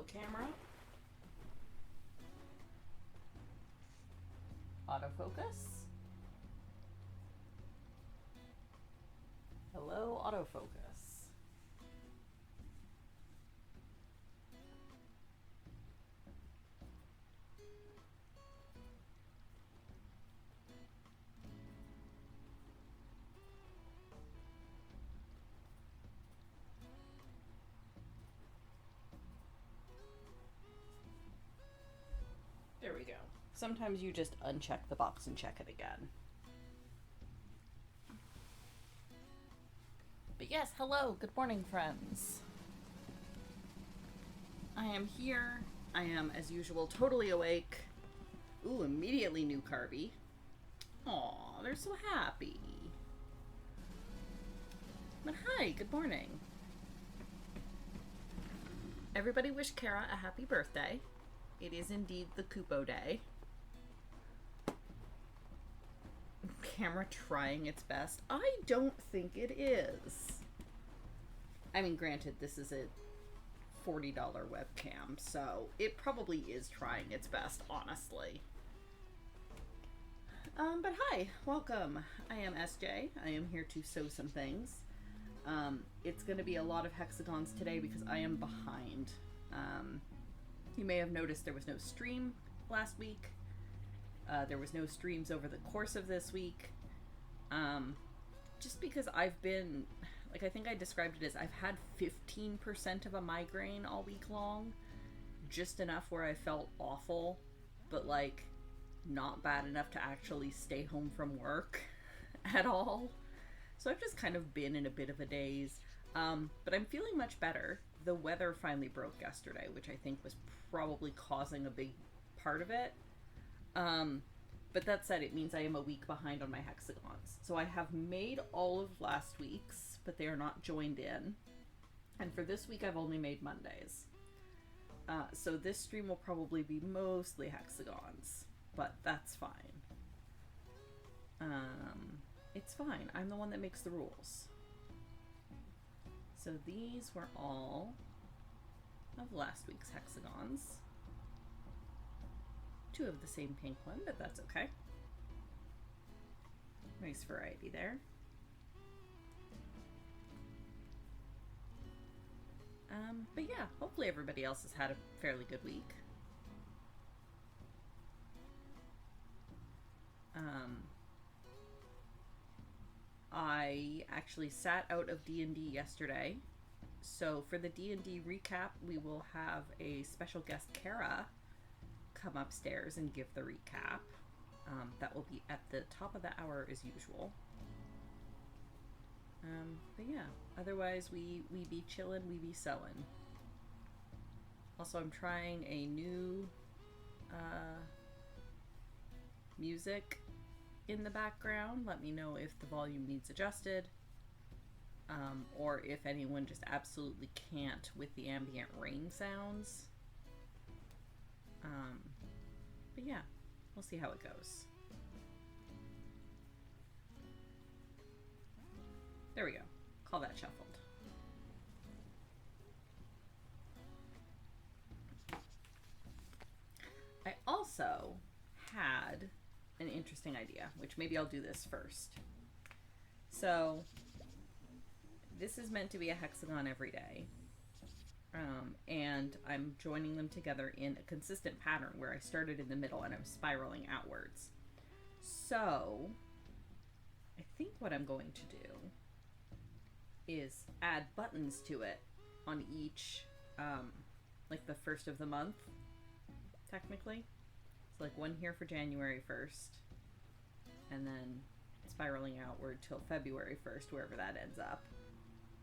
camera. Autofocus. Hello, autofocus. There we go. Sometimes you just uncheck the box and check it again. But yes, hello, good morning, friends. I am here. I am, as usual, totally awake. Ooh, immediately new Carby. Aw, they're so happy. But hi, good morning. Everybody wish Kara a happy birthday. It is indeed the Kupo Day. Camera trying its best. I don't think it is. I mean, granted, this is a $40 webcam, so it probably is trying its best, honestly. But hi, welcome. I am SJ. I am here to sew some things. It's going to be a lot of hexagons today because I am behind. You may have noticed there was no stream last week. There was no streams over the course of this week. Just because I've been, like, I think I described it as I've had 15% of a migraine all week long. Just enough where I felt awful, but, like, not bad enough to actually stay home from work at all. So I've just kind of been in a bit of a daze. But I'm feeling much better. The weather finally broke yesterday, which I think was probably causing a big part of it. But that said, it means I am a week behind on my hexagons. So I have made all of last week's, but they are not joined in. And for this week, I've only made Mondays. So this stream will probably be mostly hexagons, but that's fine. It's fine. I'm the one that makes the rules. So these were all of last week's hexagons. Two of the same pink one, but that's okay. Nice variety there. But yeah, hopefully everybody else has had a fairly good week. I actually sat out of D&D yesterday. So for the D&D recap, we will have a special guest, Kara, come upstairs and give the recap. That will be at the top of the hour as usual. But yeah, otherwise we be chillin', we be sewin'. Also, I'm trying a new music in the background. Let me know if the volume needs adjusted, or if anyone just absolutely can't with the ambient rain sounds. But yeah, we'll see how it goes. There we go. Call that shuffled. I also had an interesting idea, which maybe I'll do this first. So this is meant to be a hexagon every day. And I'm joining them together in a consistent pattern where I started in the middle and I'm spiraling outwards. So I think what I'm going to do is add buttons to it on each, like the first of the month, technically. So like one here for January 1st, and then spiraling outward till February 1st, wherever that ends up.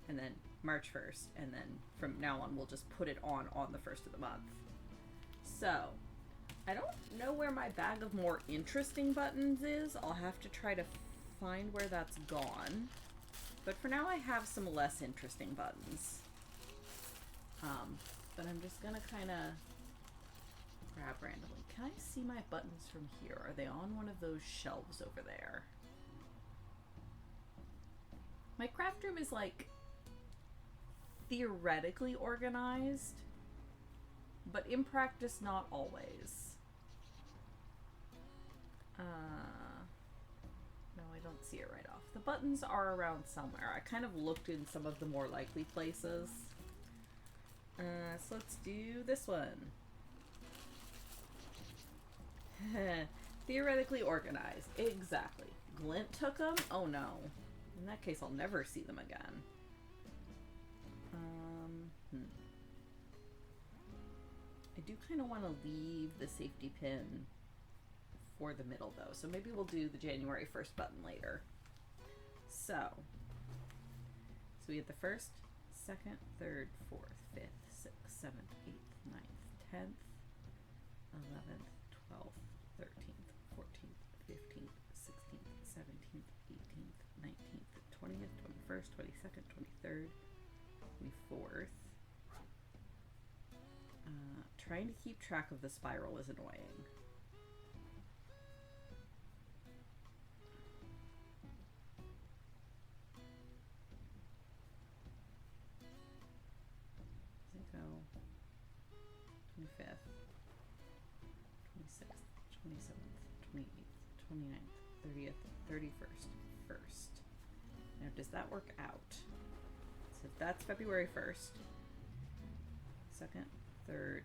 And then March 1st, and then from now on we'll just put it on the first of the month. So, I don't know where my bag of more interesting buttons is. I'll have to try to find where that's gone. But for now I have some less interesting buttons. But I'm just gonna kind of grab randomly. Can I see my buttons from here? Are they on one of those shelves over there? My craft room is like theoretically organized, but in practice, not always. No, I don't see it right off. The buttons are around somewhere. I kind of looked in some of the more likely places. So let's do this one. Theoretically organized. Exactly. Glint took them? Oh no. In that case, I'll never see them again. I do kind of want to leave the safety pin for the middle though, so maybe we'll do the January 1st button later. So we have the 1st, 2nd, 3rd, 4th, 5th, 6th, 7th, 8th, 9th, 10th, 11th, 12th, 13th, 14th, 15th, 16th, 17th, 18th, 19th, 20th, 21st, 22nd, 23rd, 24th. Trying to keep track of the spiral is annoying. Does it go 25th, 26th, 27th, 28th, 29th, 30th, 31st, 1st. Now, does that work out? So that's February 1st, 2nd, 3rd,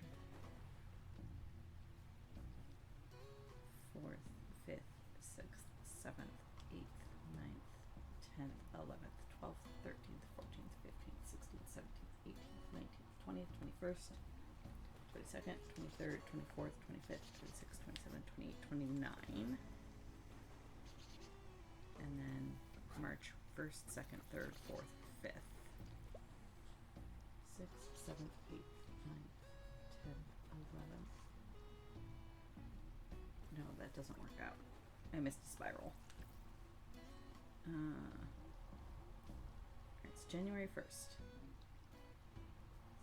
4th, 5th, 6th, 7th, 8th, 9th, 10th, 11th, 12th, 13th, 14th, 15th, 16th, 17th, 18th, 19th, 20th, 21st, 22nd, 23rd, 24th, 25th, 26th, 27th, 28th, 29. And then March 1st, 2nd, 3rd, 4th, 5th. 6th, 7th, 8th, 9th, 10th, 11th. No, that doesn't work out. I missed a spiral. It's January 1st.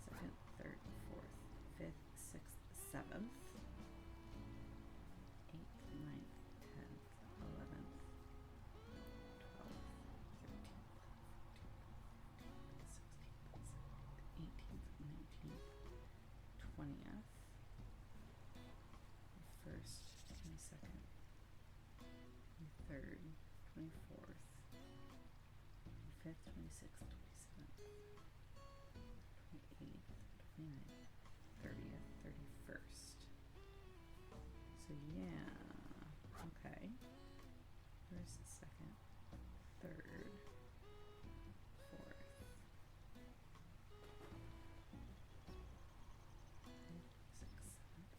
2nd, 3rd, 4th, 5th, 6th, 7th. 8th, 9th, 10th, 11th, 12th, 13th, 14th, 16th, 17th, 18th, 19th, 20th. 1st, 22nd, 23rd, 24th, 25th, 26th, 27th, 28th, 29th, 30th, 31st. So yeah, okay. 1st, 2nd, 3rd, 4th, 5th, 6th, 7th,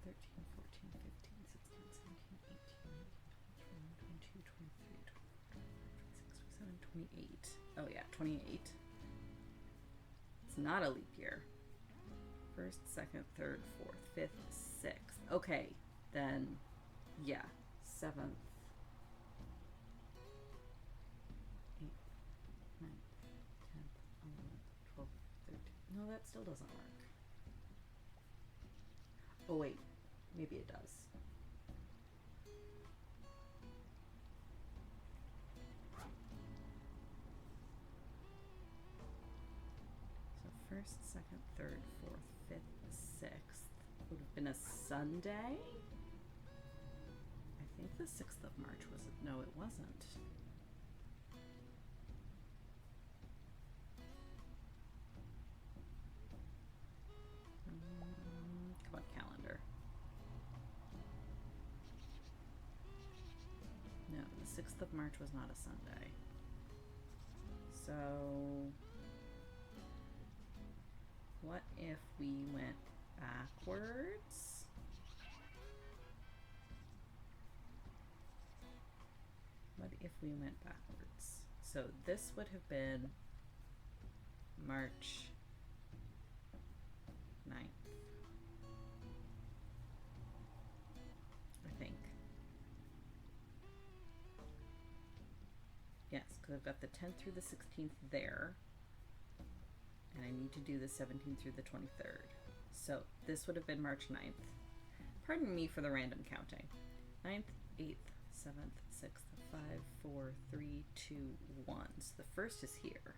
8th, 13, 14, 15, 16, 17, 18, 19, 20, 21, 22, 23, 24, 26, 27, 28. Oh yeah, 28. It's not a leap year. 1st, 2nd, 3rd, 4th, 5th, 6th. Okay, then yeah, 7th, 8th, 9th, 10th, 11th, 12th, 13th. No, that still doesn't work. Oh wait, maybe it does. So 1st, 2nd, 3rd, 4th, 5th, 6th would have been a Sunday. I think the 6th of March was it? No, it wasn't. Come on, calendar. No, the 6th of March was not a Sunday. So, what if we went backwards? What if we went backwards? So this would have been March 9th, I think. Yes, because I've got the 10th through the 16th there. And I need to do the 17th through the 23rd. So this would have been March 9th. Pardon me for the random counting. 9th, 8th, 7th, 6th, 5, 4, 3, 2, 1. So the 1st is here.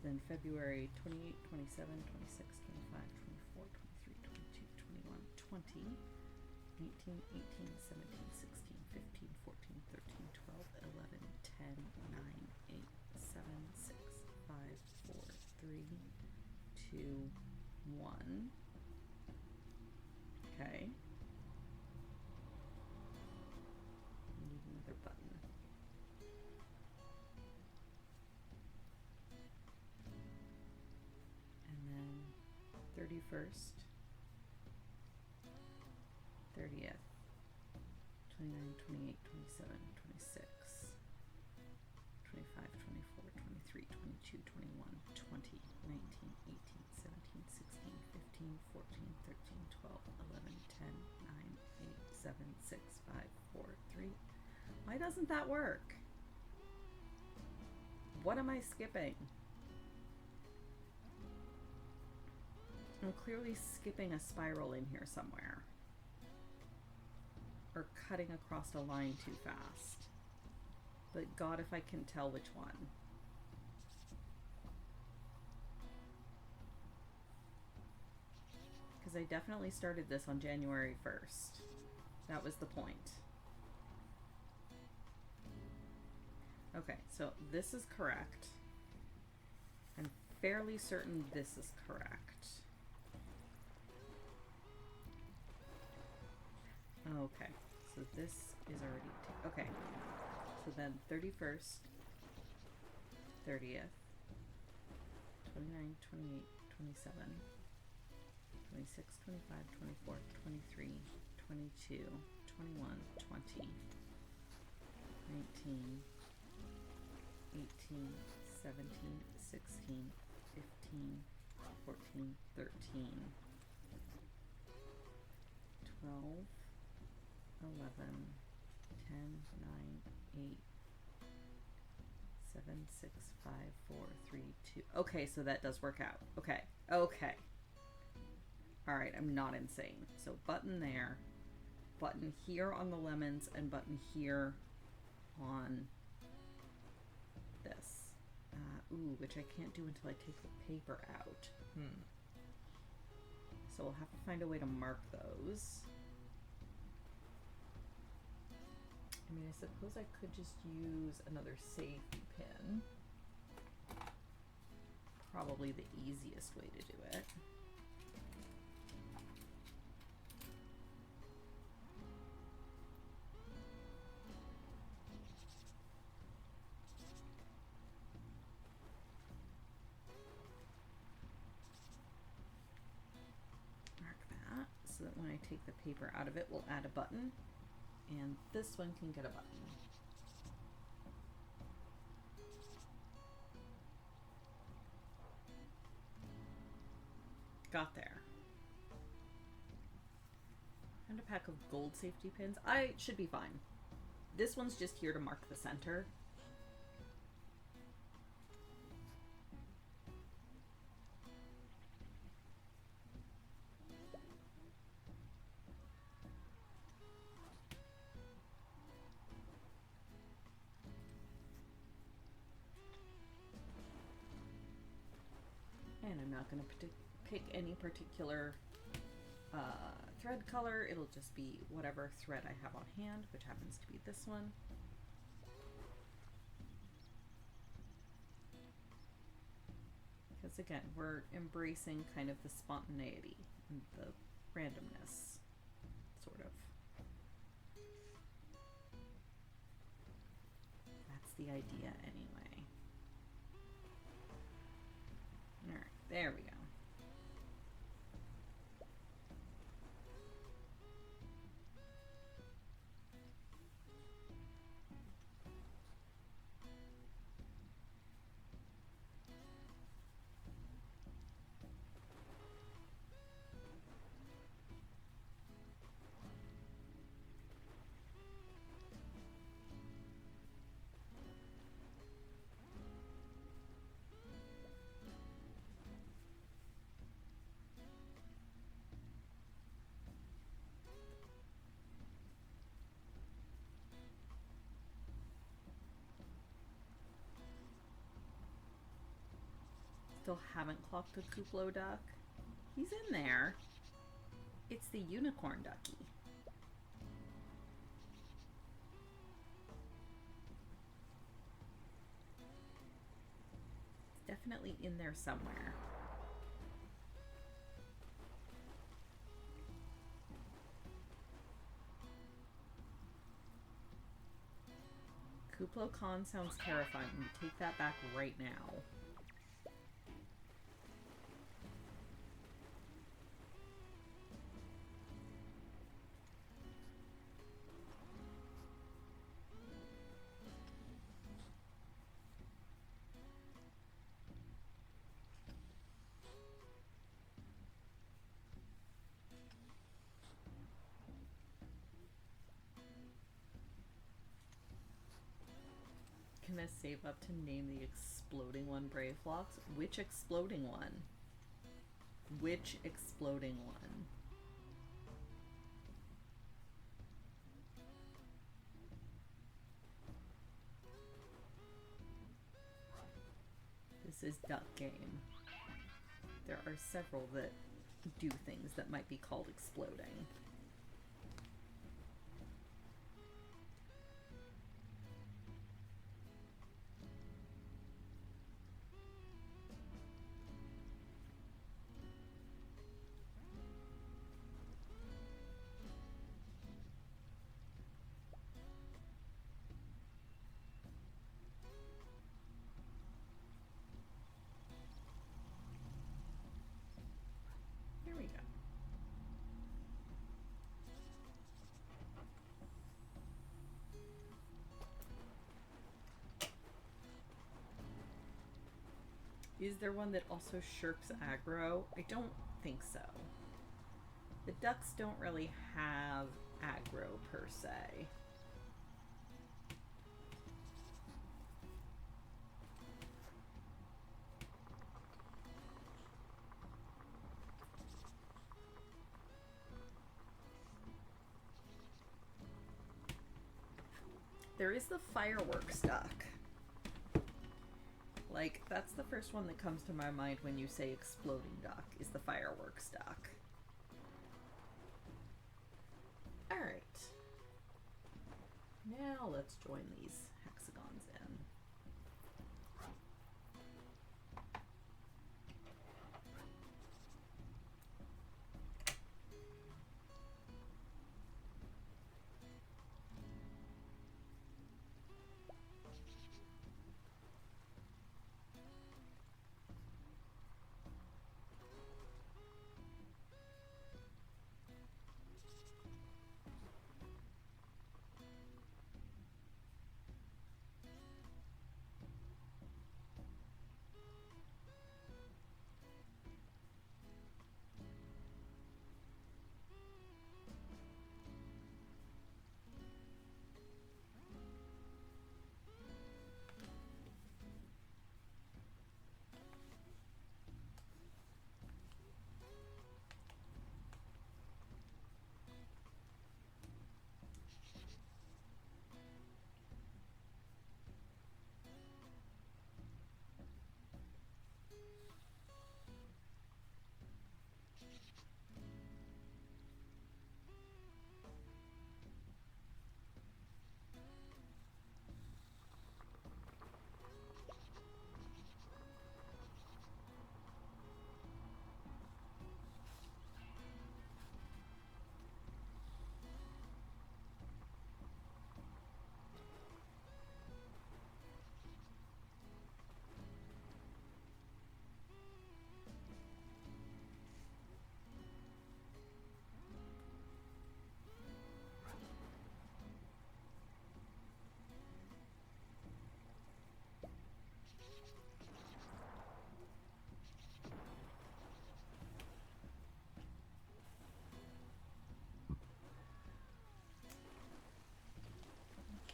Then February 28, 27, 26, 25, 24, 23, 22, 21, 20, 19, 18, 17, 16, 15, 14, 13, 12, 11, 10, 9, 8, 7, 6, 5, 4, 3, 2, 1. Okay. I need another button. And then 31st, 30th, 29, 28, 27, 26, 25, 24, 23, 22, 21, 20, 19, 18, 17, 16, 15, 14, 13, 12, 11, 10, 9, 8, 7, 6, 5, 4, 3. Why doesn't that work? What am I skipping? I'm clearly skipping a spiral in here somewhere. Or cutting across a line too fast. But God, if I can tell which one. Because I definitely started this on January 1st. That was the point. Okay, so this is correct. I'm fairly certain this is correct. Okay, so this is already okay. So then 31st, 30th, 29, 28, 27, 26, 25, 24, 23, 22, 21, 20, 19, 18, 17, 16, 15, 14, 13, 12, 11, 10, 9, 8, 7, 6, 5, 4, 3, 2. Okay, so that does work out. Okay, okay. All right, I'm not insane. So button there, button here on the lemons, and button here on this. Ooh, which I can't do until I take the paper out. So we'll have to find a way to mark those. I mean, I suppose I could just use another safety pin. Probably the easiest way to do it. Mark that so that when I take the paper out of it, we'll add a button. And this one can get a button. Got there. And a pack of gold safety pins. I should be fine. This one's just here to mark the center. And I'm not going to pick any particular thread color. It'll just be whatever thread I have on hand, which happens to be this one. Because again, we're embracing kind of the spontaneity and the randomness, sort of. That's the idea anyway. All right, there we go. Still haven't clocked a Kuplo duck. He's in there. It's the unicorn ducky. It's definitely in there somewhere. Kuplo Khan sounds terrifying. You take that back right now. Gonna save up to name the exploding one Brave Flocks. Which exploding one? Which exploding one? This is Duck Game. There are several that do things that might be called exploding. Here we go. Is there one that also shirks aggro? I don't think so. The ducks don't really have aggro per se. There is the fireworks duck. Like, that's the first one that comes to my mind when you say exploding duck, is the fireworks duck. Alright. Now let's join these hexagons in.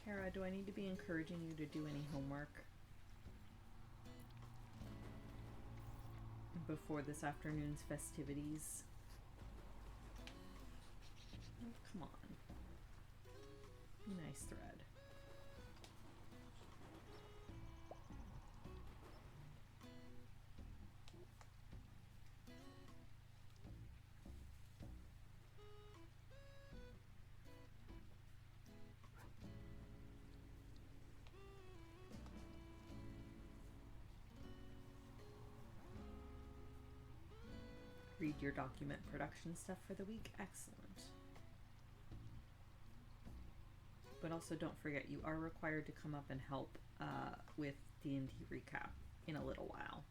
Kara, do I need to be encouraging you to do any homework before this afternoon's festivities? Oh, come on. Be nice, Thread. Read your document production stuff for the week. Excellent. But also don't forget, you are required to come up and help with D&D recap in a little while.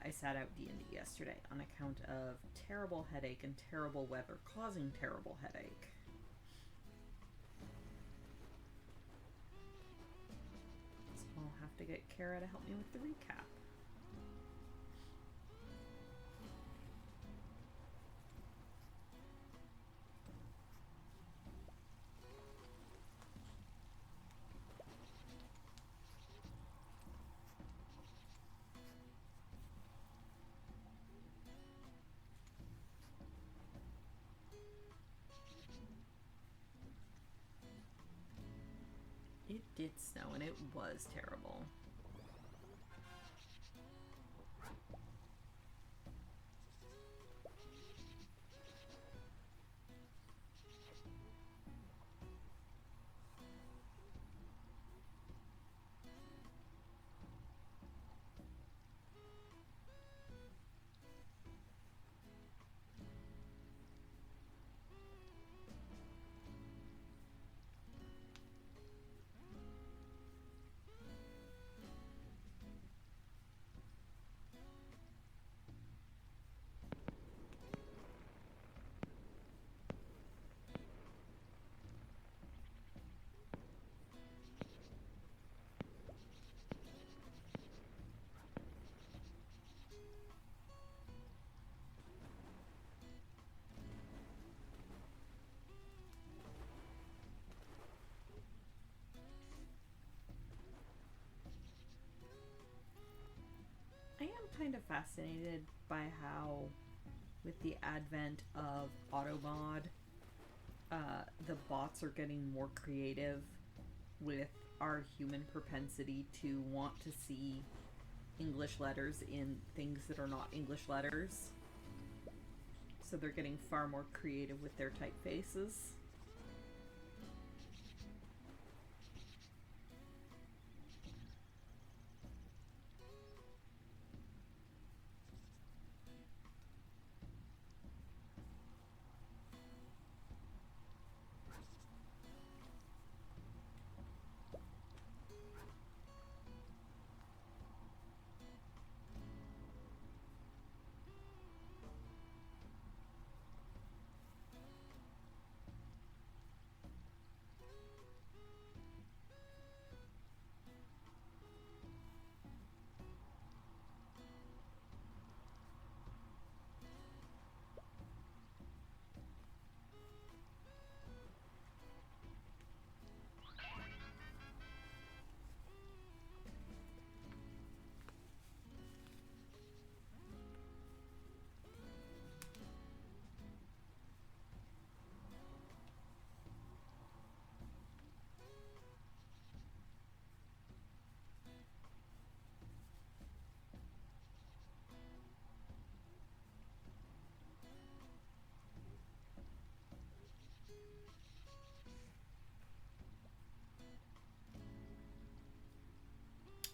I sat out D&D yesterday on account of terrible headache and terrible weather causing terrible headache. So I'll have to get Kara to help me with the recap. It did snow and it was terrible. I am kind of fascinated by how, with the advent of AutoMod, the bots are getting more creative with our human propensity to want to see English letters in things that are not English letters. So they're getting far more creative with their typefaces.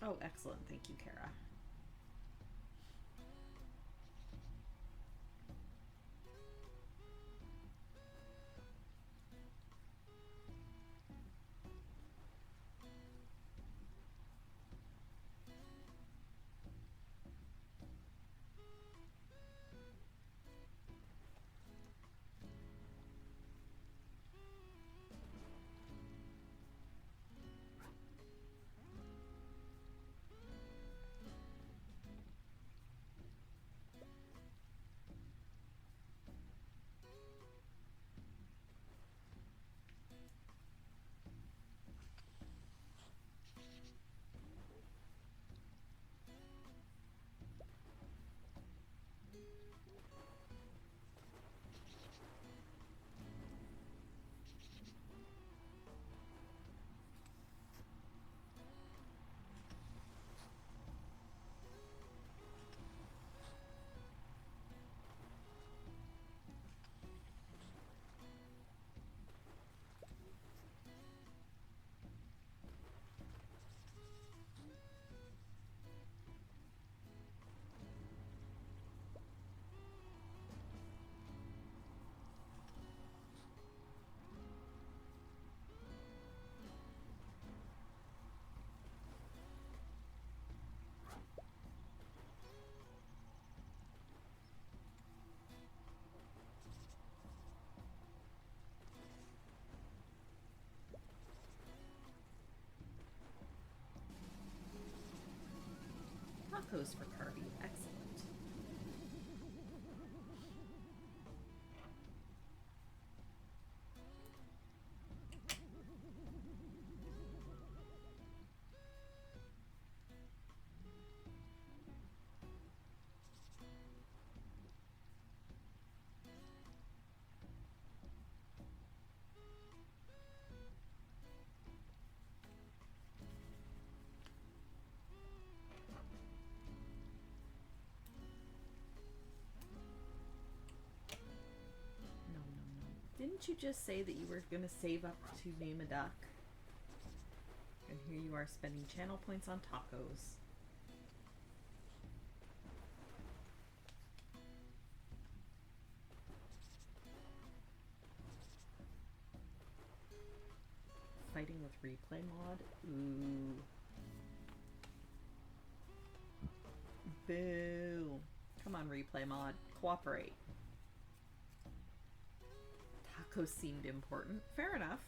Oh, excellent. Thank you, Kara. tacos for Carby. Excellent. Didn't you just say that you were going to save up to name a duck? And here you are spending channel points on tacos. Fighting with replay mod? Ooh. Boo. Come on, replay mod. Cooperate. Tacos seemed important. Fair enough.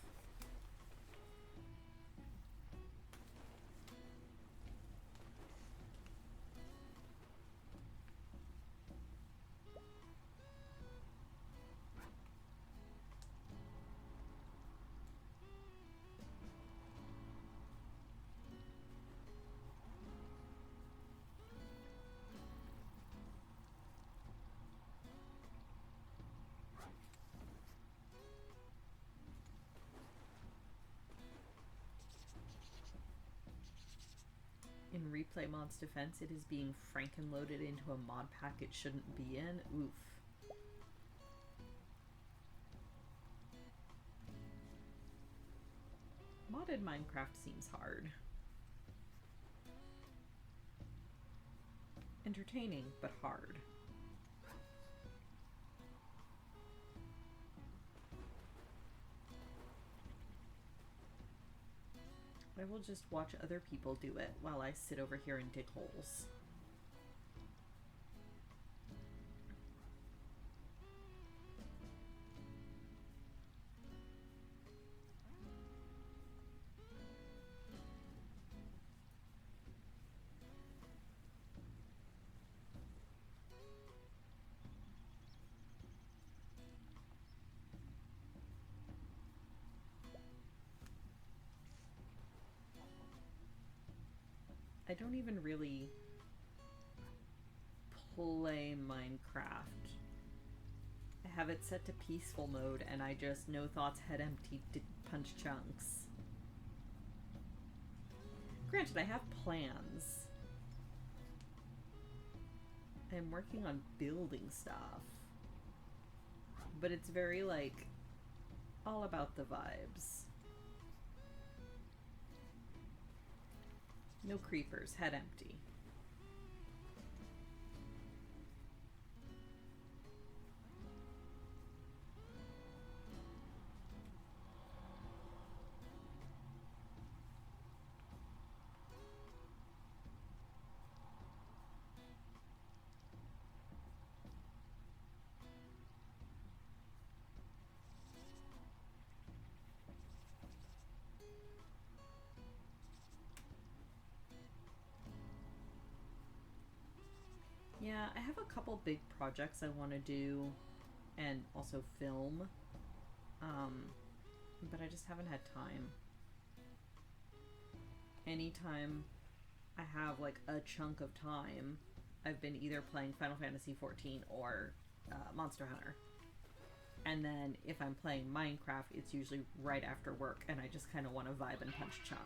In replay mod's defense, it is being frankenloaded into a mod pack it shouldn't be in. Oof. Modded Minecraft seems hard. Entertaining, but hard. I will just watch other people do it while I sit over here and dig holes. I don't even really play Minecraft. I have it set to peaceful mode and I just no thoughts head empty punch chunks. Granted, I have plans. I'm working on building stuff. But it's very like all about the vibes. No creepers, head empty. Yeah, I have a couple big projects I want to do and also film, but I just haven't had time. Anytime I have like a chunk of time, I've been either playing Final Fantasy XIV or Monster Hunter. And then if I'm playing Minecraft, it's usually right after work and I just kind of want to vibe and punch chunk.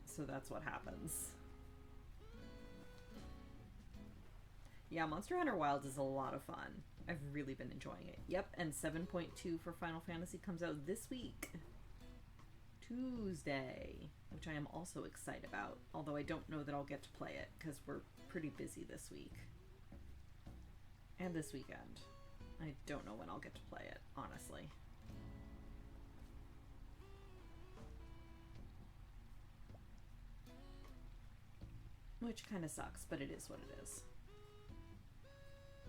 So that's what happens. Yeah, Monster Hunter Wilds is a lot of fun. I've really been enjoying it. Yep, and 7.2 for Final Fantasy comes out this week. Tuesday, which I am also excited about, although I don't know that I'll get to play it because we're pretty busy this week. And this weekend. I don't know when I'll get to play it, honestly. Which kind of sucks, but it is what it is.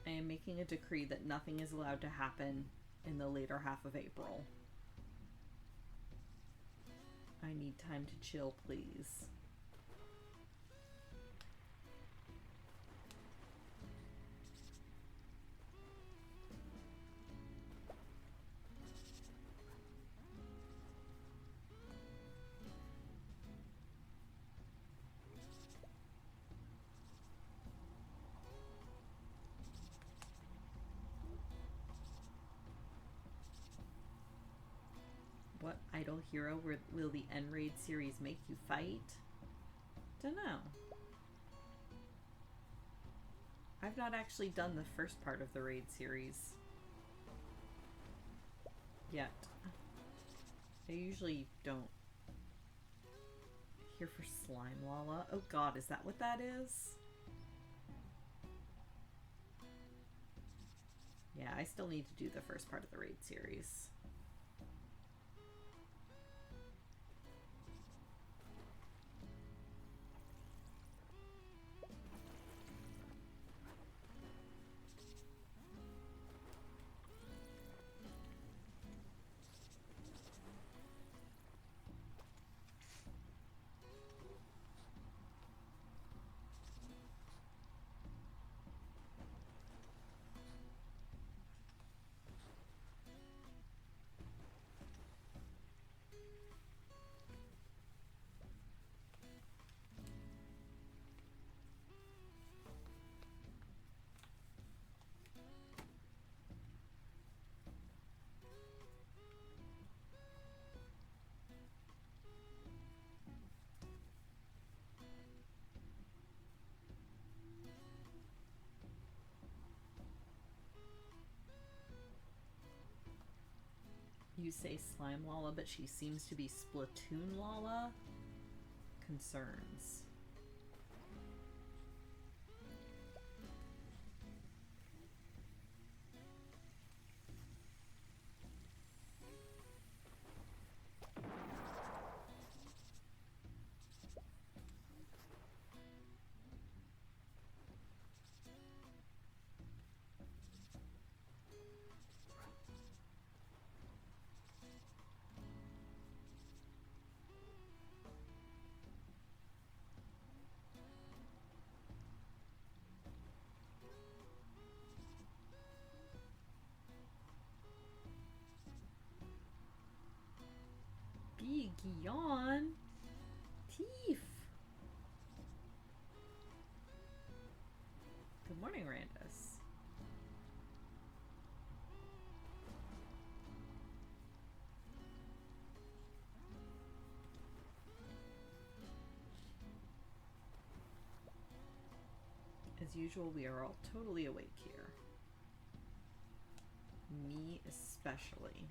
I am making a decree that nothing is allowed to happen in the later half of April. I need time to chill, please. What idle hero will the N-Raid series make you fight? Dunno. I've not actually done the first part of the Raid series yet. I usually don't. Here for Slime Lala. Oh god, is that what that is? Yeah, I still need to do the first part of the Raid series. You say Slime Lala, but she seems to be Splatoon Lala? Concerns. Big yawn. Teef. Good morning, Randus. As usual, we are all totally awake here. Me especially.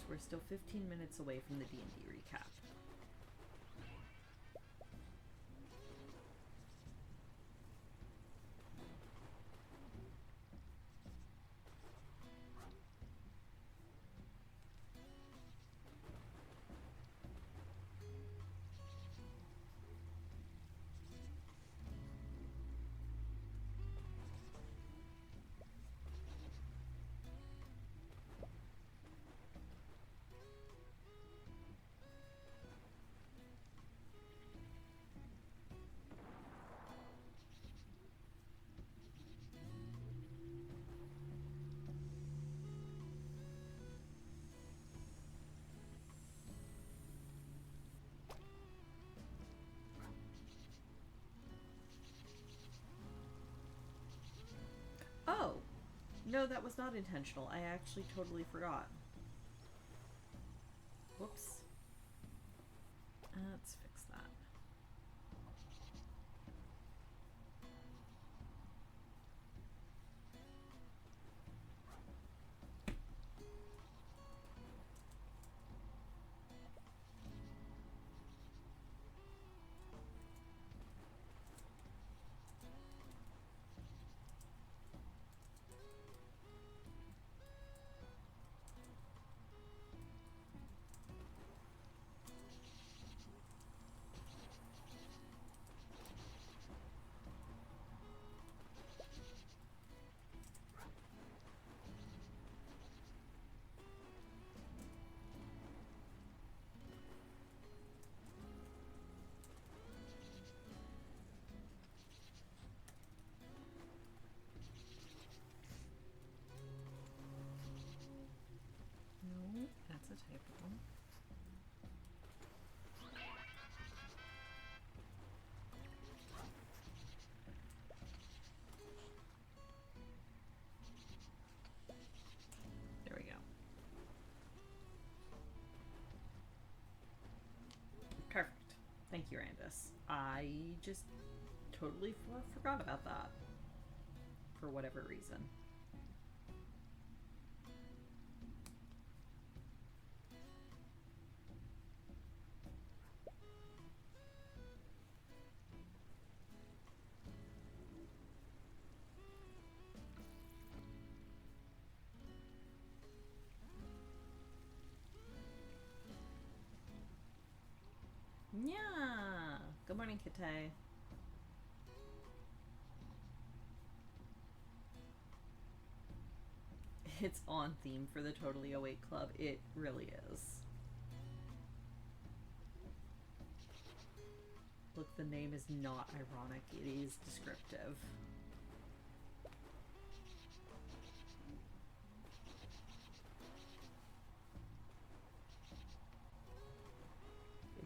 we're still 15 minutes away from the D&D recap. Oh, no, that was not intentional. I actually totally forgot. Whoops. Let's fix that. No, that's a typo. There we go. Perfect. Thank you, Randus. I just totally forgot about that. For whatever reason. Yeah. Good morning, Kite. It's on theme for the Totally Awake Club. It really is. Look, the name is not ironic. It is descriptive.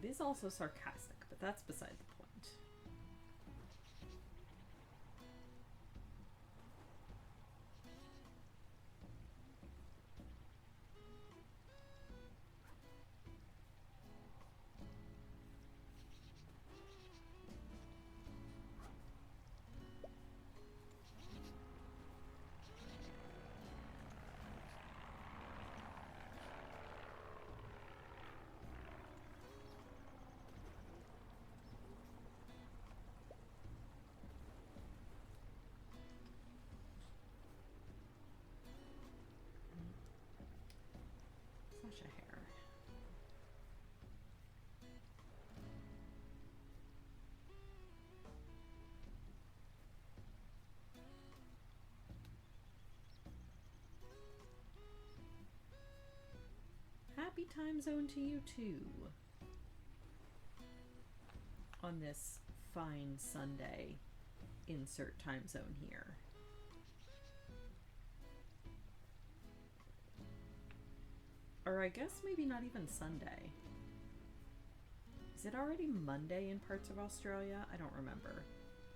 It is also sarcastic, but that's beside the point. Such a hair. Happy time zone to you too. On this fine Sunday, insert time zone here. Or I guess maybe not even Sunday. Is it already Monday in parts of Australia? I don't remember.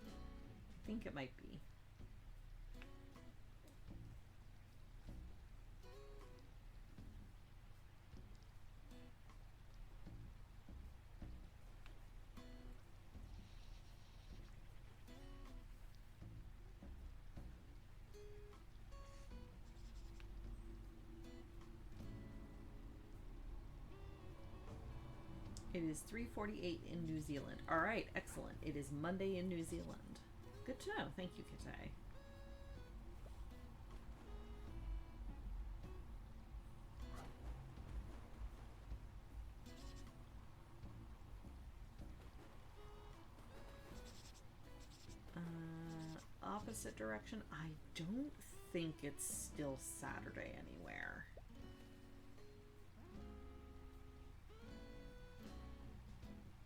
I think it might be. is 3:48 in New Zealand. All right, excellent. It is Monday in New Zealand. Good to know. Thank you, Kite. Opposite direction. I don't think it's still Saturday anywhere.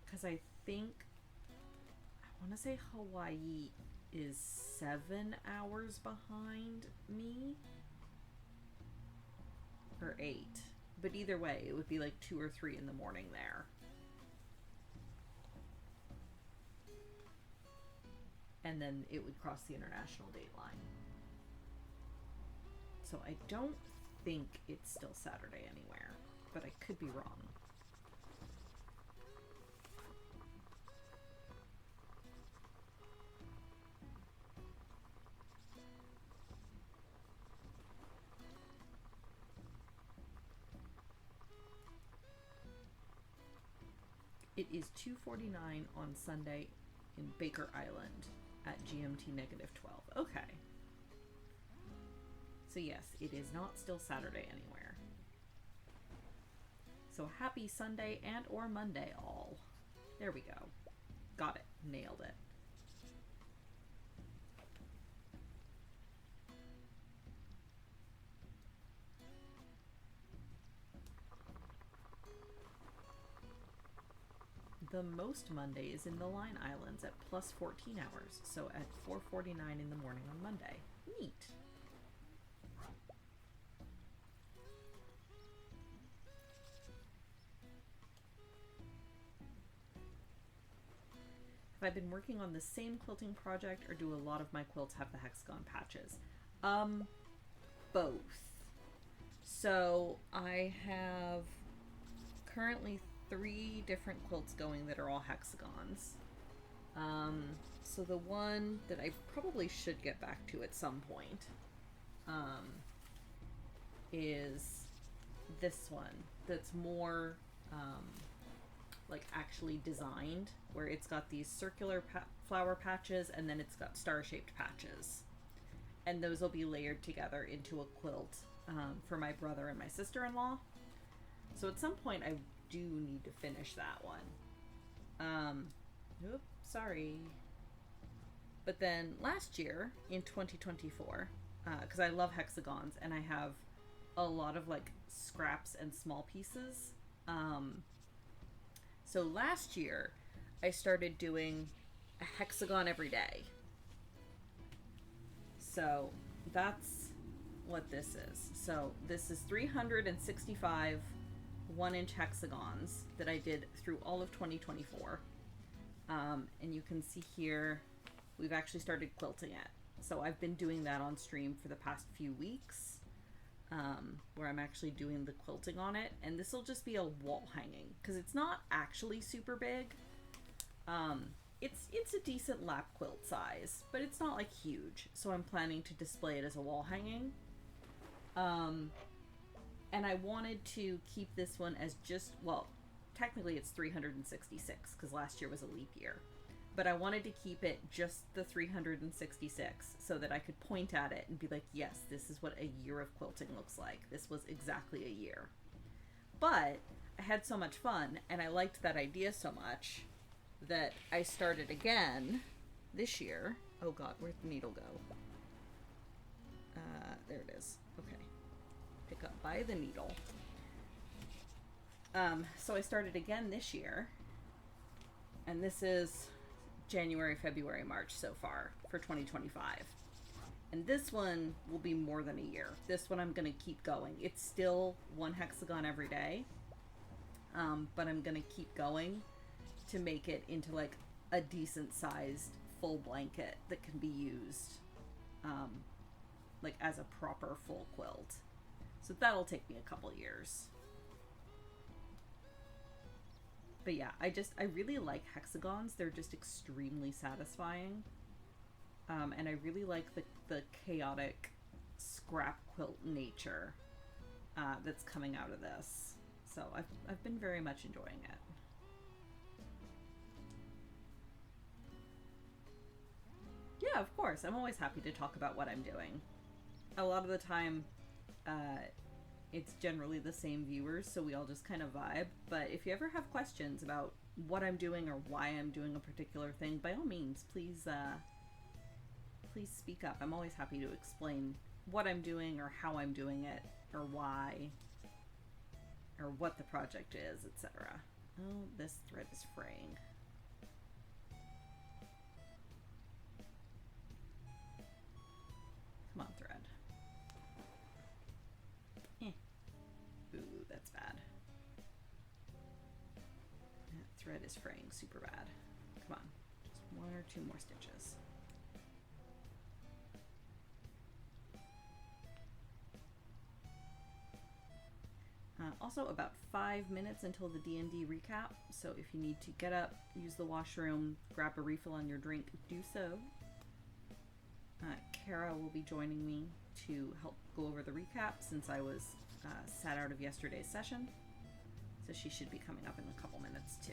Because I think, I want to say Hawaii is 7 hours behind me. Or 8. But either way, it would be like 2 or 3 in the morning there. And then it would cross the international date line. So I don't think it's still Saturday anywhere, but I could be wrong. It is 2:49 on Sunday in Baker Island at GMT -12. Okay. So yes, it is not still Saturday anywhere. So happy Sunday and or Monday all. There we go. Got it. Nailed it. The most Monday is in the Line Islands at plus 14 hours, so at 4:49 in the morning on Monday. Neat. Have I been working on the same quilting project, or do a lot of my quilts have the hexagon patches? Both. So I have currently 3 different quilts going that are all hexagons. So the one that I probably should get back to at some point is this one that's more like actually designed, where it's got these circular flower patches and then it's got star-shaped patches, and those will be layered together into a quilt for my brother and my sister-in-law. So at some point I do need to finish that one. Oops, sorry. But then last year in 2024, because I love hexagons and I have a lot of like scraps and small pieces. So last year I started doing a hexagon every day. So that's what this is. So this is 365 1-inch hexagons that I did through all of 2024. And you can see here, we've actually started quilting it. So I've been doing that on stream for the past few weeks, where I'm actually doing the quilting on it. And this will just be a wall hanging, because it's not actually super big. It's a decent lap quilt size, but it's not like huge. So I'm planning to display it as a wall hanging. And I wanted to keep this one as just, well, technically it's 366 because last year was a leap year. But I wanted to keep it just the 366 so that I could point at it and be like, yes, this is what a year of quilting looks like. This was exactly a year. But I had so much fun and I liked that idea so much that I started again this year. Oh God, where'd the needle go? There it is. Okay. Pick up by the needle. So I started again this year, and this is January, February, March so far for 2025. And this one will be more than a year. This one I'm going to keep going. It's still 1 hexagon every day, but I'm going to keep going to make it into like a decent sized full blanket that can be used like as a proper full quilt. So that'll take me a couple years. But yeah, I really like hexagons. They're just extremely satisfying. And I really like the chaotic scrap quilt nature that's coming out of this. So I've been very much enjoying it. Yeah, of course. I'm always happy to talk about what I'm doing. A lot of the time, it's generally the same viewers, so we all just kind of vibe. But if you ever have questions about what I'm doing or why I'm doing a particular thing, by all means, please speak up. I'm always happy to explain what I'm doing or how I'm doing it or why or what the project is, etc. Oh, this thread is fraying. Come on, thread. Ooh, that's bad. That thread is fraying super bad. Come on, just one or two more stitches. Also, about 5 minutes until the D&D recap, so if you need to get up, use the washroom, grab a refill on your drink, do so. Kara will be joining me to help go over the recap since I was sat out of yesterday's session, so she should be coming up in a couple minutes too.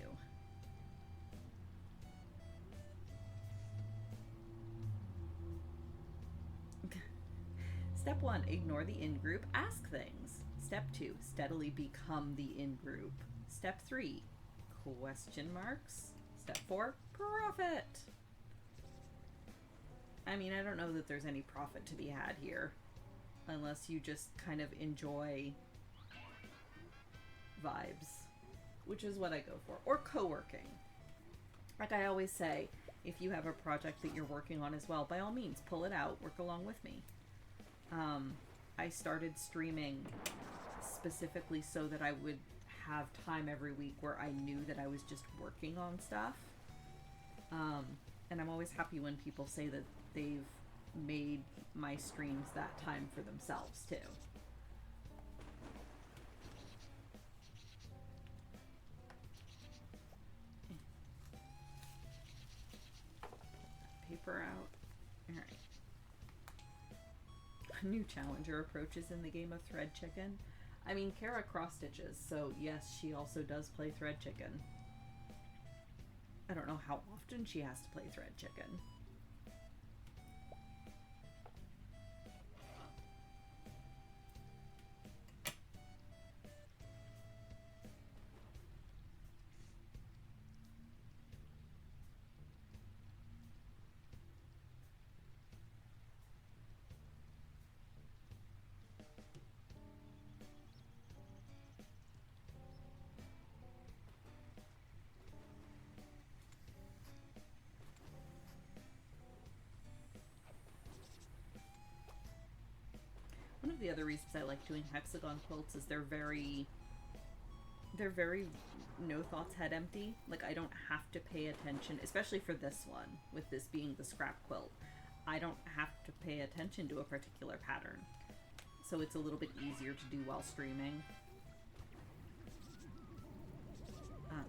Step 1, ignore the in-group, ask things. Step 2, steadily become the in-group. Step 3, question marks. Step 4, profit. I mean, I don't know that there's any profit to be had here, unless you just kind of enjoy vibes, which is what I go for. Or co-working. Like I always say, if you have a project that you're working on as well, by all means, pull it out, work along with me. I started streaming specifically so that I would have time every week where I knew that I was just working on stuff. And I'm always happy when people say that they've made my streams that time for themselves too. Paper out. All right. A new challenger approaches in the game of Thread Chicken. I mean, Kara cross stitches, so yes, she also does play Thread Chicken. I don't know how often she has to play Thread Chicken. One of the other reasons I like doing hexagon quilts is they're very no thoughts head empty. Like, I don't have to pay attention, especially for this one, with this being the scrap quilt. I don't have to pay attention to a particular pattern. So it's a little bit easier to do while streaming.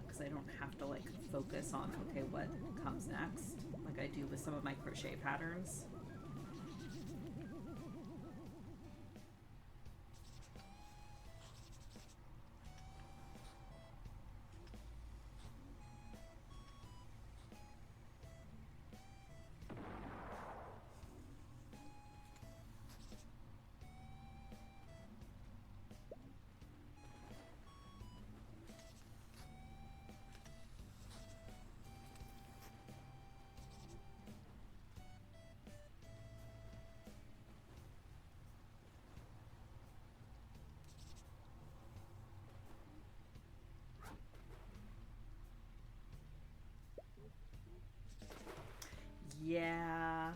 Because I don't have to, like, focus on, okay, what comes next, like I do with some of my crochet patterns. Yeah.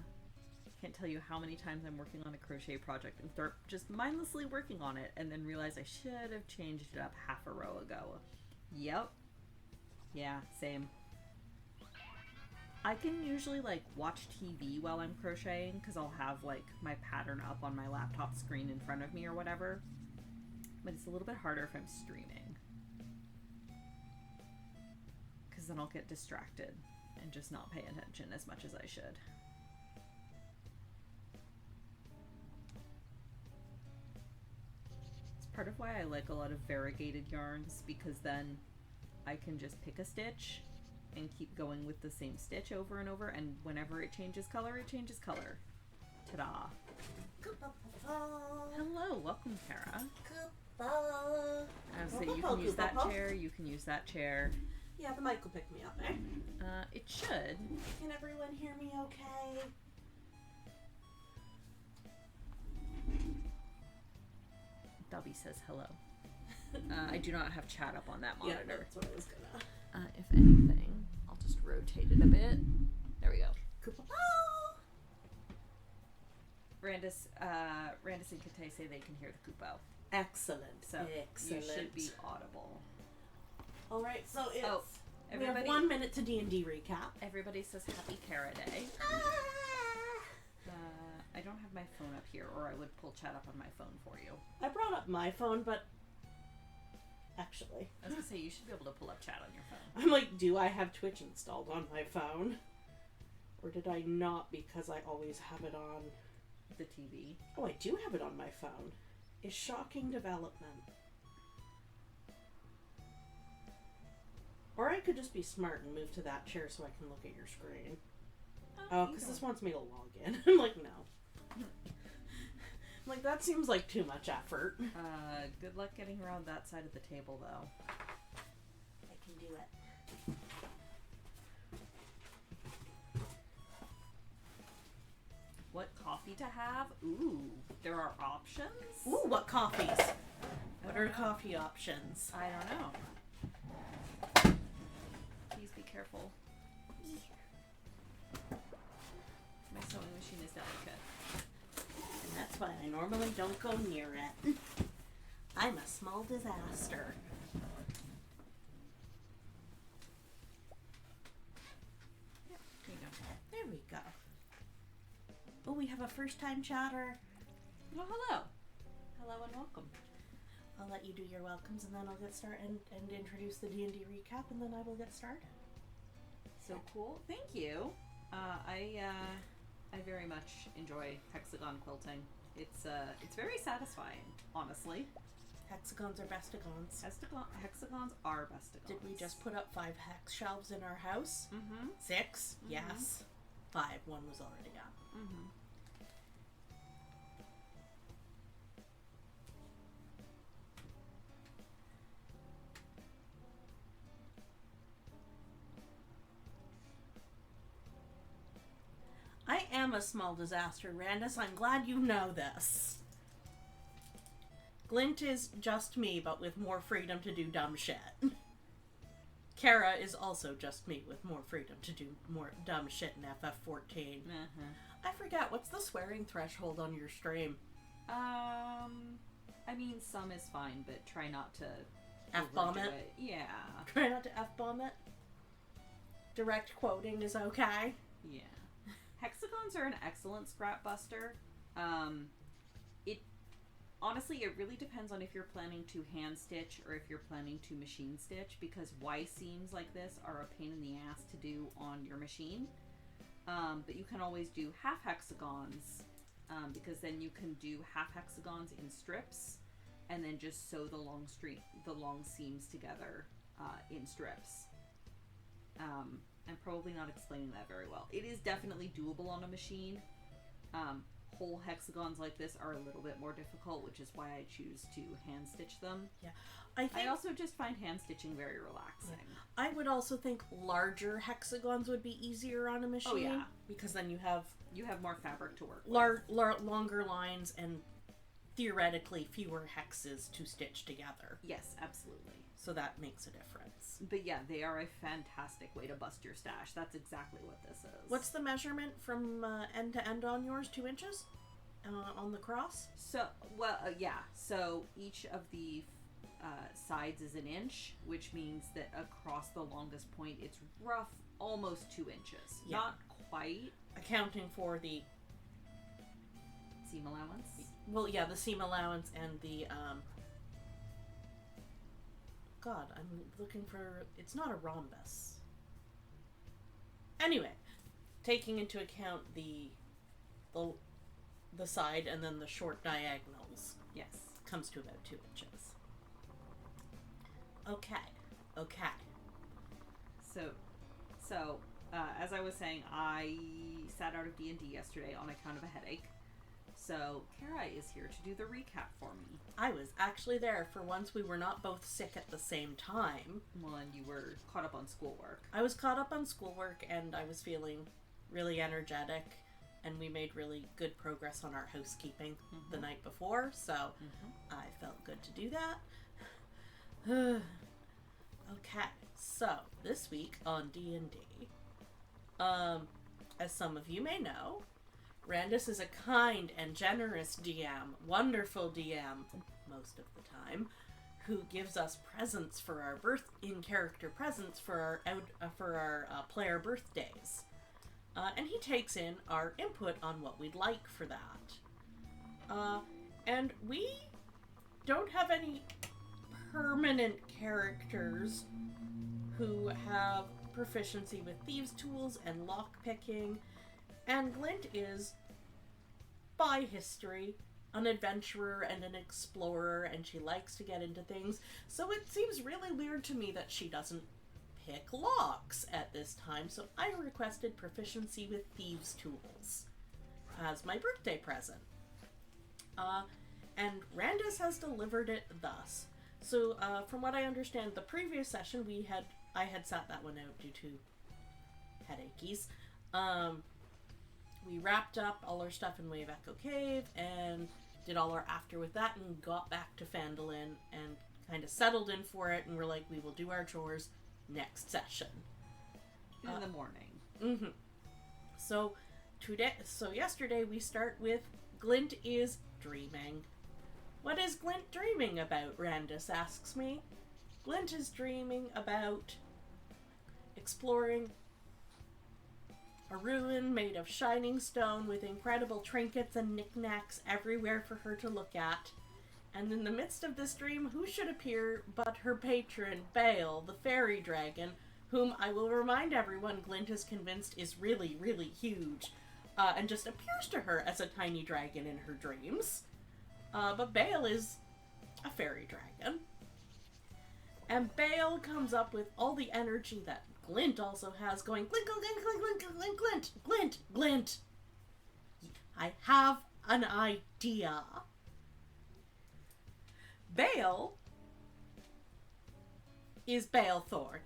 Can't tell you how many times I'm working on a crochet project and start just mindlessly working on it and then realize I should have changed it up half a row ago. Yep. Yeah, same. I can usually, like, watch TV while I'm crocheting because I'll have, like, my pattern up on my laptop screen in front of me or whatever. But it's a little bit harder if I'm streaming, because then I'll get distracted and just not pay attention as much as I should. It's part of why I like a lot of variegated yarns, because then I can just pick a stitch and keep going with the same stitch over and over, and whenever it changes color, it changes color. Ta-da. Hello, welcome, Kara. So you can use that chair, you can use that chair. Yeah, the mic will pick me up, eh? It should. Can everyone hear me okay? Dobby says hello. I do not have chat up on that monitor. Yeah, that's what I was gonna. If anything, I'll just rotate it a bit. There we go. Randus and Kate say they can hear the Kupo. Excellent. So excellent. You should be audible. All right, so it's we everybody, have 1 minute to D&D recap. Everybody says Happy Kara Day. I don't have my phone up here, or I would pull chat up on my phone for you. I brought up my phone, but actually, I was gonna say you should be able to pull up chat on your phone. I'm like, do I have Twitch installed on my phone, or did I not? Because I always have it on the TV. Oh, I do have it on my phone. Is shocking development. Or I could just be smart and move to that chair so I can look at your screen. Oh, because this wants me to log in. I'm like, no. I'm like, that seems like too much effort. Good luck getting around that side of the table, though. I can do it. What coffee to have? Ooh, there are options? Ooh, what coffees? What are coffee options? I don't know. Please be careful. My sewing machine is delicate. And that's why I normally don't go near it. I'm a small disaster. Yep, here you go. There we go. Oh, we have a first-time chatter. Well, hello. Hello and welcome. I'll let you do your welcomes, and then I'll get started and introduce the D&D recap, and then I will get started. So cool. Thank you. I very much enjoy hexagon quilting. It's very satisfying, honestly. Hexagons are bestigons. Hexagons are bestigons. Did we just put up 5 hex shelves in our house? Mm-hmm. 6? Mm-hmm. Yes. 5. 1 was already up. Mm-hmm. I am a small disaster, Randus. I'm glad you know this. Glint is just me, but with more freedom to do dumb shit. Kara is also just me, with more freedom to do more dumb shit in FF14. Uh-huh. I forget, what's the swearing threshold on your stream? I mean, some is fine, but try not to F-bomb overdo it? Yeah. Try not to F-bomb it? Direct quoting is okay? Yeah. Hexagons are an excellent scrap buster. Honestly, it really depends on if you're planning to hand stitch or if you're planning to machine stitch, because Y seams like this are a pain in the ass to do on your machine. But you can always do half hexagons, because then you can do half hexagons in strips and then just sew the long seams together in strips. I'm probably not explaining that very well. It is definitely doable on a machine. Whole hexagons like this are a little bit more difficult, which is why I choose to hand stitch them. Yeah. I also just find hand stitching very relaxing. Yeah. I would also think larger hexagons would be easier on a machine. Oh, yeah. Because then you have more fabric to work with. Longer lines and theoretically fewer hexes to stitch together. Yes, absolutely. So that makes a difference. But yeah, they are a fantastic way to bust your stash. That's exactly what this is. What's the measurement from end to end on yours? 2 inches? On the cross? So, yeah. So each of the sides is 1 inch, which means that across the longest point, it's rough, almost 2 inches. Yeah. Not quite. Accounting for the seam allowance? Well, yeah, the seam allowance and the, God, I'm looking for... It's not a rhombus. Anyway, taking into account the side and then the short diagonals. Yes. Comes to about 2 inches. Okay. So, So, as I was saying, I sat out of D&D yesterday on account of a headache. So, Kara is here to do the recap for me. I was actually there. For once, we were not both sick at the same time. Well, and you were caught up on schoolwork. I was caught up on schoolwork, and I was feeling really energetic, and we made really good progress on our housekeeping the night before, so I felt good to do that. Okay, so this week on D&D, as some of you may know, Randus is a kind and generous DM, wonderful DM, most of the time, who gives us presents for our in-character presents for our player birthdays. And he takes in our input on what we'd like for that. And we don't have any permanent characters who have proficiency with thieves' tools and lockpicking, and Glint is, by history, an adventurer and an explorer, and she likes to get into things, so it seems really weird to me that she doesn't pick locks at this time, so I requested proficiency with thieves' tools as my birthday present. And Randus has delivered it thus. So, from what I understand, the previous session I had sat that one out due to headaches. We wrapped up all our stuff in Wave Echo Cave and did all our after with that and got back to Phandalin and kind of settled in for it, and we're like, we will do our chores next session. In the morning. Mm-hmm. So yesterday we start with Glint is dreaming. What is Glint dreaming about? Randus asks me. Glint is dreaming about exploring a ruin made of shining stone with incredible trinkets and knickknacks everywhere for her to look at. And in the midst of this dream, who should appear but her patron, Bale, the fairy dragon, whom I will remind everyone Glint is convinced is really, really huge, and just appears to her as a tiny dragon in her dreams. But Bale is a fairy dragon. And Bale comes up with all the energy that Glint also has, going, Glint, Glint, Glint, Glint, Glint, Glint, Glint, Glint, Glint. I have an idea. Bale is Balethor,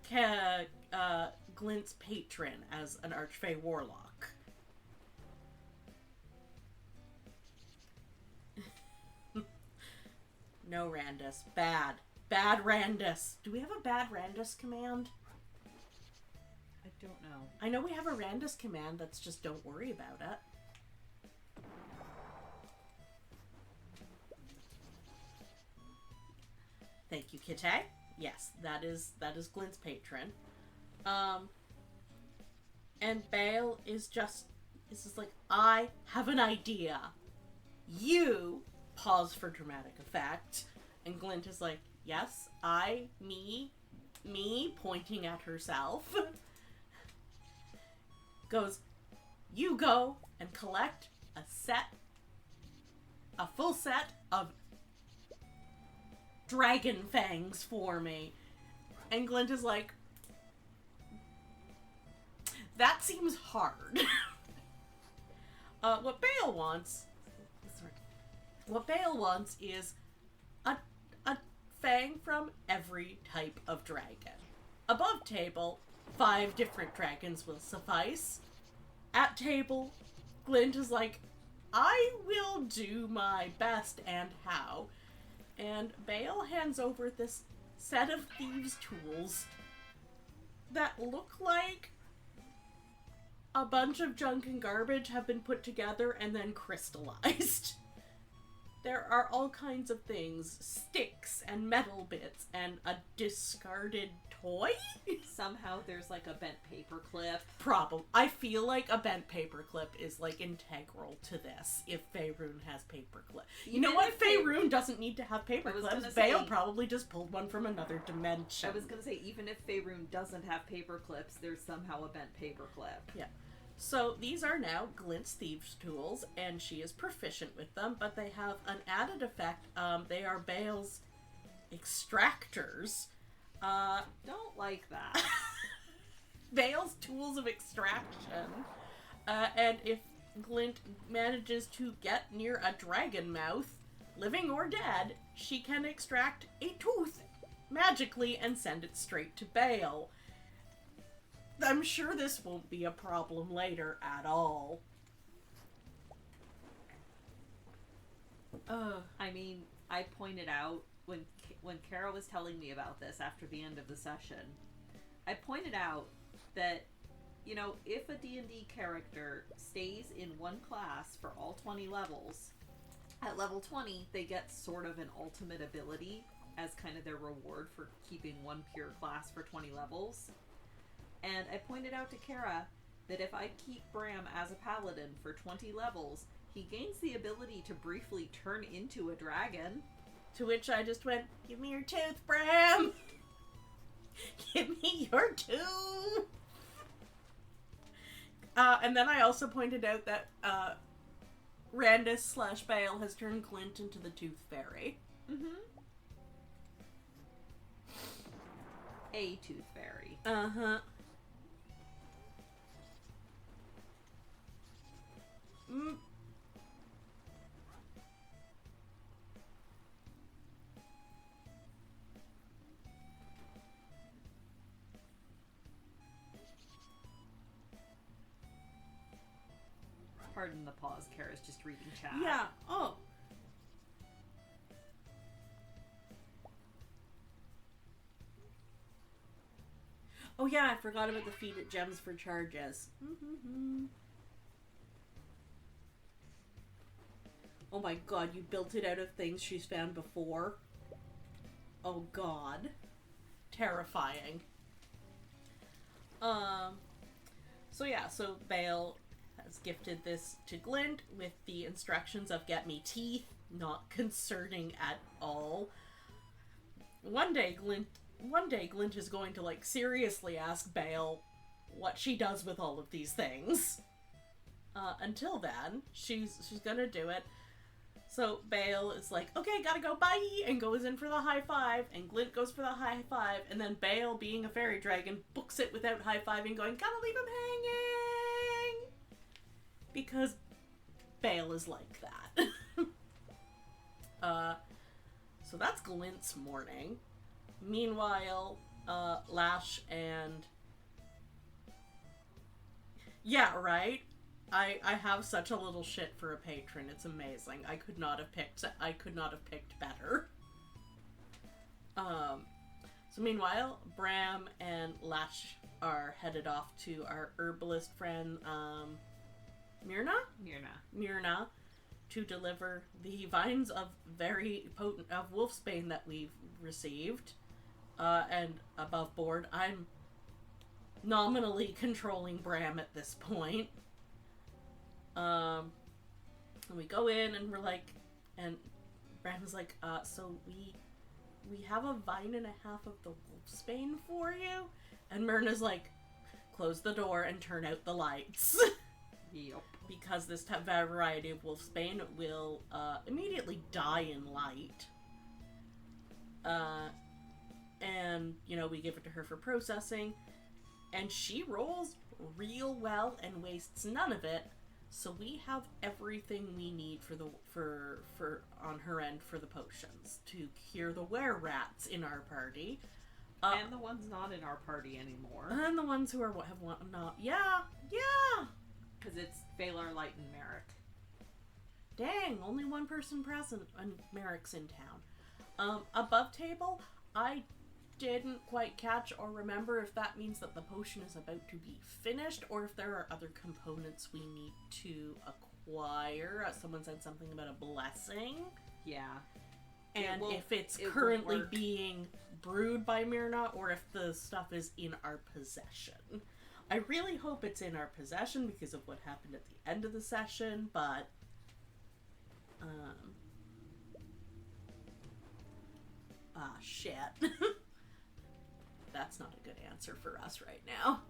Glint's patron as an Archfey warlock. No, Randus. Bad. Bad Randus. Do we have a bad Randus command? I don't know. I know we have a Randus command that's just don't worry about it. Thank you, Kite. Yes, that is Glint's patron. And Bale is just like, I have an idea. You pause for dramatic effect, and Glint is like, yes, me, pointing at herself, goes, you go and collect a full set of dragon fangs for me. And Glint is like, that seems hard. What Bale wants is a fang from every type of dragon. Above table, 5 different dragons will suffice. At table, Glint is like, I will do my best and how. And Bale hands over this set of thieves' tools that look like a bunch of junk and garbage have been put together and then crystallized. There are all kinds of things, sticks and metal bits and a discarded toy? Somehow there's like a bent paper clip. I feel like a bent paper clip is like integral to this if Faerun has paper clip. You know what? Faerun doesn't need to have paper clips. Bale probably just pulled one from another dimension. I was gonna say, even if Faerun doesn't have paper clips, there's somehow a bent paper clip. Yeah. So these are now Glint's thieves' tools, and she is proficient with them, but they have an added effect. They are Bale's extractors. Don't like that. Bale's tools of extraction. And if Glint manages to get near a dragon mouth, living or dead, she can extract a tooth magically and send it straight to Bale. I'm sure this won't be a problem later at all. I mean, I pointed out when Kara was telling me about this after the end of the session, I pointed out that, you know, if a D&D character stays in one class for all 20 levels, at level 20, they get sort of an ultimate ability as kind of their reward for keeping one pure class for 20 levels. And I pointed out to Kara that if I keep Bram as a paladin for 20 levels, he gains the ability to briefly turn into a dragon. To which I just went, "Give me your tooth, Bram! Give me your tooth!" And then I also pointed out that Randus / Bale has turned Glint into the Tooth Fairy. Mm-hmm. A Tooth Fairy. Uh-huh. Pardon the pause, Kara's just reading chat. Yeah. Oh. Oh yeah, I forgot about the feed at Gems for charges. Oh my god, you built it out of things she's found before? Oh god. Terrifying. So yeah, so Bale has gifted this to Glint with the instructions of get me teeth. Not concerning at all. One day Glint is going to, like, seriously ask Bale what she does with all of these things. Until then, she's gonna do it. So Bale is like, okay, gotta go, bye, and goes in for the high five, and Glint goes for the high five, and then Bale, being a fairy dragon, books it without high fiving, going, gotta leave him hanging! Because Bale is like that. So that's Glint's morning. Meanwhile, Lash and... Yeah, right? I have such a little shit for a patron. It's amazing. I could not have picked better. So meanwhile, Bram and Lash are headed off to our herbalist friend, Myrna, to deliver the vines of very potent of wolfsbane that we've received. And above board, I'm nominally controlling Bram at this point. And we go in and we're like, and Bram's like, so we have a vine and a half of the wolfsbane for you? And Myrna's like, close the door and turn out the lights. Yep. Because this variety of wolfsbane will immediately die in light. And, you know, we give it to her for processing. And she rolls real well and wastes none of it. So we have everything we need for on her end for the potions to cure the were-rats in our party. And the ones not in our party anymore. And the ones who have not. Yeah! Because it's Phalar, Light, and Merrick. Dang, only one person present, and Merrick's in town. Above table, I didn't quite catch or remember if that means that the potion is about to be finished or if there are other components we need to acquire. Someone said something about a blessing. Yeah. And if it's currently being brewed by Myrna or if the stuff is in our possession. I really hope it's in our possession because of what happened at the end of the session, but shit. That's not a good answer for us right now.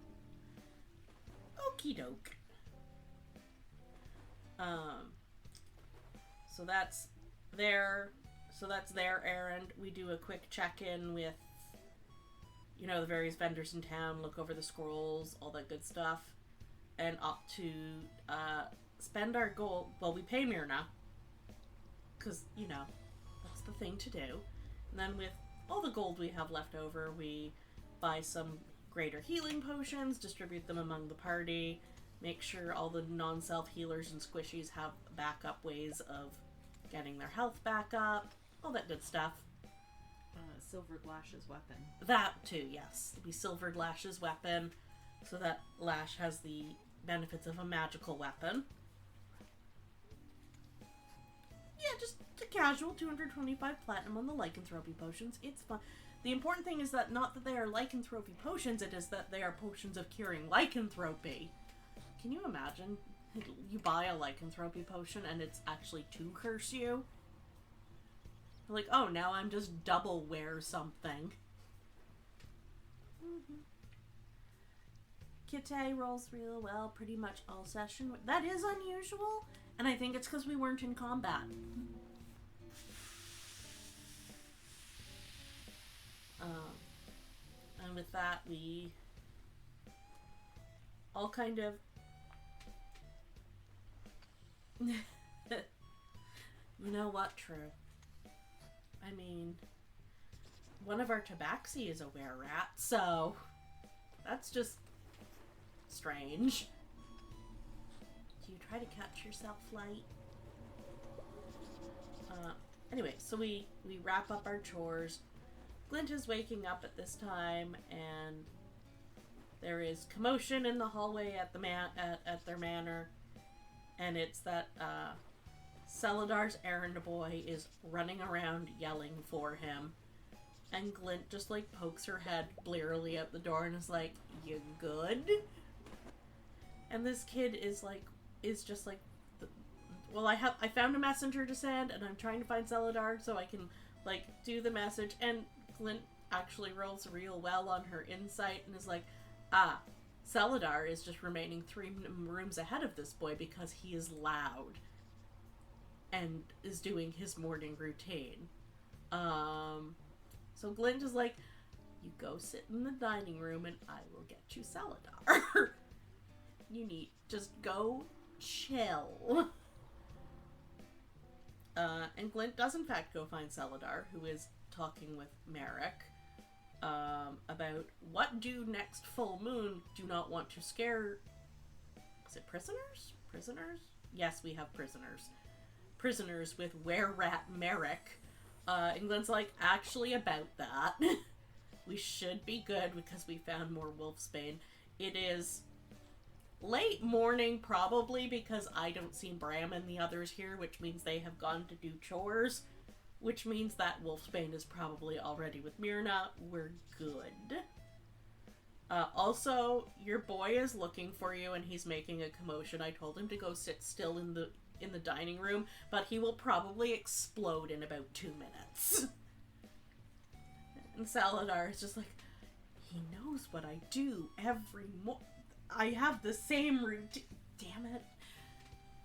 Okie doke. So that's their errand. We do a quick check-in with the various vendors in town, look over the scrolls, all that good stuff, and opt to spend our gold. Well, we pay Myrna, because, that's the thing to do. And then with all the gold we have left over, we buy some greater healing potions, distribute them among the party, make sure all the non-self healers and squishies have backup ways of getting their health back up, all that good stuff. Silvered Lash's weapon. That too, yes. We silvered Lash's weapon, so that Lash has the benefits of a magical weapon. Yeah, just a casual 225 platinum on the lycanthropy potions. It's fun. The important thing is that not that they are lycanthropy potions, it is that they are potions of curing lycanthropy. Can you imagine? You buy a lycanthropy potion and it's actually to curse you? Like, oh, now I'm just double wear something. Kite rolls real well pretty much all session. That is unusual, and I think it's because we weren't in combat. And with that, we all kind of... You know what? True. I mean, one of our tabaxi is a were-rat, so that's just strange. Do you try to catch yourself, Light? Anyway, so we wrap up our chores. Glint is waking up at this time, and there is commotion in the hallway at the at their manor, and it's that Celadar's errand boy is running around yelling for him, and Glint just like pokes her head blearily out the door and is like, "You good?" And this kid is just like, well, I found a messenger to send, and I'm trying to find Celadar so I can like do the message. And Glint actually rolls real well on her insight and is like, Celadar is just remaining 3 rooms ahead of this boy because he is loud and is doing his morning routine. So Glint is like, you go sit in the dining room and I will get you Celadar. You need, just go chill. And Glint does in fact go find Celadar, who is talking with Merrick about what do next full moon do not want to scare... Is it prisoners? Prisoners? Yes, we have prisoners. Prisoners with were-rat Merrick. And Glint's like, actually about that. We should be good because we found more wolfsbane. It is late morning, probably, because I don't see Bram and the others here, which means they have gone to do chores, which means that wolfsbane is probably already with Myrna. We're good. Also, your boy is looking for you and he's making a commotion. I told him to go sit still in the dining room, but he will probably explode in about 2 minutes. And Celadar is just like, he knows what I do every I have the same routine. Damn it.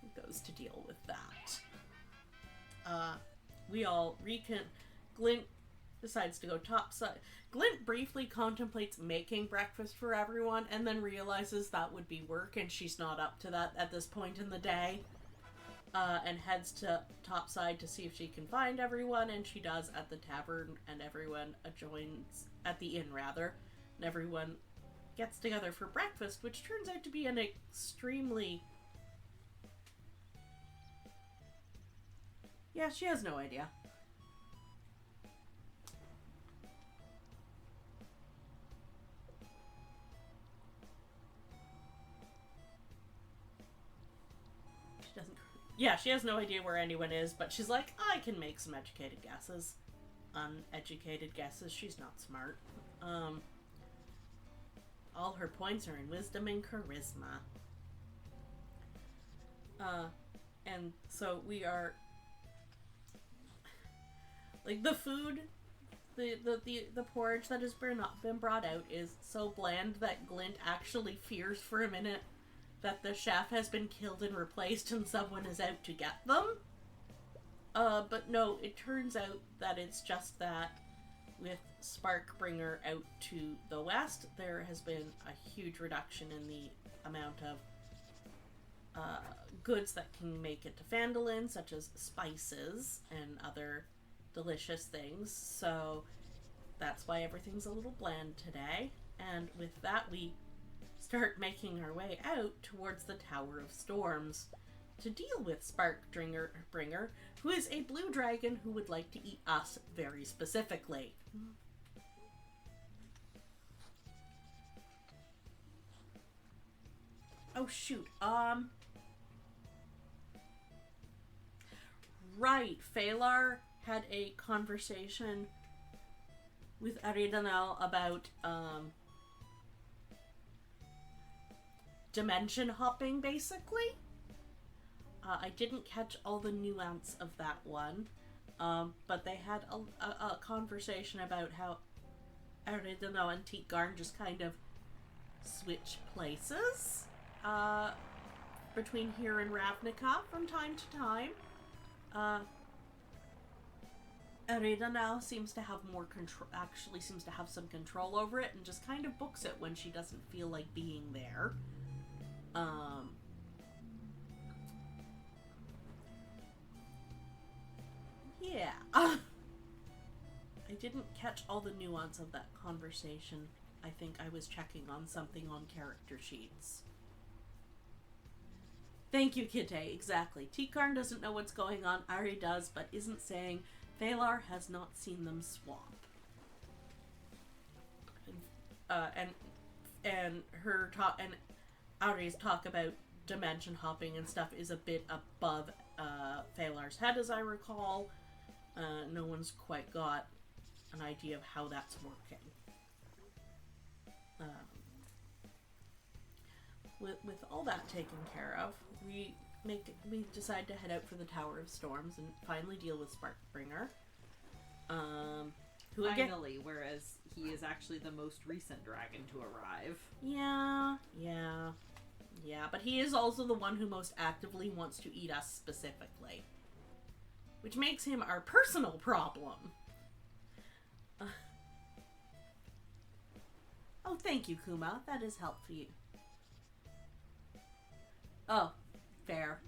He goes to deal with that. We all Glint decides to go topside. Glint briefly contemplates making breakfast for everyone and then realizes that would be work and she's not up to that at this point in the day. And heads to topside to see if she can find everyone, and she does at the tavern, and everyone joins at the inn rather, and everyone gets together for breakfast, which turns out to be an extremely... Yeah, she has no idea. She doesn't... Yeah, she has no idea where anyone is, but she's like, I can make some educated guesses. Uneducated guesses. She's not smart. All her points are in wisdom and charisma. And so we are... Like, the food, the porridge that has been brought out is so bland that Glint actually fears for a minute that the chef has been killed and replaced and someone is out to get them. But no, it turns out that it's just that with Sparkbringer out to the west, there has been a huge reduction in the amount of goods that can make it to Phandalin, such as spices and other delicious things. So that's why everything's a little bland today. And with that, we start making our way out towards the Tower of Storms to deal with Sparkbringer, who is a blue dragon who would like to eat us very specifically. Oh shoot, right, Phalar had a conversation with Aridanel about, dimension hopping, basically. I didn't catch all the nuance of that one, but they had a conversation about how Aridanel and Teetgarn just kind of switch places between here and Ravnica from time to time. Aridanel seems to have more control, actually seems to have some control over it, and just kind of books it when she doesn't feel like being there. Yeah. I didn't catch all the nuance of that conversation. I think I was checking on something on character sheets. Thank you, Kite. Exactly. Teetgarn doesn't know what's going on. Ari does, but isn't saying Phalar has not seen them swap. And her talk and Ari's talk about dimension hopping and stuff is a bit above Phalar's head, as I recall. No one's quite got an idea of how that's working. With all that taken care of, we decide to head out for the Tower of Storms and finally deal with Sparkbringer. Who Finally, again, whereas he is actually the most recent dragon to arrive. Yeah, but he is also the one who most actively wants to eat us specifically. Which makes him our personal problem. Oh, thank you, Kuma. That is helpful. Oh, fair.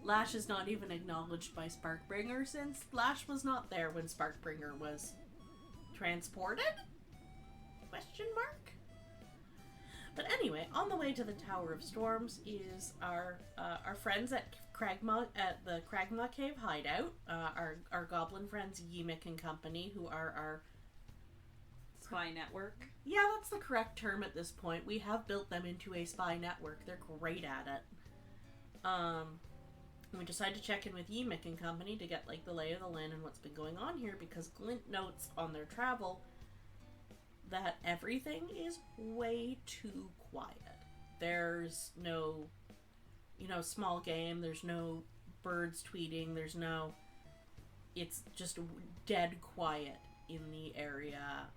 Lash is not even acknowledged by Sparkbringer since Lash was not there when Sparkbringer was transported? Question mark? But anyway, on the way to the Tower of Storms is our friends at the Cragmaw Cave hideout. Our goblin friends Ymik and company, who are our spy network. Yeah, that's the correct term at this point. We have built them into a spy network. They're great at it. We decided to check in with Ymik and company to get like the lay of the land and what's been going on here, because Glint notes on their travel that everything is way too quiet. There's no, small game. There's no birds tweeting. It's just dead quiet in the area,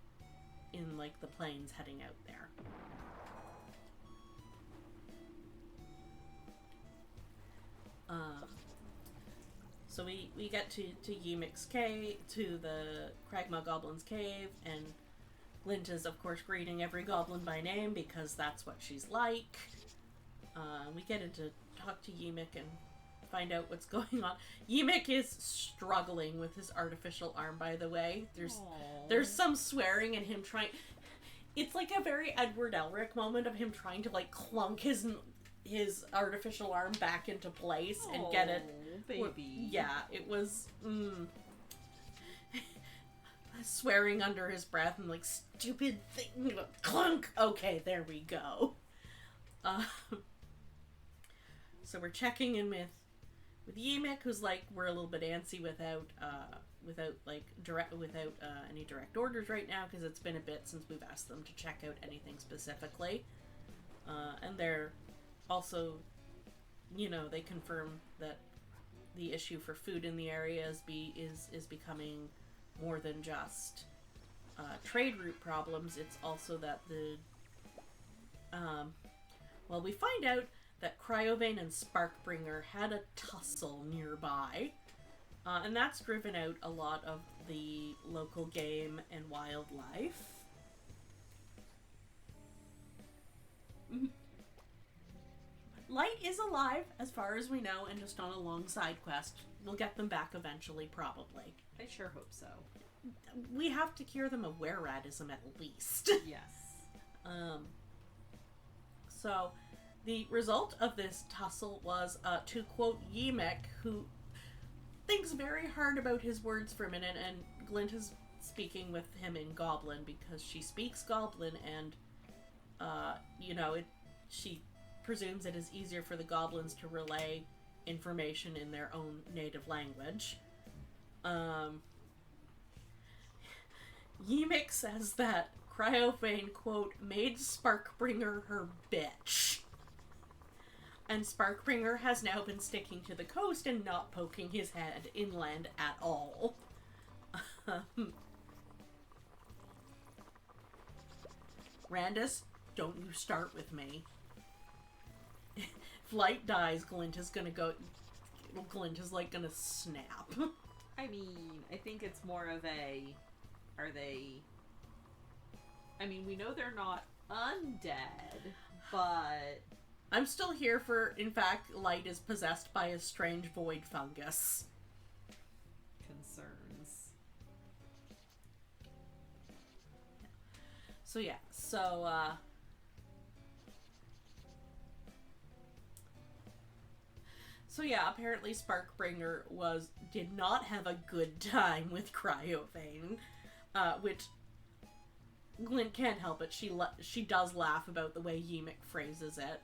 in like the plains heading out there. So we get to Ymik's cave, to the Cragmaw Goblin's cave, and Glint is, of course, greeting every goblin by name because that's what she's like. We get into talk to Ymik and find out what's going on. Ymik is struggling with his artificial arm, by the way. There's some swearing and him trying... It's like a very Edward Elric moment of him trying to, like, clunk his artificial arm back into place and get it... Baby. Yeah, it was... swearing under his breath and like, stupid thing, clunk. Okay, there we go. So we're checking in with Ymik, who's like, we're a little bit antsy without any direct orders right now, because it's been a bit since we've asked them to check out anything specifically. And they're also, they confirm that the issue for food in the area is becoming more than just trade route problems. It's also that we find out that Cryovane and Sparkbringer had a tussle nearby. And that's driven out a lot of the local game and wildlife. Light is alive, as far as we know, and just on a long side quest. We'll get them back eventually, probably. I sure hope so. We have to cure them of were-radism at least. Yes. So, the result of this tussle was, to quote Yemek, who thinks very hard about his words for a minute, and Glint is speaking with him in Goblin because she speaks Goblin, and, she presumes it is easier for the goblins to relay information in their own native language. Yemek says that Cryophane, quote, made Sparkbringer her bitch. And Sparkbringer has now been sticking to the coast and not poking his head inland at all. Randus, don't you start with me. If Light dies, Glint is gonna gonna snap. I mean, I think it's more of a... Are they... I mean, we know they're not undead, but... I'm still here for, in fact, Light is possessed by a strange void fungus. Concerns. So yeah, apparently Sparkbringer did not have a good time with Cryophane, which Glint can't help it. She does laugh about the way Yemek phrases it.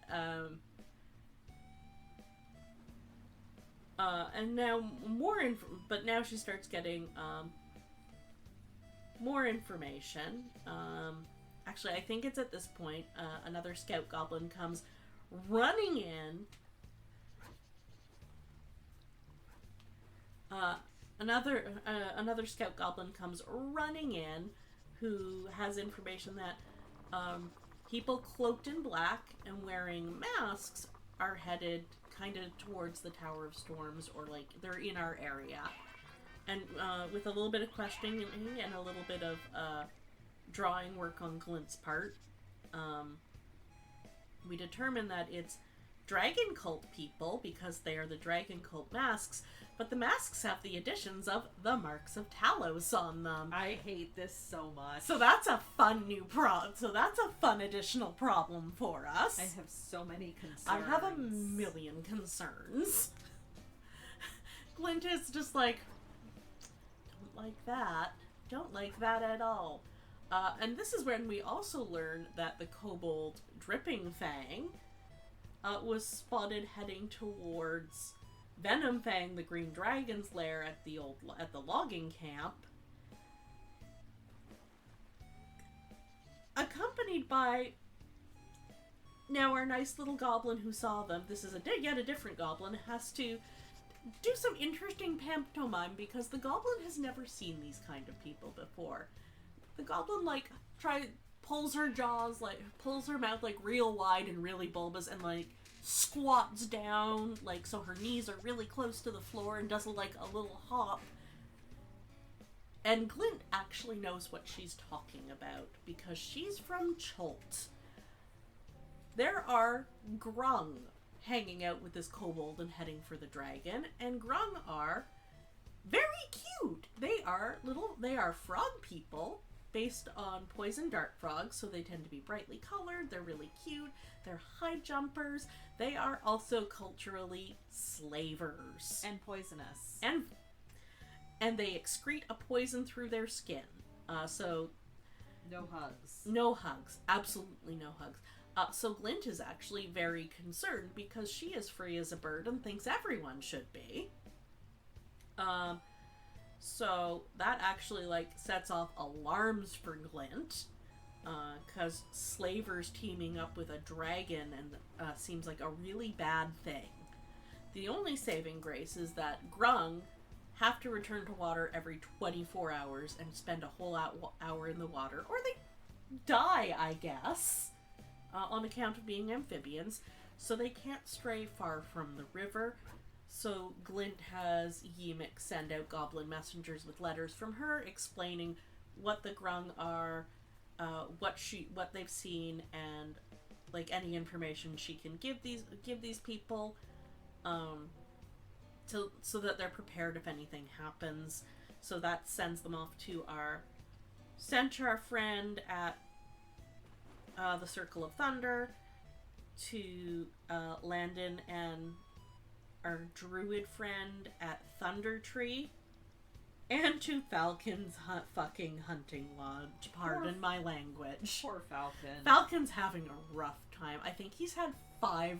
And now but now she starts getting more information. Actually, I think it's at this point another scout goblin comes running in. Another scout goblin comes running in, who has information that people cloaked in black and wearing masks are headed kind of towards the Tower of Storms, or like they're in our area. And with a little bit of questioning and a little bit of drawing work on Glint's part, we determine that it's dragon cult people because they are the dragon cult masks, but the masks have the additions of the marks of Talos on them. I hate this so much. So that's a fun additional problem for us. I have so many concerns. I have a million concerns. Glint is just like, don't like that at all. And this is when we also learn that the kobold Dripping Fang was spotted heading towards Venom Fang, the Green Dragon's lair at the logging camp, accompanied by now our nice little goblin who saw them. This is yet a different goblin, has to do some interesting pantomime because the goblin has never seen these kind of people before. The goblin pulls her mouth real wide and really bulbous, and squats down so her knees are really close to the floor and does a little hop. And Glint actually knows what she's talking about because she's from Chult. There are Grung hanging out with this kobold and heading for the dragon, and Grung are very cute. They are frog people based on poison dart frogs, so they tend to be brightly colored. They're really cute. They're high jumpers. They are also culturally slavers. And poisonous. And they excrete a poison through their skin. So... No hugs. No hugs. Absolutely no hugs. So Glint is actually very concerned because she is free as a bird and thinks everyone should be. So that actually sets off alarms for Glint, because slavers teaming up with a dragon seems like a really bad thing. The only saving grace is that Grung have to return to water every 24 hours and spend a whole hour in the water, or they die, I guess, on account of being amphibians, so they can't stray far from the river. So Glint has Ymik send out goblin messengers with letters from her explaining what the Grung are, what they've seen, and like any information she can give these people, so that they're prepared if anything happens. So that sends them off to our Centaur friend at the Circle of Thunder, to Landon and our druid friend at Thunder Tree, and to Falcon's fucking hunting lodge. Pardon my language. Poor Falcon. Falcon's having a rough time. I think he's had 5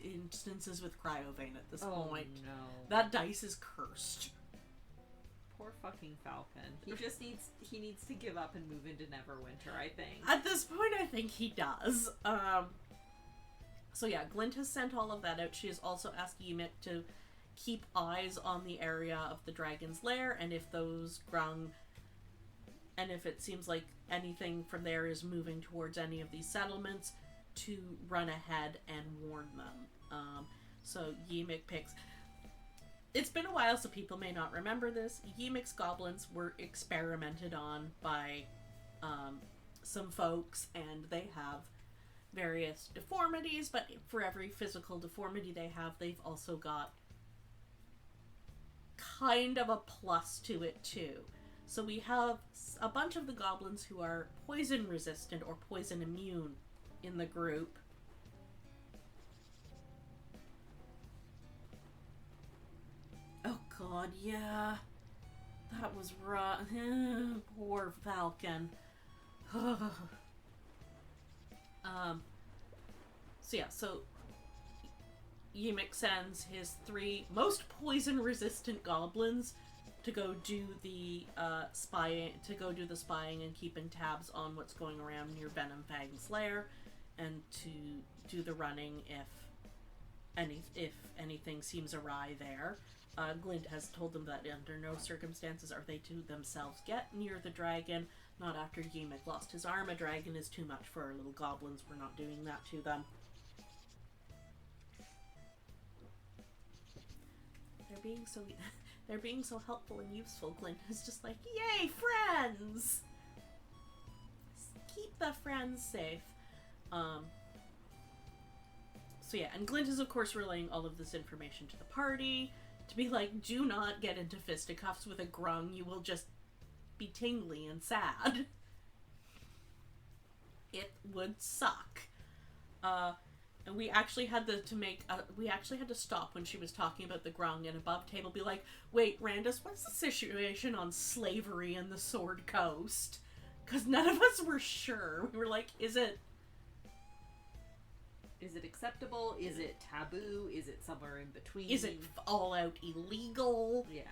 instances with Cryovane at this point. No. That dice is cursed. Poor fucking Falcon. He needs to give up and move into Neverwinter, I think. At this point, I think he does. So yeah, Glint has sent all of that out. She has also asked Ymik to keep eyes on the area of the dragon's lair, and if those Grung, and if it seems like anything from there is moving towards any of these settlements, to run ahead and warn them. So Ymik picks... It's been a while, so people may not remember this. Ymik's goblins were experimented on by some folks, and they have various deformities, but for every physical deformity they have, they've also got kind of a plus to it too. So we have a bunch of the goblins who are poison resistant or poison immune in the group. Oh god, yeah. That was rough. Poor Falcon. So Ymik sends his 3 most poison-resistant goblins to go do the spying and keeping tabs on what's going around near Venomfang's lair, and to do the running if anything seems awry there. Glint has told them that under no circumstances are they to themselves get near the dragon. Not after Ymik lost his arm. A dragon is too much for our little goblins. We're not doing that to them. They're being so helpful and useful. Glint is just like, yay, friends! Keep the friends safe. So yeah, and Glint is of course relaying all of this information to the party to be like, do not get into fisticuffs with a Grung. You will just be tingly and sad. It would suck. And we actually had to stop when she was talking about the Grung and above table be like, wait, Randus, what's the situation on slavery in the Sword Coast? Because none of us were sure. We were like, is it acceptable? Is it taboo? Is it somewhere in between? Is it all out illegal? Yeah.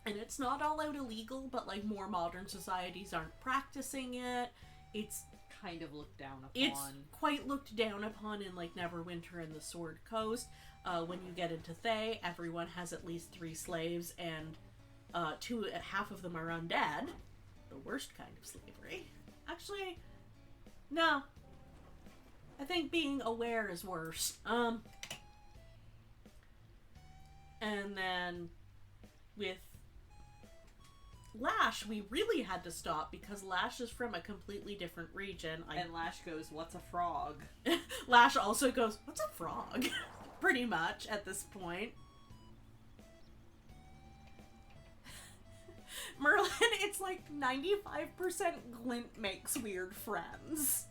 And it's not all out illegal, but like more modern societies aren't practicing it. It's kind of looked down upon. It's quite looked down upon in like Neverwinter and the Sword Coast. When you get into Thay, everyone has at least 3 slaves, and half of them are undead. The worst kind of slavery. Actually, no. I think being aware is worse. And then with Lash, we really had to stop because Lash is from a completely different region. And Lash goes, what's a frog? Lash also goes, what's a frog? Pretty much at this point. Merlin, it's like 95% Glint makes weird friends.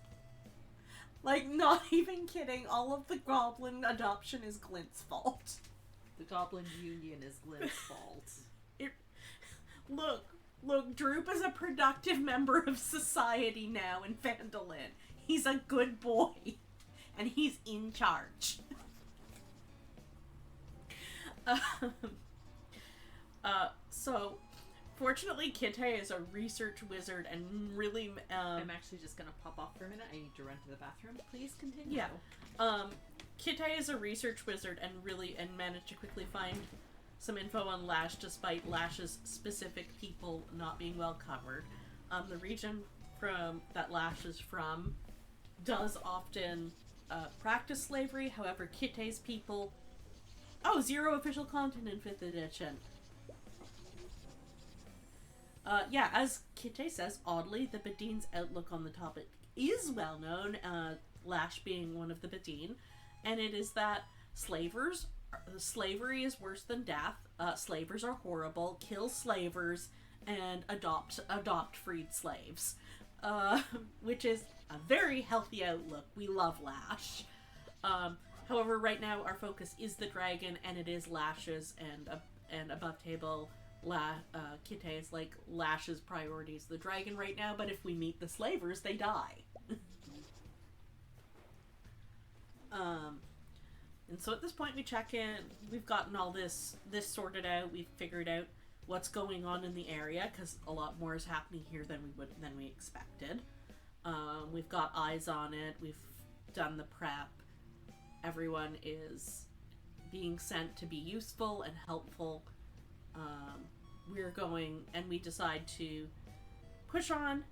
Like, not even kidding, all of the goblin adoption is Glint's fault. The Goblin Union is Glint's fault. Look, Droop is a productive member of society now in Phandalin. He's a good boy. And he's in charge. So, fortunately, Kitay is a research wizard and really... I'm actually just gonna pop off for a minute. I need to run to the bathroom. Please continue. Yeah. Kitay is a research wizard and managed to quickly find some info on Lash despite Lash's specific people not being well covered. The region that Lash is from does often practice slavery. However, Kitay's people Oh, 0 official content in 5th edition. Yeah, as Kite says, oddly, the Badeen's outlook on the topic is well known, Lash being one of the Badeen, and it is that slavery is worse than death, slavers are horrible, kill slavers, and adopt freed slaves. Which is a very healthy outlook. We love Lash. However, right now our focus is the dragon, and it is Lash's and above table Kite is like Lash's priorities the dragon right now, but if we meet the slavers, they die. And so at this point we check in. We've gotten all this sorted out. We've figured out what's going on in the area, because a lot more is happening here than we expected. We've got eyes on it. We've done the prep. Everyone is being sent to be useful and helpful. We're going, and we decide to push on.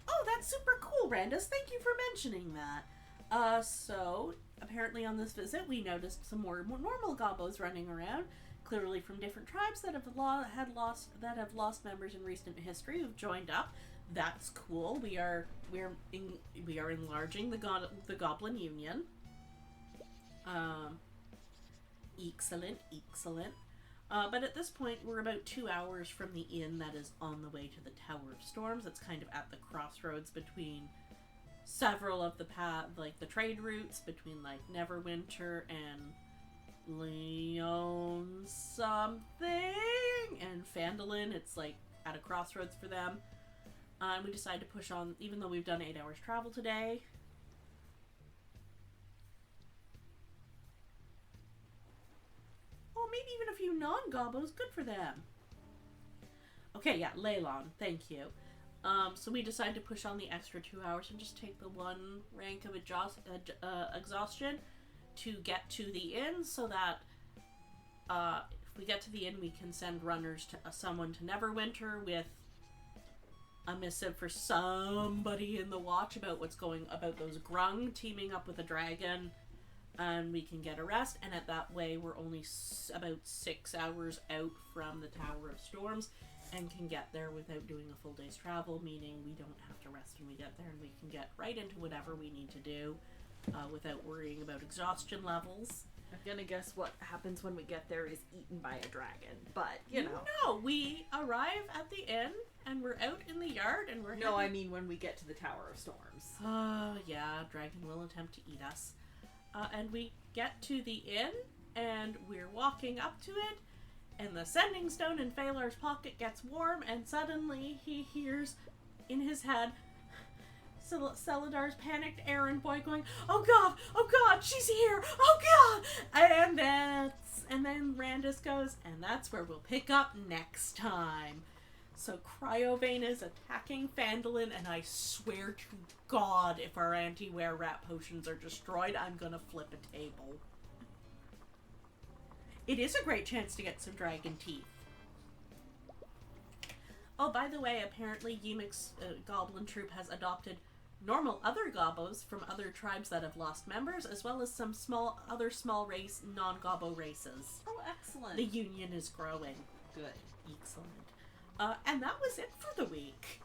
Oh, that's super cool, Randus. Thank you for mentioning that. So apparently on this visit, we noticed some more normal gobbos running around, clearly from different tribes that have lost members in recent history who've joined up. That's cool. We are enlarging the Goblin Union. Excellent. But at this point, we're about 2 hours from the inn that is on the way to the Tower of Storms. It's kind of at the crossroads between several of the the trade routes between like Neverwinter and Leon something and Phandalin. It's like at a crossroads for them. And we decided to push on, even though we've done 8 hours travel today. Oh, maybe even a few non-gobbos. Good for them. Okay, yeah, Leylon. Thank you. So we decided to push on the extra 2 hours and just take the 1 rank of exhaustion to get to the inn, so that if we get to the inn, we can send runners to someone to Neverwinter with a missive for somebody in the watch about about those grung teaming up with a dragon, and we can get a rest. And at that way, we're only about 6 hours out from the Tower of Storms, and can get there without doing a full day's travel, meaning we don't have to rest when we get there, and we can get right into whatever we need to do without worrying about exhaustion levels. I'm gonna guess what happens when we get there is eaten by a dragon, but, you know. No, we arrive at the inn, and we're out in the yard, and we're No, I mean when we get to the Tower of Storms. Yeah, dragon will attempt to eat us. And we get to the inn, and we're walking up to it, and the sending stone in Phalar's pocket gets warm, and suddenly he hears in his head Celadar's panicked errand boy going, oh god, she's here, oh god! And then Randus goes, and that's where we'll pick up next time. So Cryovane is attacking Phandalin, and I swear to God, if our anti-wear rat potions are destroyed, I'm gonna flip a table. It is a great chance to get some dragon teeth. Oh, by the way, apparently Yimik's goblin troop has adopted normal other gobbos from other tribes that have lost members, as well as some other small race non-gobbo races. Oh, excellent. The union is growing. Good. Excellent. And that was it for the week.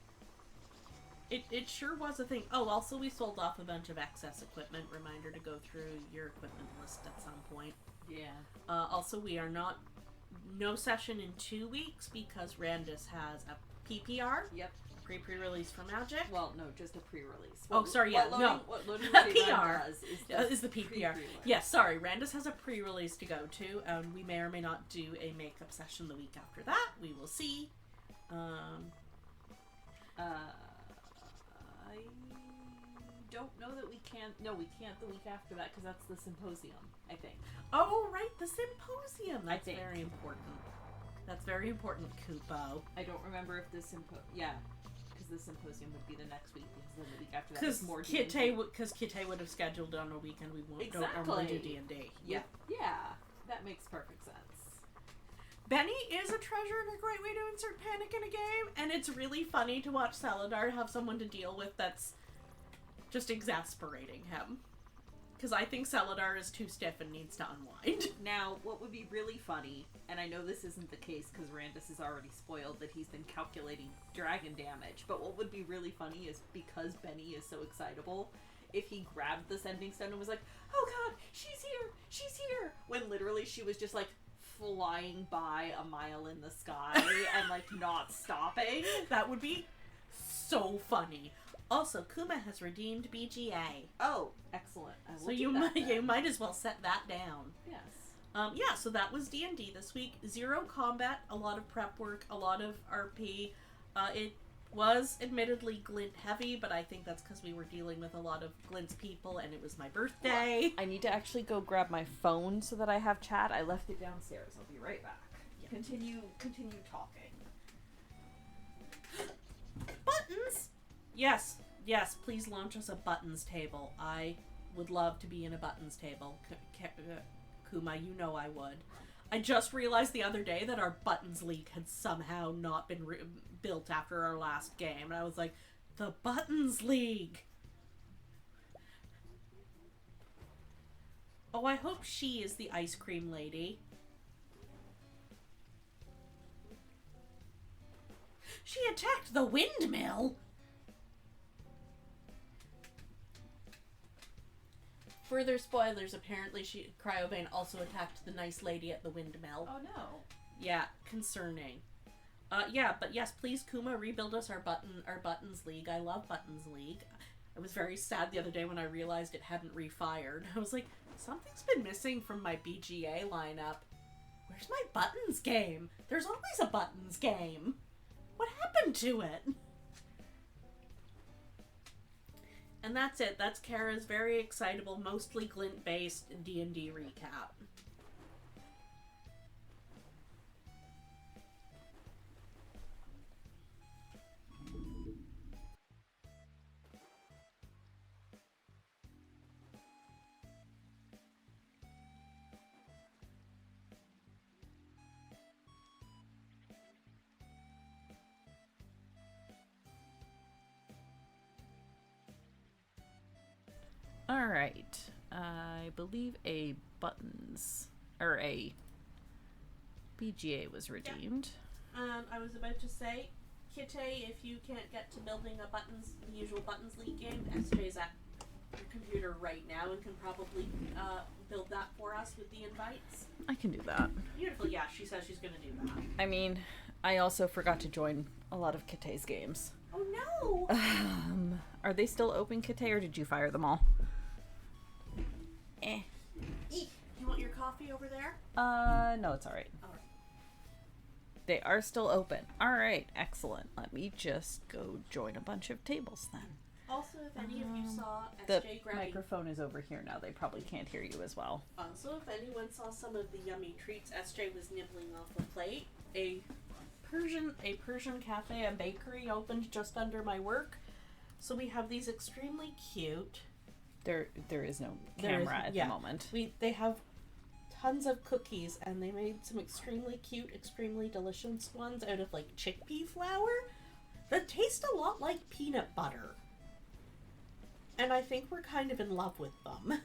It sure was a thing. Oh, also we sold off a bunch of excess equipment. Reminder to go through your equipment list at some point. Yeah. Also, we are no session in 2 weeks because Randus has a PPR. Yep. Pre-release for Magic. Well, no, just a pre-release. What Loading PR does is the PPR. Yes, sorry. Randus has a pre-release to go to. We may or may not do a makeup session the week after that. We will see. I don't know that we can. No, we can't the week after that because that's the symposium, I think. Oh, right, the symposium. That's think. very important. That's very important, Kupo. I don't remember if the because the symposium would be the next week, because then the week after that is more D&D. Because Kite would have scheduled on a weekend we don't Exactly. normally do D&D. Yeah, that makes perfect sense. Benny is a treasure and a great way to insert panic in a game, and it's really funny to watch Celadar have someone to deal with that's just exasperating him. Because I think Celadar is too stiff and needs to unwind. Now, what would be really funny, and I know this isn't the case because Randus is already spoiled that he's been calculating dragon damage, but what would be really funny is because Benny is so excitable, if he grabbed the sending stone and was like, oh god, she's here, when literally she was just like flying by a mile in the sky and like not stopping. That would be so funny. Also, Kuma has redeemed BGA. Oh, excellent. I will So do you that might then. you might as well set that down. Yes. Yeah, so that was D&D this week. 0 combat, a lot of prep work, a lot of RP. It was admittedly Glint heavy, but I think that's because we were dealing with a lot of Glint's people and it was my birthday. I need to actually go grab my phone so that I have chat. I left it downstairs. I'll be right back. Yeah. Continue talking. Buttons! Yes, please launch us a buttons table. I would love to be in a buttons table. Kuma, you know I would. I just realized the other day that our buttons league had somehow not been built after our last game. And I was like, the buttons league! Oh, I hope she is the ice cream lady. She attacked the windmill! Further spoilers, apparently Cryobane also attacked the nice lady at the windmill. Oh no. Yeah, concerning. Yeah, but yes, please Kuma, rebuild us our buttons league. I love buttons league. I was very sad the other day when I realized it hadn't refired. I was like, something's been missing from my BGA lineup. Where's my buttons game? There's always a buttons game. What happened to it? And that's it. That's Kara's very excitable, mostly Glint-based D&D recap. All right. I believe a buttons or a BGA was redeemed. I was about to say, Kite, if you can't get to building the usual buttons league game, SJ's at your computer right now and can probably build that for us with the invites. I can do that. Beautiful. Yeah, she says she's going to do that. I mean, I also forgot to join a lot of Kite's games. Oh no! Are they still open, Kite, or did you fire them all? You want your coffee over there? No, it's all right. All right. They are still open. All right, excellent. Let me just go join a bunch of tables then. Also, if any of you saw The SJ grabbing... microphone is over here now. They probably can't hear you as well. Also, if anyone saw some of the yummy treats SJ was nibbling off the plate, a Persian cafe and bakery opened just under my work. So we have these extremely cute... There is no camera at the moment. They have tons of cookies, and they made some extremely cute, extremely delicious ones out of like chickpea flour that taste a lot like peanut butter. And I think we're kind of in love with them.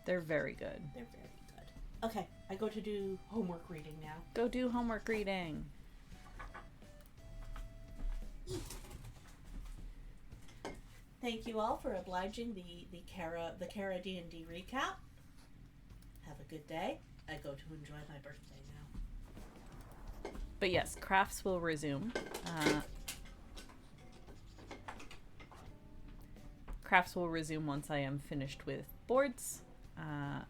They're very good. They're very good. Okay, I go to do homework reading now. Go do homework reading. Thank you all for obliging the Kara D&D recap. Have a good day. I go to enjoy my birthday now. But yes, crafts will resume. Crafts will resume once I am finished with boards. I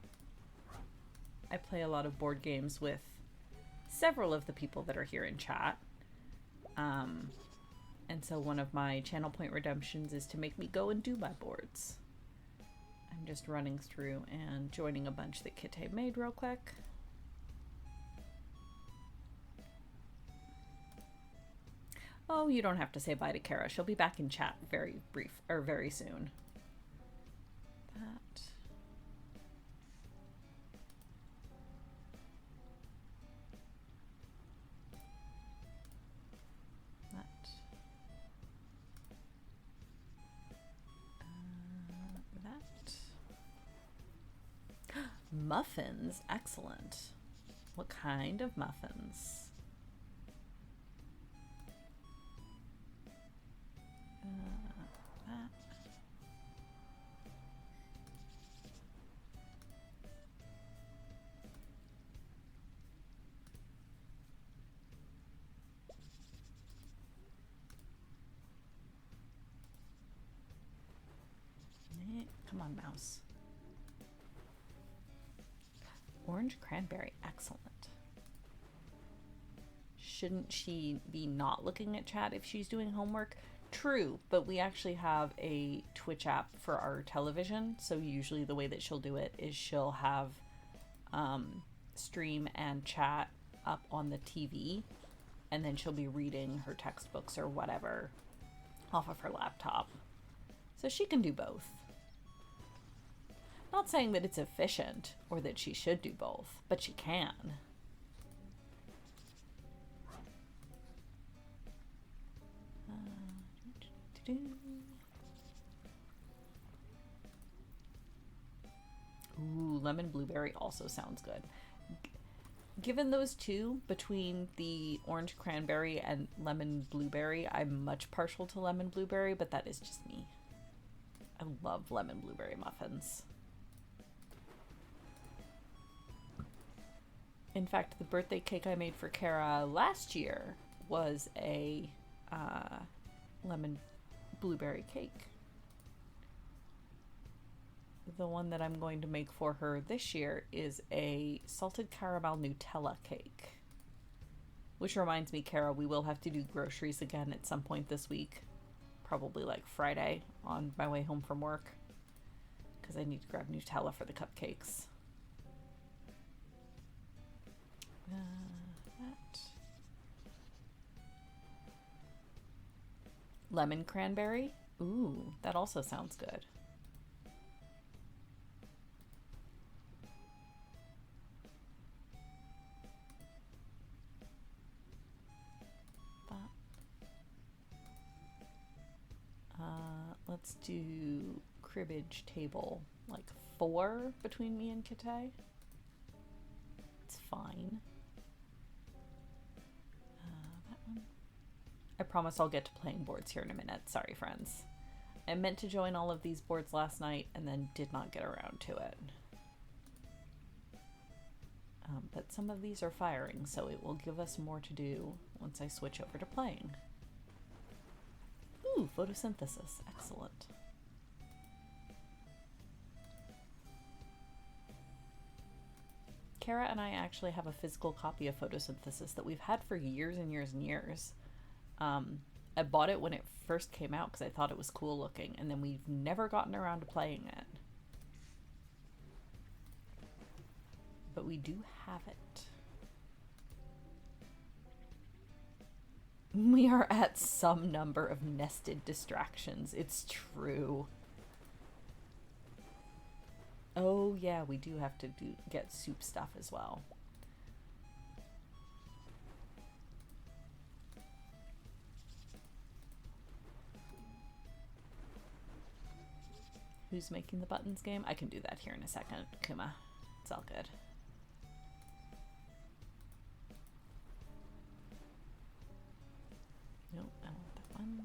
play a lot of board games with several of the people that are here in chat. And so one of my channel point redemptions is to make me go and do my boards. I'm just running through and joining a bunch that Kite made real quick. Oh, you don't have to say bye to Kara. She'll be back in chat very soon. That. Muffins? Excellent. What kind of muffins? That. Come on, mouse. Orange cranberry, excellent. Shouldn't she be not looking at chat if she's doing homework? True, but we actually have a Twitch app for our television, so usually the way that she'll do it is she'll have stream and chat up on the TV, and then she'll be reading her textbooks or whatever off of her laptop. So she can do both. Not saying that it's efficient or that she should do both, but she can. Ooh, lemon blueberry also sounds good. Given those two, between the orange cranberry and lemon blueberry, I'm much partial to lemon blueberry, but that is just me. I love lemon blueberry muffins. In fact, the birthday cake I made for Kara last year was a lemon blueberry cake. The one that I'm going to make for her this year is a salted caramel Nutella cake. Which reminds me, Kara, we will have to do groceries again at some point this week. Probably like Friday on my way home from work. Because I need to grab Nutella for the cupcakes. That. Lemon cranberry? Ooh, that also sounds good. Let's do cribbage table, like 4 between me and Kite. It's fine. That one. I promise I'll get to playing boards here in a minute. Sorry, friends. I meant to join all of these boards last night and then did not get around to it. But some of these are firing, so it will give us more to do once I switch over to playing. Ooh, photosynthesis. Excellent. Kara and I actually have a physical copy of photosynthesis that we've had for years and years and years. I bought it when it first came out because I thought it was cool looking, and then we've never gotten around to playing it. But we do have it. We are at some number of nested distractions. It's true. Oh yeah, we do have to get soup stuff as well. Who's making the buttons game? I can do that here in a second, Kuma. It's all good. Nope, I don't want that one.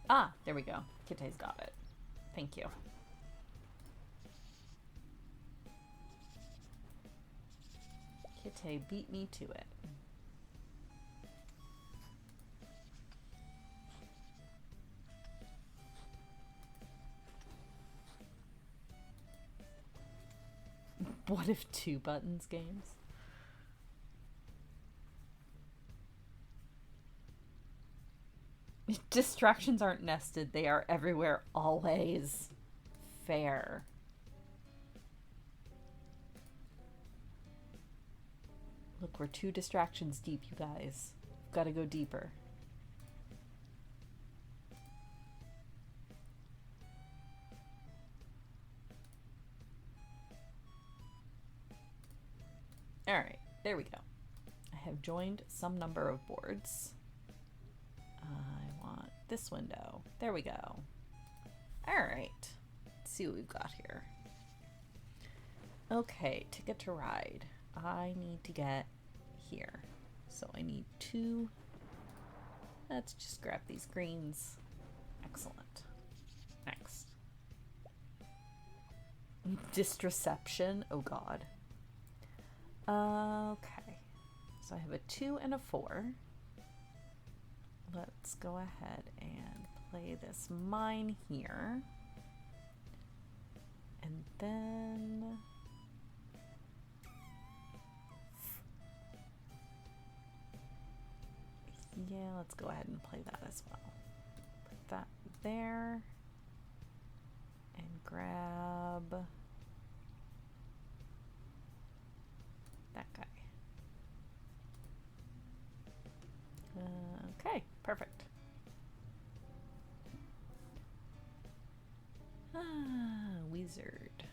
Ah, there we go. Kite's got it. Thank you. Kite beat me to it. What if 2 buttons games? Distractions aren't nested, they are everywhere, always. Fair. Look, we're 2 distractions deep, you guys. We've got to go deeper. Alright, there we go. I have joined some number of boards. I want this window. There we go. All right. Let's see what we've got here. Okay, ticket to ride. I need to get here. So I need 2. Let's just grab these greens. Excellent. Next. Disreception. Oh god. Okay. So I have a 2 and a 4. Let's go ahead and play this mine here. And then... yeah, let's go ahead and play that as well. Put that there. And grab that guy. Okay, perfect. Wizard.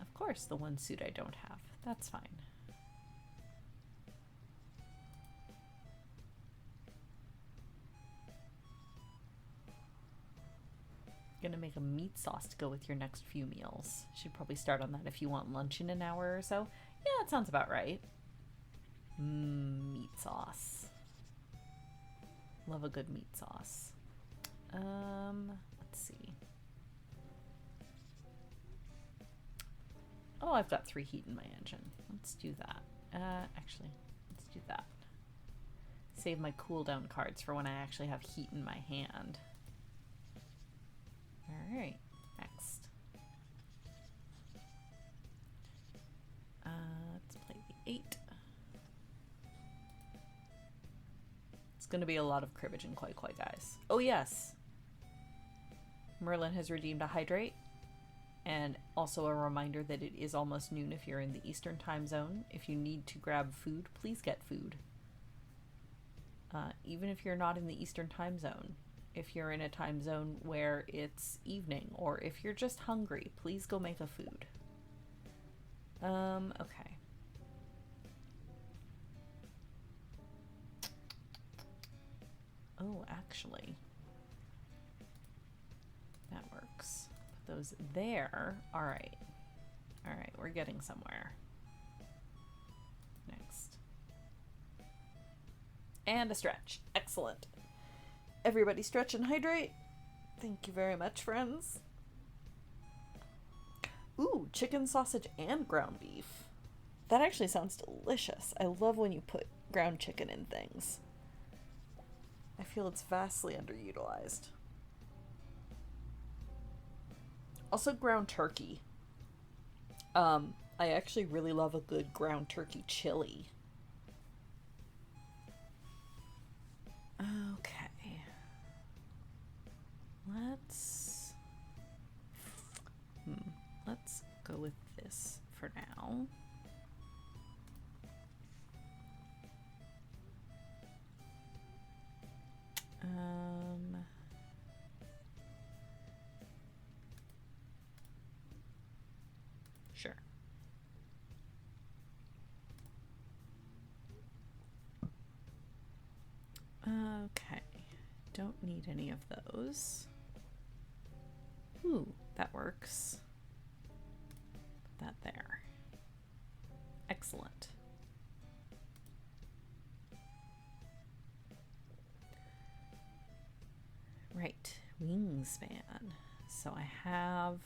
Of course, the one suit I don't have. That's fine. Gonna make a meat sauce to go with your next few meals. Should probably start on that if you want lunch in an hour or so. Yeah, that sounds about right. Meat sauce. Love a good meat sauce. Let's see. Oh, I've got 3 heat in my engine. Let's do that. Actually, let's do that. Save my cooldown cards for when I actually have heat in my hand. Alright, next. Let's play the 8. It's going to be a lot of cribbage and quite, guys. Oh yes! Merlin has redeemed a hydrate. And also a reminder that it is almost noon if you're in the Eastern time zone. If you need to grab food, please get food. Even if you're not in the Eastern time zone. If you're in a time zone where it's evening, or if you're just hungry, please go make a food. Okay. Oh, actually, that works. Put those there. All right. All right, we're getting somewhere. Next. And a stretch. Excellent. Everybody stretch and hydrate. Thank you very much, friends. Ooh, chicken, sausage, and ground beef. That actually sounds delicious. I love when you put ground chicken in things. I feel it's vastly underutilized. Also ground turkey. I actually really love a good ground turkey chili. Okay. Let's go with this for now. Sure. Okay. Don't need any of those. Ooh, that works. Put that there. Excellent. Right, wingspan. So I have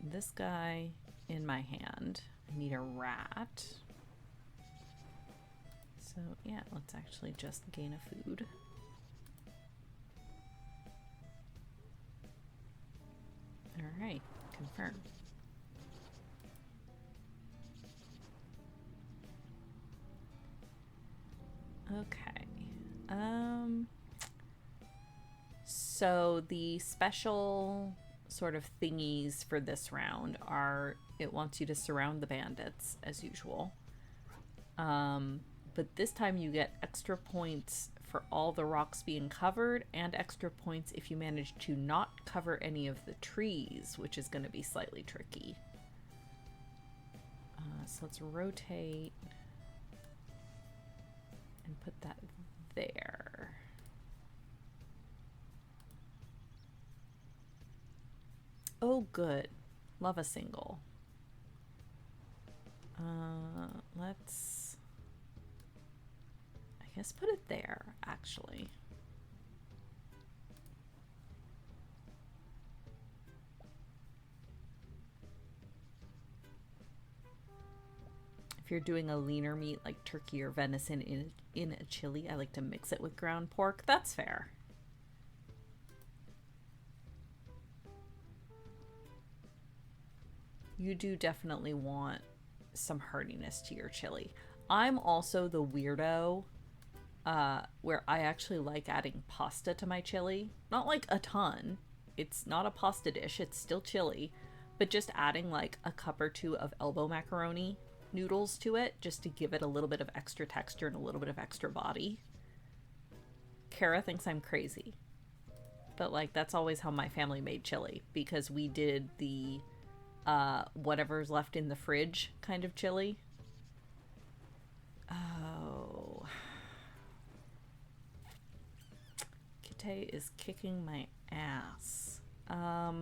this guy in my hand. I need a rat. So yeah, let's actually just gain a food. All right, confirm. Okay. So the special sort of thingies for this round are, it wants you to surround the bandits as usual. But this time you get extra points for all the rocks being covered, and extra points if you manage to not cover any of the trees, which is going to be slightly tricky. So let's rotate and put that there. Oh, good. Love a single. Let's, I guess, put it there, actually. If you're doing a leaner meat like turkey or venison in a chili, I like to mix it with ground pork. That's fair. You do definitely want some heartiness to your chili. I'm also the weirdo where I actually like adding pasta to my chili. Not like a ton. It's not a pasta dish. It's still chili. But just adding like a cup or two of elbow macaroni noodles to it just to give it a little bit of extra texture and a little bit of extra body. Kara thinks I'm crazy. But like that's always how my family made chili, because we did the whatever's left in the fridge kind of chili. Oh. Kite is kicking my ass. I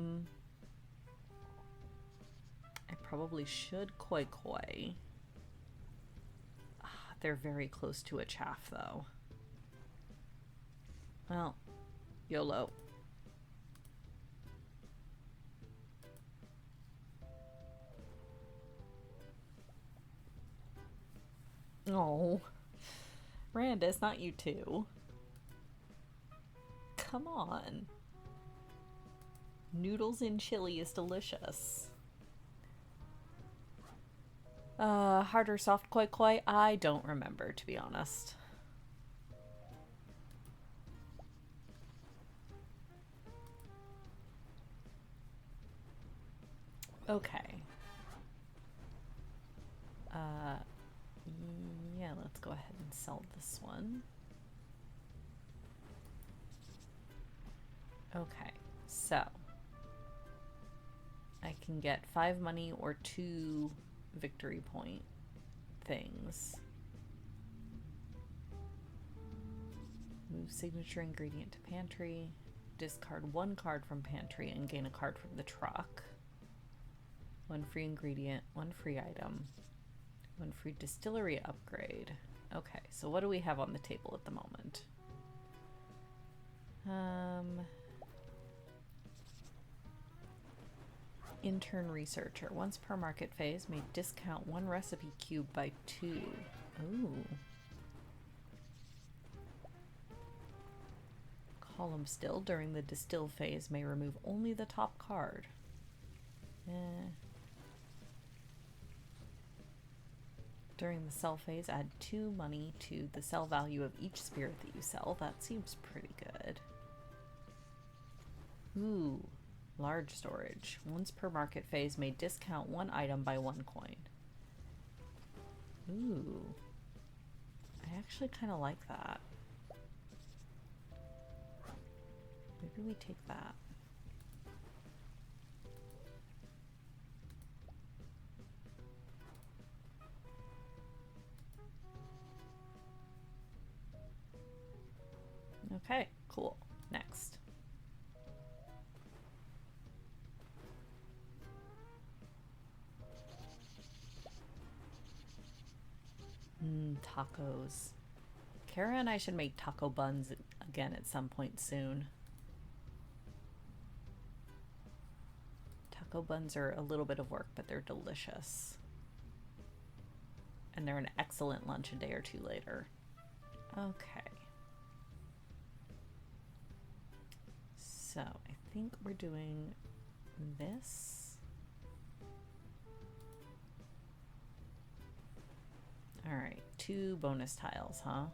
probably should koi koi. They're very close to a chaff though. Well, YOLO. Oh, Randa, it's not you too. Come on. Noodles in chili is delicious. Hard or soft koi koi? I don't remember, to be honest. Okay. Yeah, let's go ahead and sell this one. Okay, so I can get 5 money or 2 victory point things. Move signature ingredient to pantry. Discard 1 card from pantry and gain a card from the truck. 1 free ingredient, 1 free item. 1 free distillery upgrade. Okay, so what do we have on the table at the moment? Intern researcher. Once per market phase, may discount 1 recipe cube by 2. Ooh. Column still. During the distill phase, may remove only the top card. During the sell phase, add 2 money to the sell value of each spirit that you sell. That seems pretty good. Ooh, large storage. Once per market phase, may discount 1 item by 1 coin. Ooh, I actually kind of like that. Maybe we take that. Okay, cool. Next. Tacos. Kara and I should make taco buns again at some point soon. Taco buns are a little bit of work, but they're delicious. And they're an excellent lunch a day or 2 later. Okay. So, I think we're doing this. Alright, 2 bonus tiles, huh?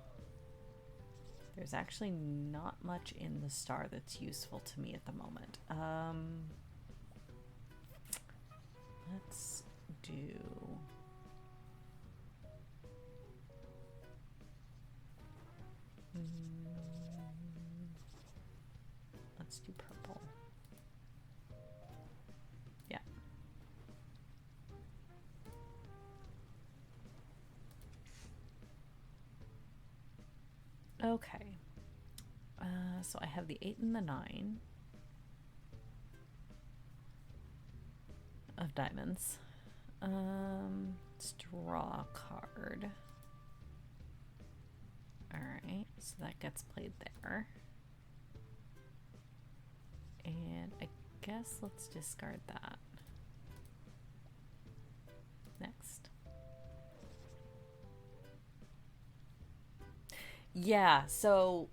There's actually not much in the star that's useful to me at the moment. Let's do... Let's do purple. Yeah. Okay. So I have the 8 and the 9 of diamonds. Straw card. Alright, so that gets played there. And I guess let's discard that. Next. Yeah, so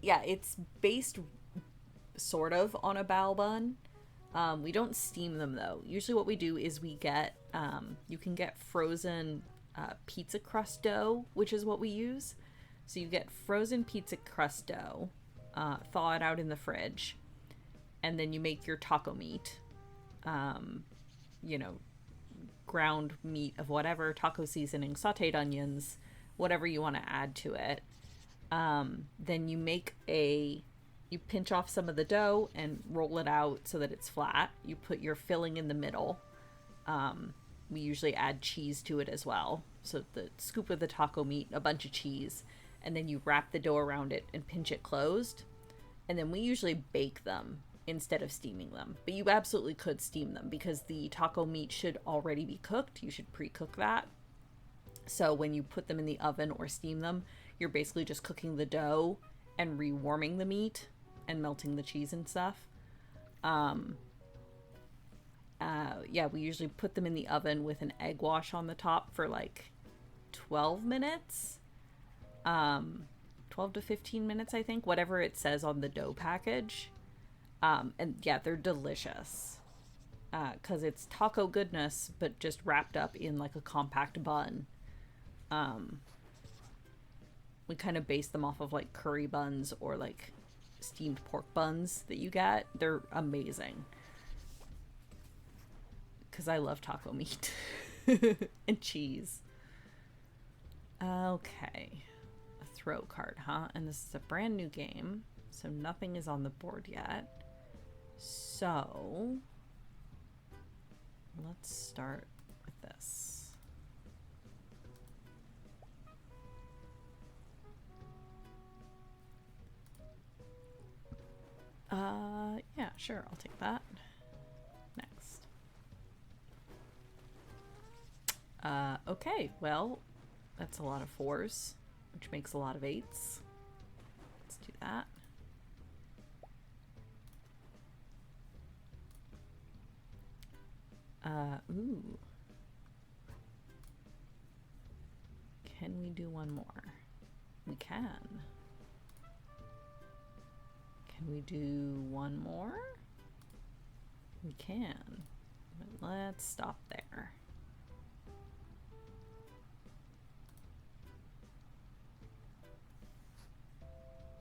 yeah, it's based sort of on a bao bun. We don't steam them though. Usually what we do is we get, you can get frozen pizza crust dough, which is what we use. So you get frozen pizza crust dough, thaw it out in the fridge, and then you make your taco meat, you know, ground meat of whatever, taco seasoning, sauteed onions, whatever you want to add to it. Then you pinch off some of the dough and roll it out so that it's flat. You put your filling in the middle. We usually add cheese to it as well. So the scoop of the taco meat, a bunch of cheese, and then you wrap the dough around it and pinch it closed. And then we usually bake them instead of steaming them. But you absolutely could steam them because the taco meat should already be cooked. You should pre-cook that. So when you put them in the oven or steam them, you're basically just cooking the dough and rewarming the meat and melting the cheese and stuff. Yeah, we usually put them in the oven with an egg wash on the top for like 12 minutes. 12 to 15 minutes, I think, whatever it says on the dough package. And yeah, they're delicious. Because it's taco goodness, but just wrapped up in like a compact bun. We kind of base them off of like curry buns or like steamed pork buns that you get. They're amazing. Because I love taco meat and cheese. Okay. A throw card, huh? And this is a brand new game, so nothing is on the board yet. So let's start with this. Yeah, sure, I'll take that. Next. Okay, well, that's a lot of 4s, which makes a lot of 8s. Let's do that. Ooh. Can we do one more? We can. Can we do one more? We can. But let's stop there.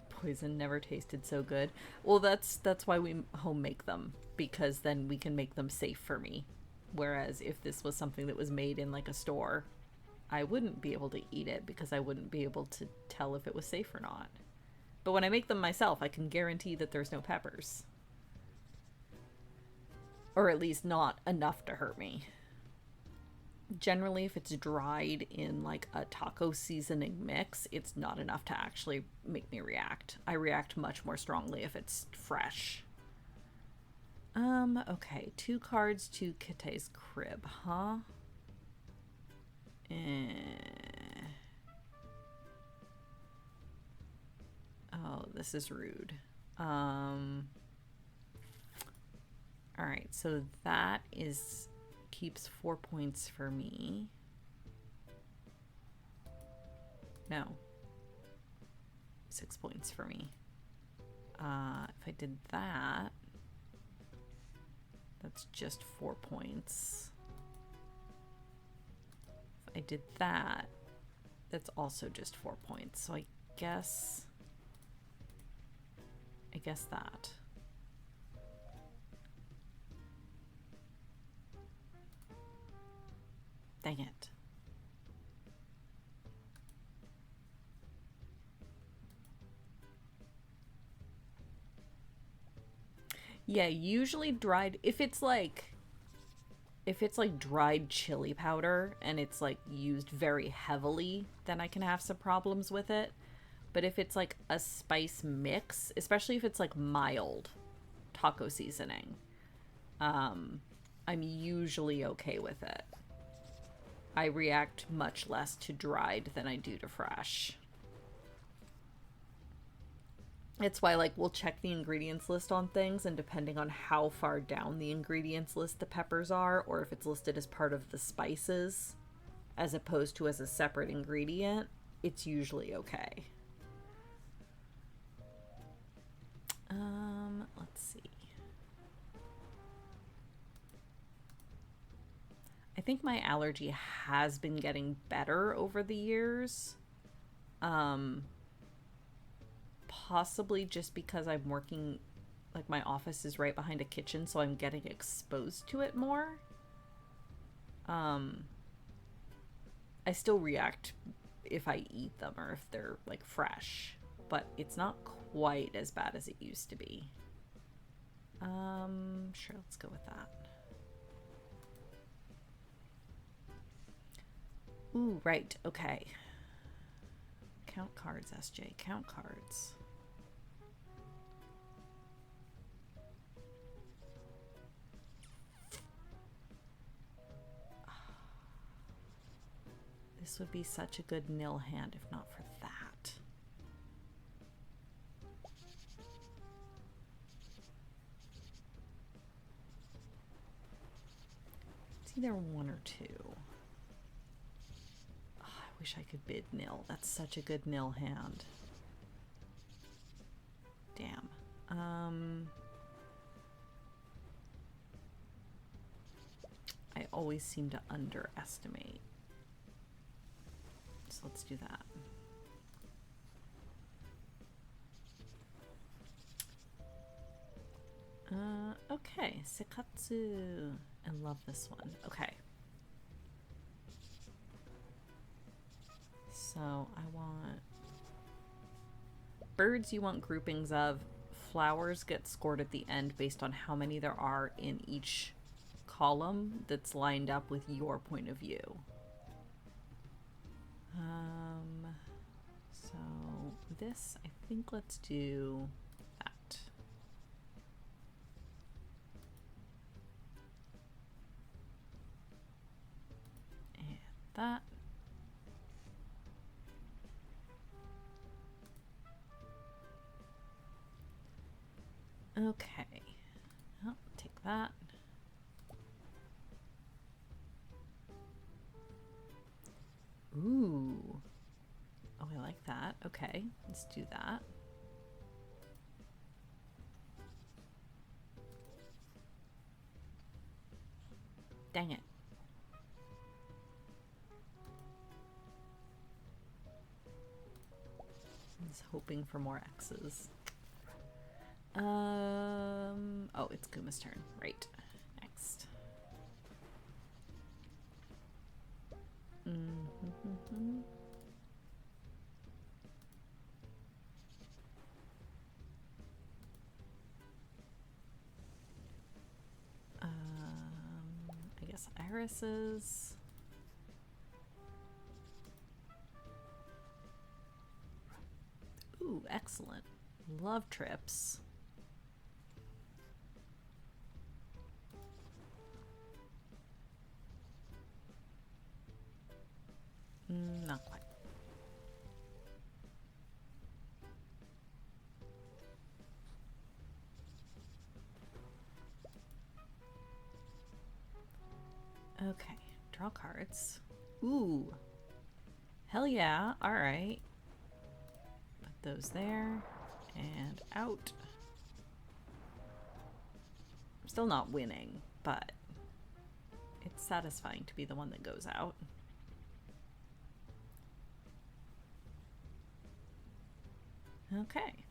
Poison never tasted so good. Well, that's why we home make them, because then we can make them safe for me. Whereas if this was something that was made in like a store, I wouldn't be able to eat it because I wouldn't be able to tell if it was safe or not. But when I make them myself, I can guarantee that there's no peppers. Or at least not enough to hurt me. Generally, if it's dried in like a taco seasoning mix, it's not enough to actually make me react. I react much more strongly if it's fresh. Okay. 2 cards to Kitte's crib, huh? Oh, this is rude. Alright, so that keeps 4 points for me. No. 6 points for me. If I did that, that's just 4 points. If I did that, that's also just 4 points. So I guess that. Dang it. Yeah, usually dried, if it's like dried chili powder and it's like used very heavily, then I can have some problems with it. But if it's like a spice mix, especially if it's like mild taco seasoning, I'm usually okay with it. I react much less to dried than I do to fresh. It's why, like, we'll check the ingredients list on things, and depending on how far down the ingredients list the peppers are, or if it's listed as part of the spices as opposed to as a separate ingredient, it's usually okay. Let's see. I think my allergy has been getting better over the years. Possibly just because I'm working, like, my office is right behind a kitchen, so I'm getting exposed to it more. I still react if I eat them or if they're, like, fresh, but it's not quite as bad as it used to be. Sure, let's go with that. Ooh, right, okay. Count cards, SJ, count cards. This would be such a good nil hand if not for that. It's either one or two. Oh, I wish I could bid nil. That's such a good nil hand. Damn. I always seem to underestimate. So let's do that. Okay, Sekatsu. I love this one. Okay. So I want birds you want groupings of. Flowers get scored at the end based on how many there are in each column that's lined up with your point of view. So this, I think let's do that. And that. Okay. I'll take that. Ooh. Oh, I like that. Okay, let's do that. Dang it. I was hoping for more X's. Oh, it's Kuma's turn. Right. Next. Mm-hmm. I guess irises. Ooh, excellent. Love trips. Not quite. Okay, draw cards. Ooh. Hell yeah. All right. Put those there and out. I'm still not winning, but it's satisfying to be the one that goes out. Okay.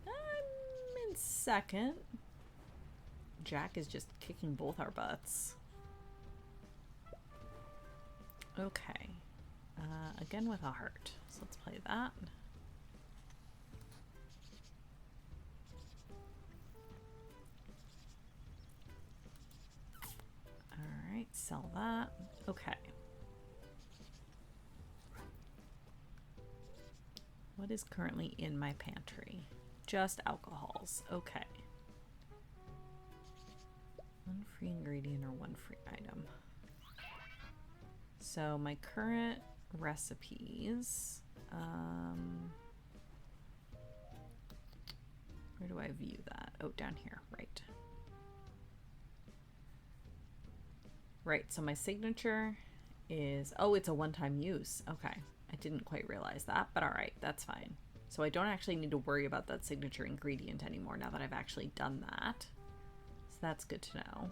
I'm in second. Jack is just kicking both our butts. Okay. Again with a heart. So let's play that. Alright, sell that. Okay. What What is currently in my pantry? Just alcohols. Okay. One free ingredient or one free item. So my current recipes, where do I view that? Oh, down here, right. Right, so my signature is, oh, it's a one-time use. Okay, I didn't quite realize that, but all right, that's fine. So I don't actually need to worry about that signature ingredient anymore now that I've actually done that. So that's good to know.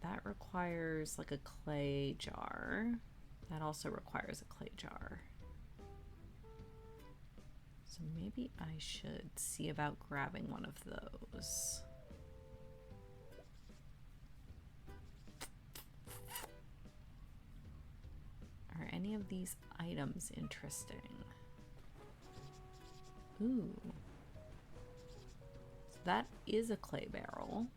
That requires like a clay jar. That also requires a clay jar. So maybe I should see about grabbing one of those. Are any of these items interesting? Ooh. So that is a clay barrel.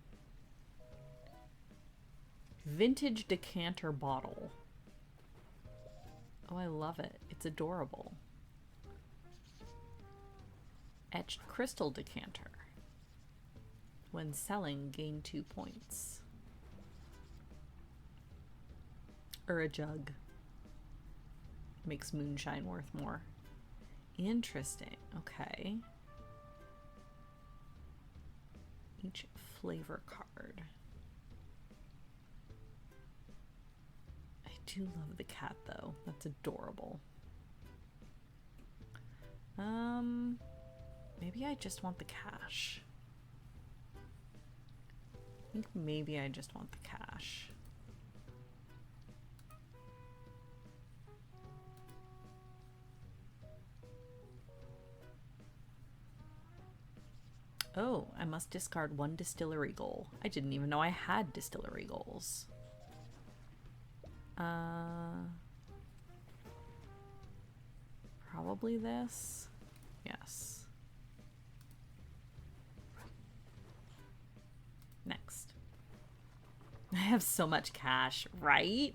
Vintage decanter bottle. Oh, I love it. It's adorable. Etched crystal decanter. When selling, gain 2 points. Or a jug. Makes moonshine worth more. Interesting. Okay. Each flavor card. I do love the cat though. That's adorable. Maybe I just want the cash. I think maybe I just want the cash. Oh, I must discard 1 distillery goal. I didn't even know I had distillery goals. Probably this. Yes. Next. I have so much cash, right?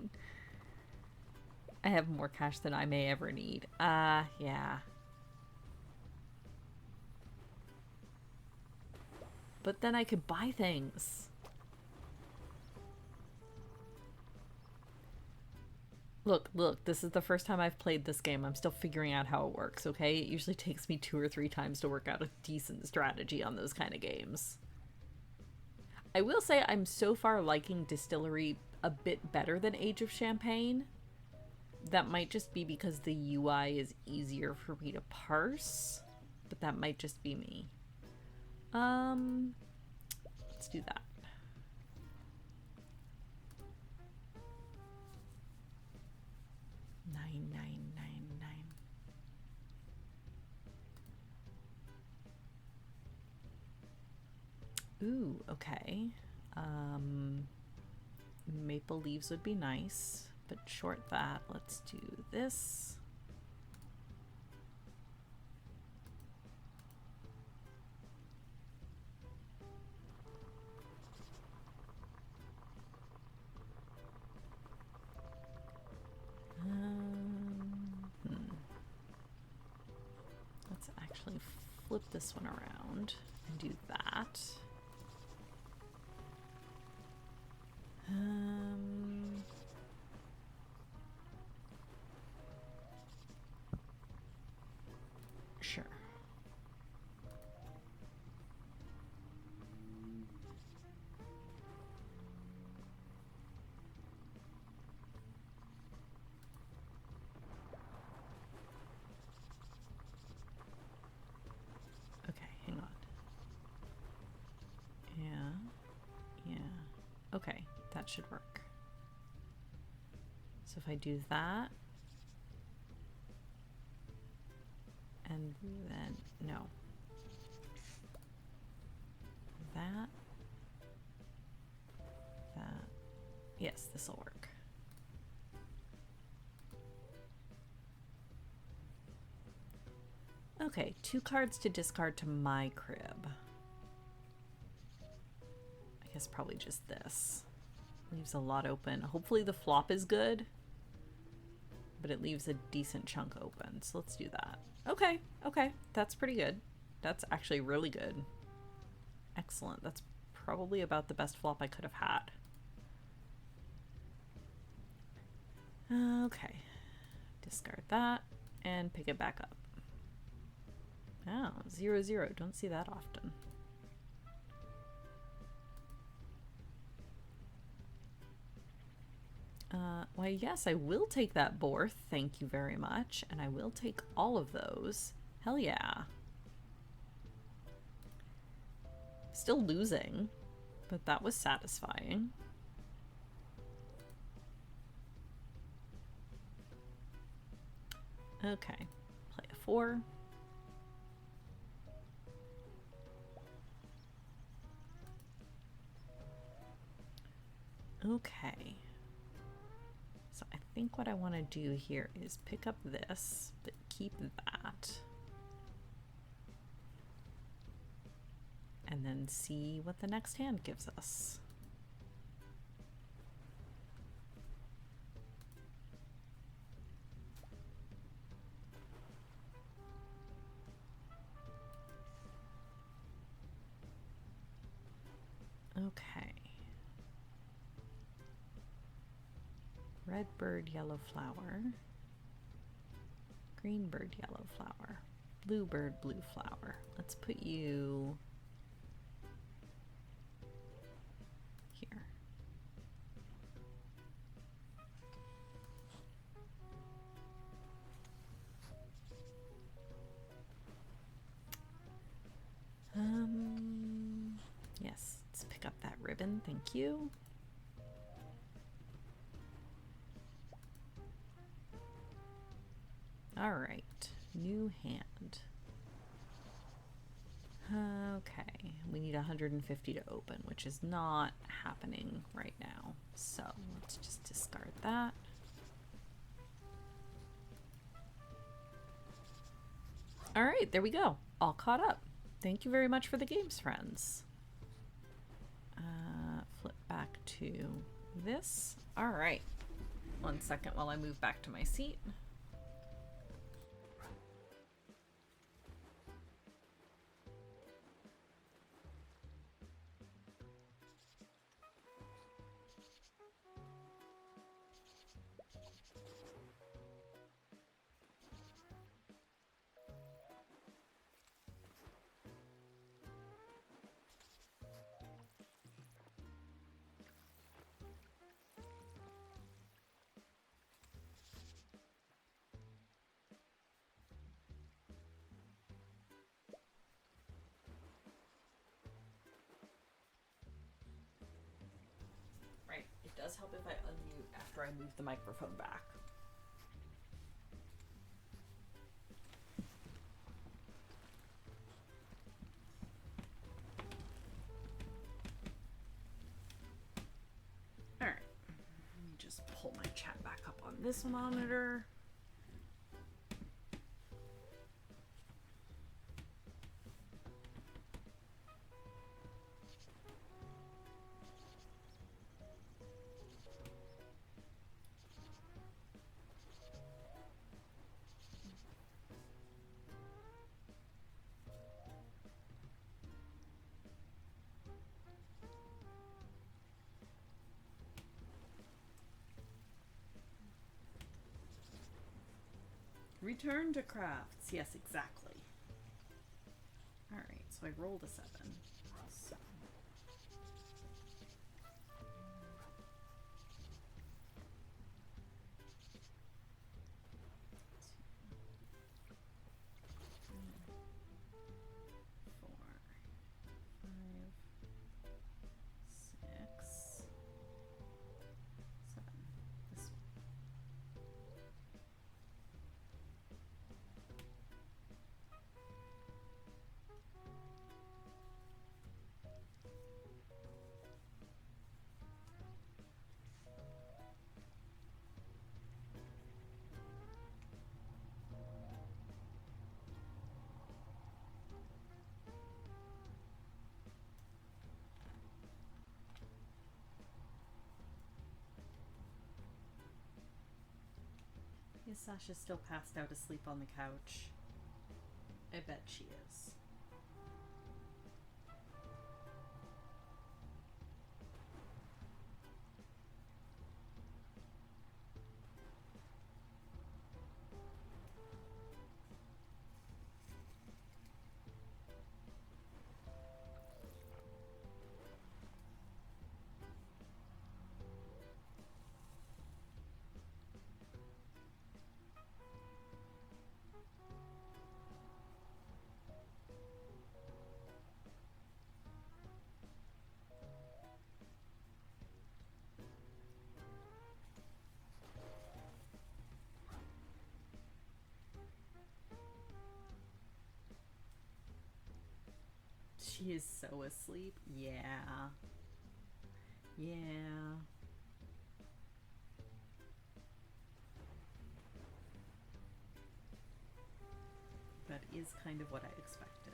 I have more cash than I may ever need. Yeah. But then I could buy things. Look, this is the first time I've played this game. I'm still figuring out how it works, okay? It usually takes me 2 or 3 times to work out a decent strategy on those kind of games. I will say I'm so far liking Distillery a bit better than Age of Champagne. That might just be because the UI is easier for me to parse, but that might just be me. Let's do that. $9,999. Ooh, okay. Maple leaves would be nice, but short that. Let's do this. Let's actually flip this one around and do that. Sure. Okay, hang on. Yeah. Okay, that should work. So if I do that, and then, no. That. Yes, this will work. Okay, 2 cards to discard to my crib. I guess probably just this. Leaves a lot open. Hopefully the flop is good. but it leaves a decent chunk open. So let's do that. Okay, okay. That's pretty good. That's actually really good. Excellent. That's probably about the best flop I could have had. Okay. Discard that and pick it back up. Oh, 0-0. Don't see that often. Why, yes, I will take that Borth. Thank you very much. And I will take all of those. Hell yeah. Still losing, but that was satisfying. Okay, play a 4. Okay. So I think what I want to do here is pick up this, but keep that. And then see what the next hand gives us. Okay. Red bird, yellow flower. Green bird, yellow flower. Blue bird, blue flower. Let's put you here. Yes, let's pick up that ribbon. Thank you. All right, new hand. Okay, we need 150 to open, which is not happening right now. So let's just discard that. All right, there we go. All caught up. Thank you very much for the games, friends. Flip back to this. All right. 1 second while I move back to my seat. Right, it does help if I unmute after I move the microphone back. Alright, let me just pull my chat back up on this monitor. Return to crafts. Yes, exactly. Alright, so I rolled a 7. So. Is Sasha still passed out asleep on the couch? I bet she is. She is so asleep. Yeah. Yeah. That is kind of what I expected.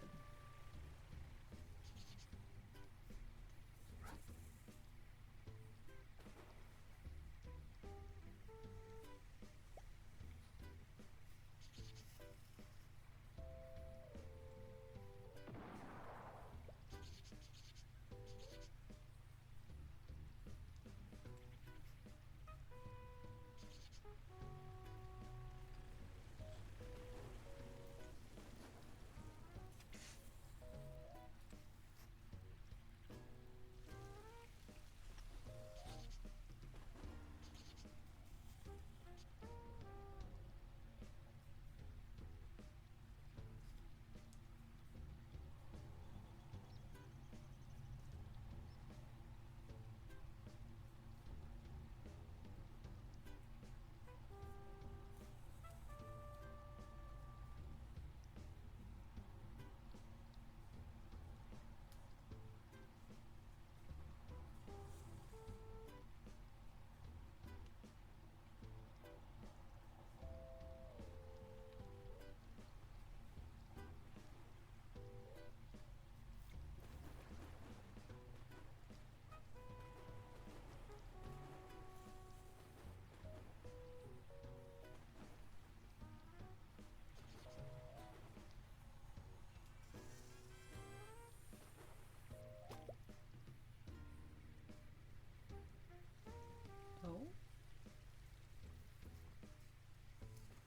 Oh?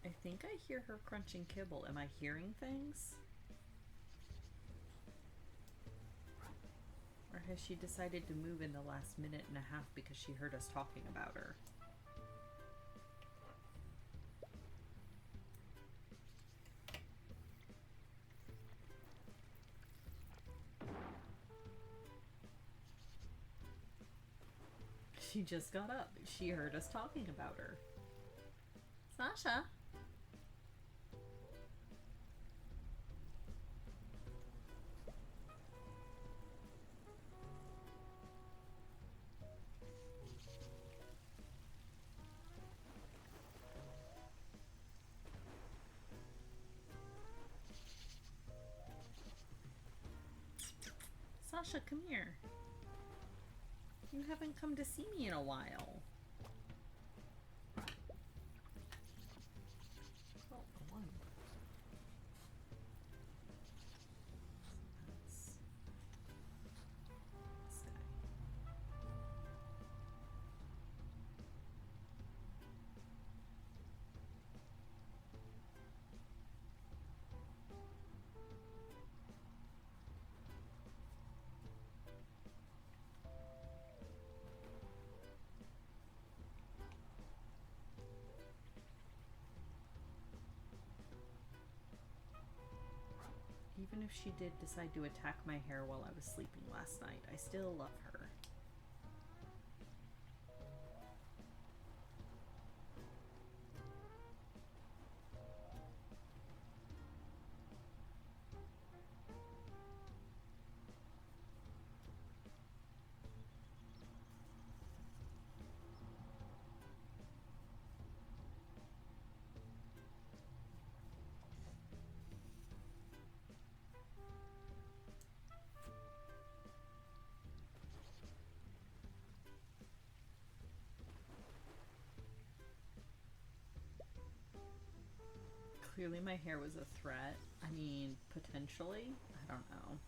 I think I hear her crunching kibble. Am I hearing things? Or has she decided to move in the last minute and a half because she heard us talking about her? She just got up. She heard us talking about her. Sasha? Sasha, come here. You haven't come to see me in a while. Oh, a one. That's this guy. Even if she did decide to attack my hair while I was sleeping last night, I still love her. Clearly my hair was a threat. I mean, potentially. I don't know.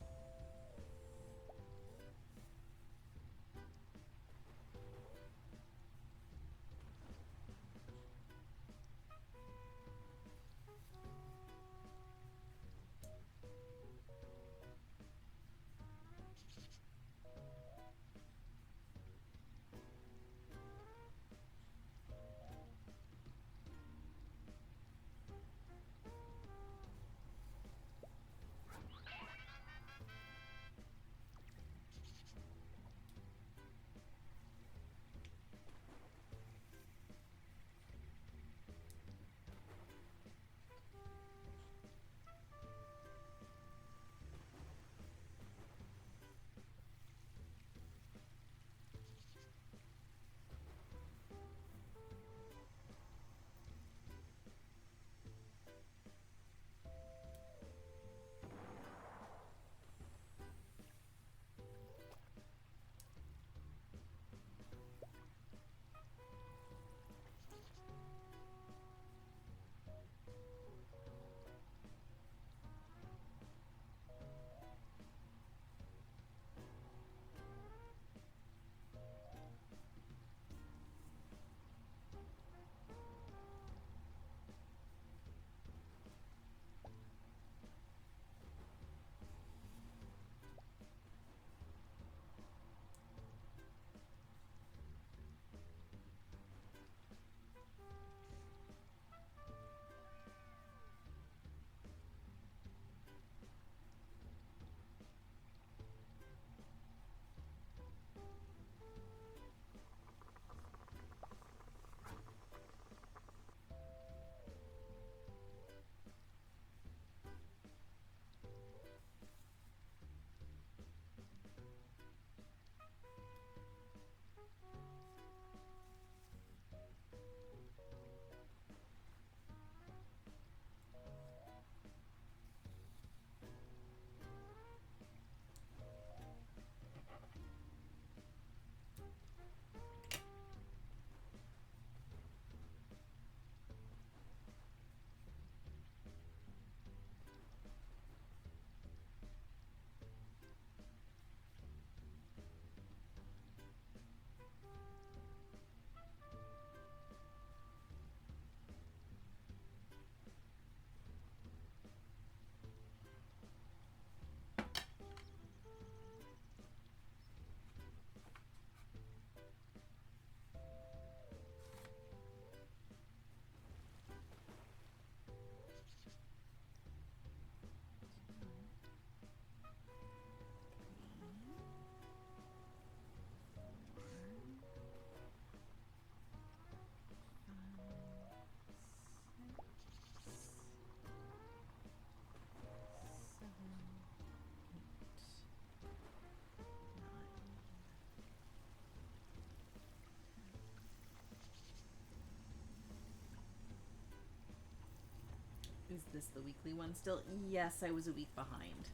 Is this the weekly one still? Yes, I was a week behind.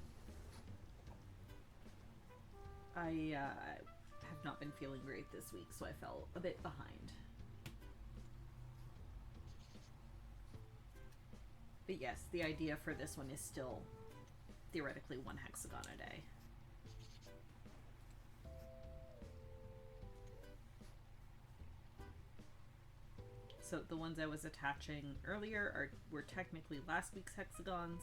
I have not been feeling great this week, so I fell a bit behind. But yes, the idea for this one is still theoretically 1 hexagon a day. So the ones I was attaching earlier were technically last week's hexagons,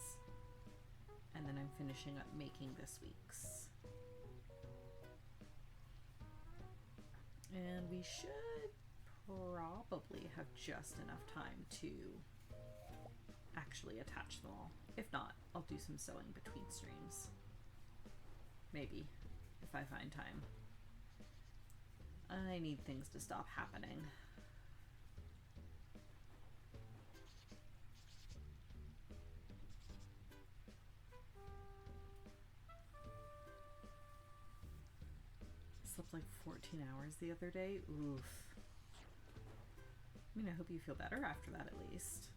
and then I'm finishing up making this week's. And we should probably have just enough time to actually attach them all. If not, I'll do some sewing between streams. Maybe, if I find time. I need things to stop happening. Slept like 14 hours the other day. Oof. I mean, I hope you feel better after that at least.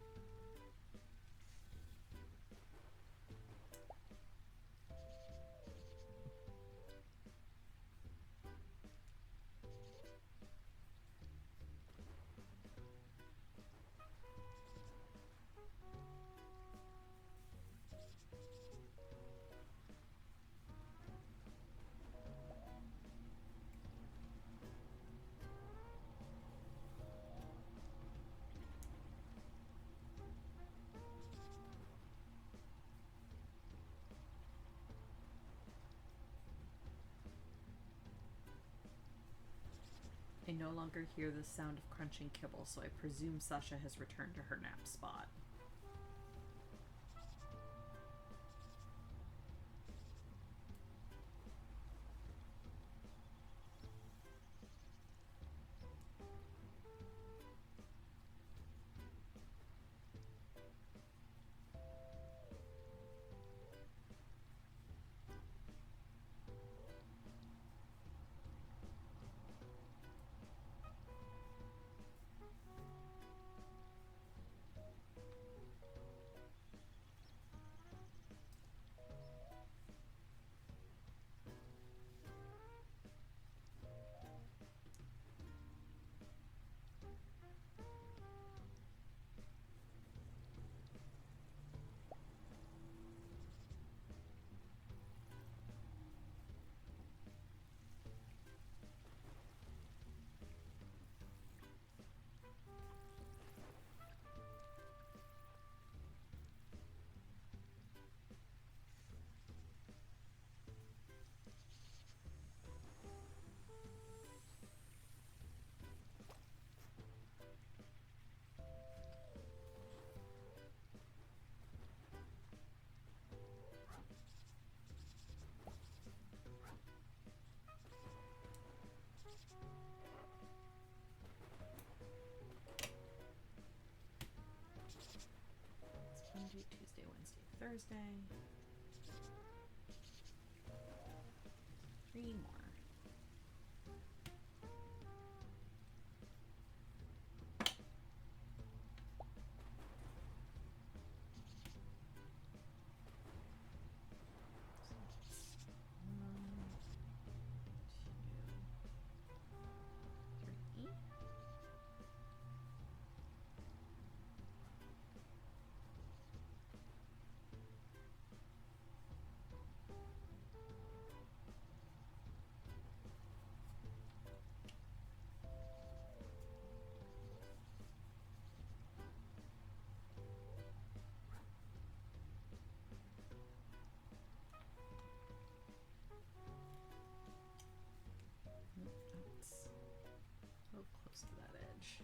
I no longer hear the sound of crunching kibble, so I presume Sasha has returned to her nap spot. It's Monday, Tuesday, Wednesday, Thursday. 3 more. One, two, 3. That's so close to that edge.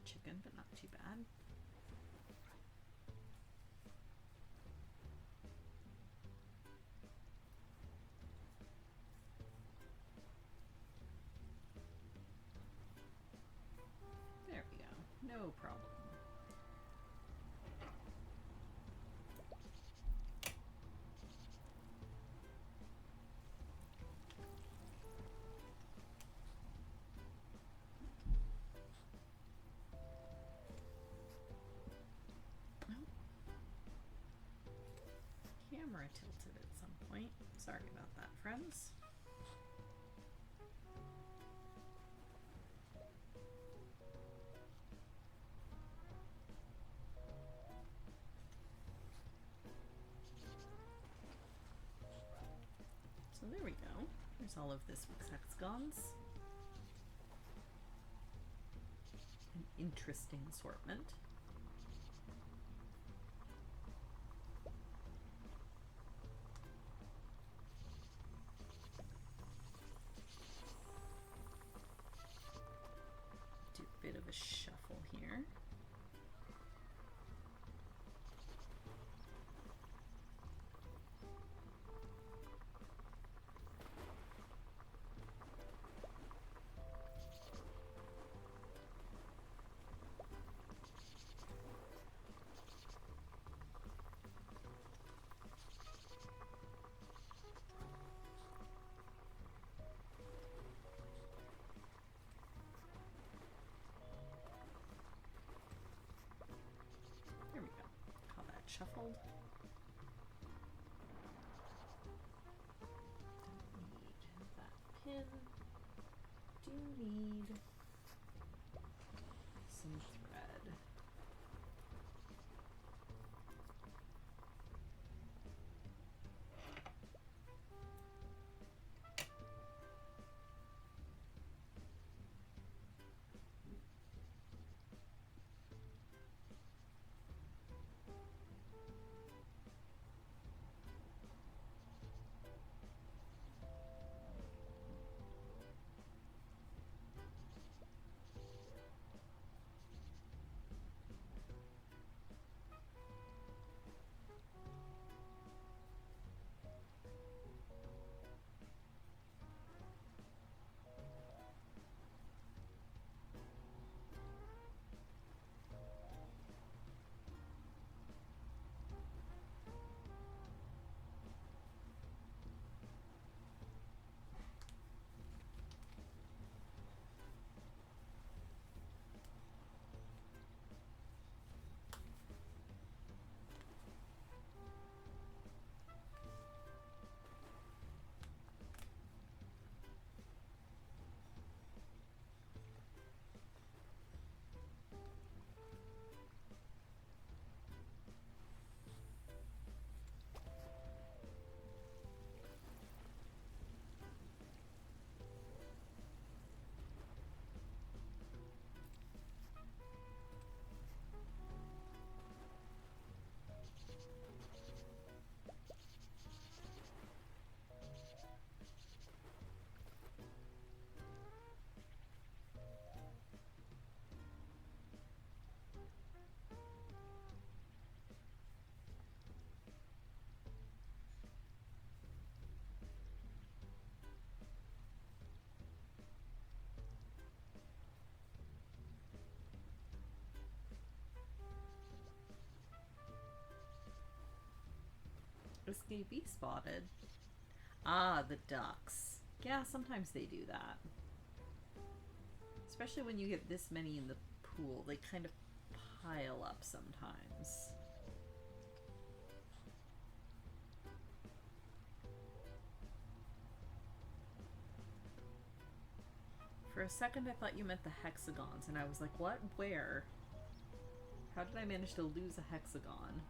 a chicken, but not too bad. There we go. No problem. Camera tilted at some point. Sorry about that, friends. So there we go. There's all of this week's hexagons. An interesting assortment. Do a bit of a shuffle here. There we go. Call that shuffled. Don't need that pin. Do need some thread. Escapee spotted. Ah, the ducks. Yeah, sometimes they do that. Especially when you get this many in the pool, they kind of pile up sometimes. For a second I thought you meant the hexagons, and I was like, what? Where? How did I manage to lose a hexagon?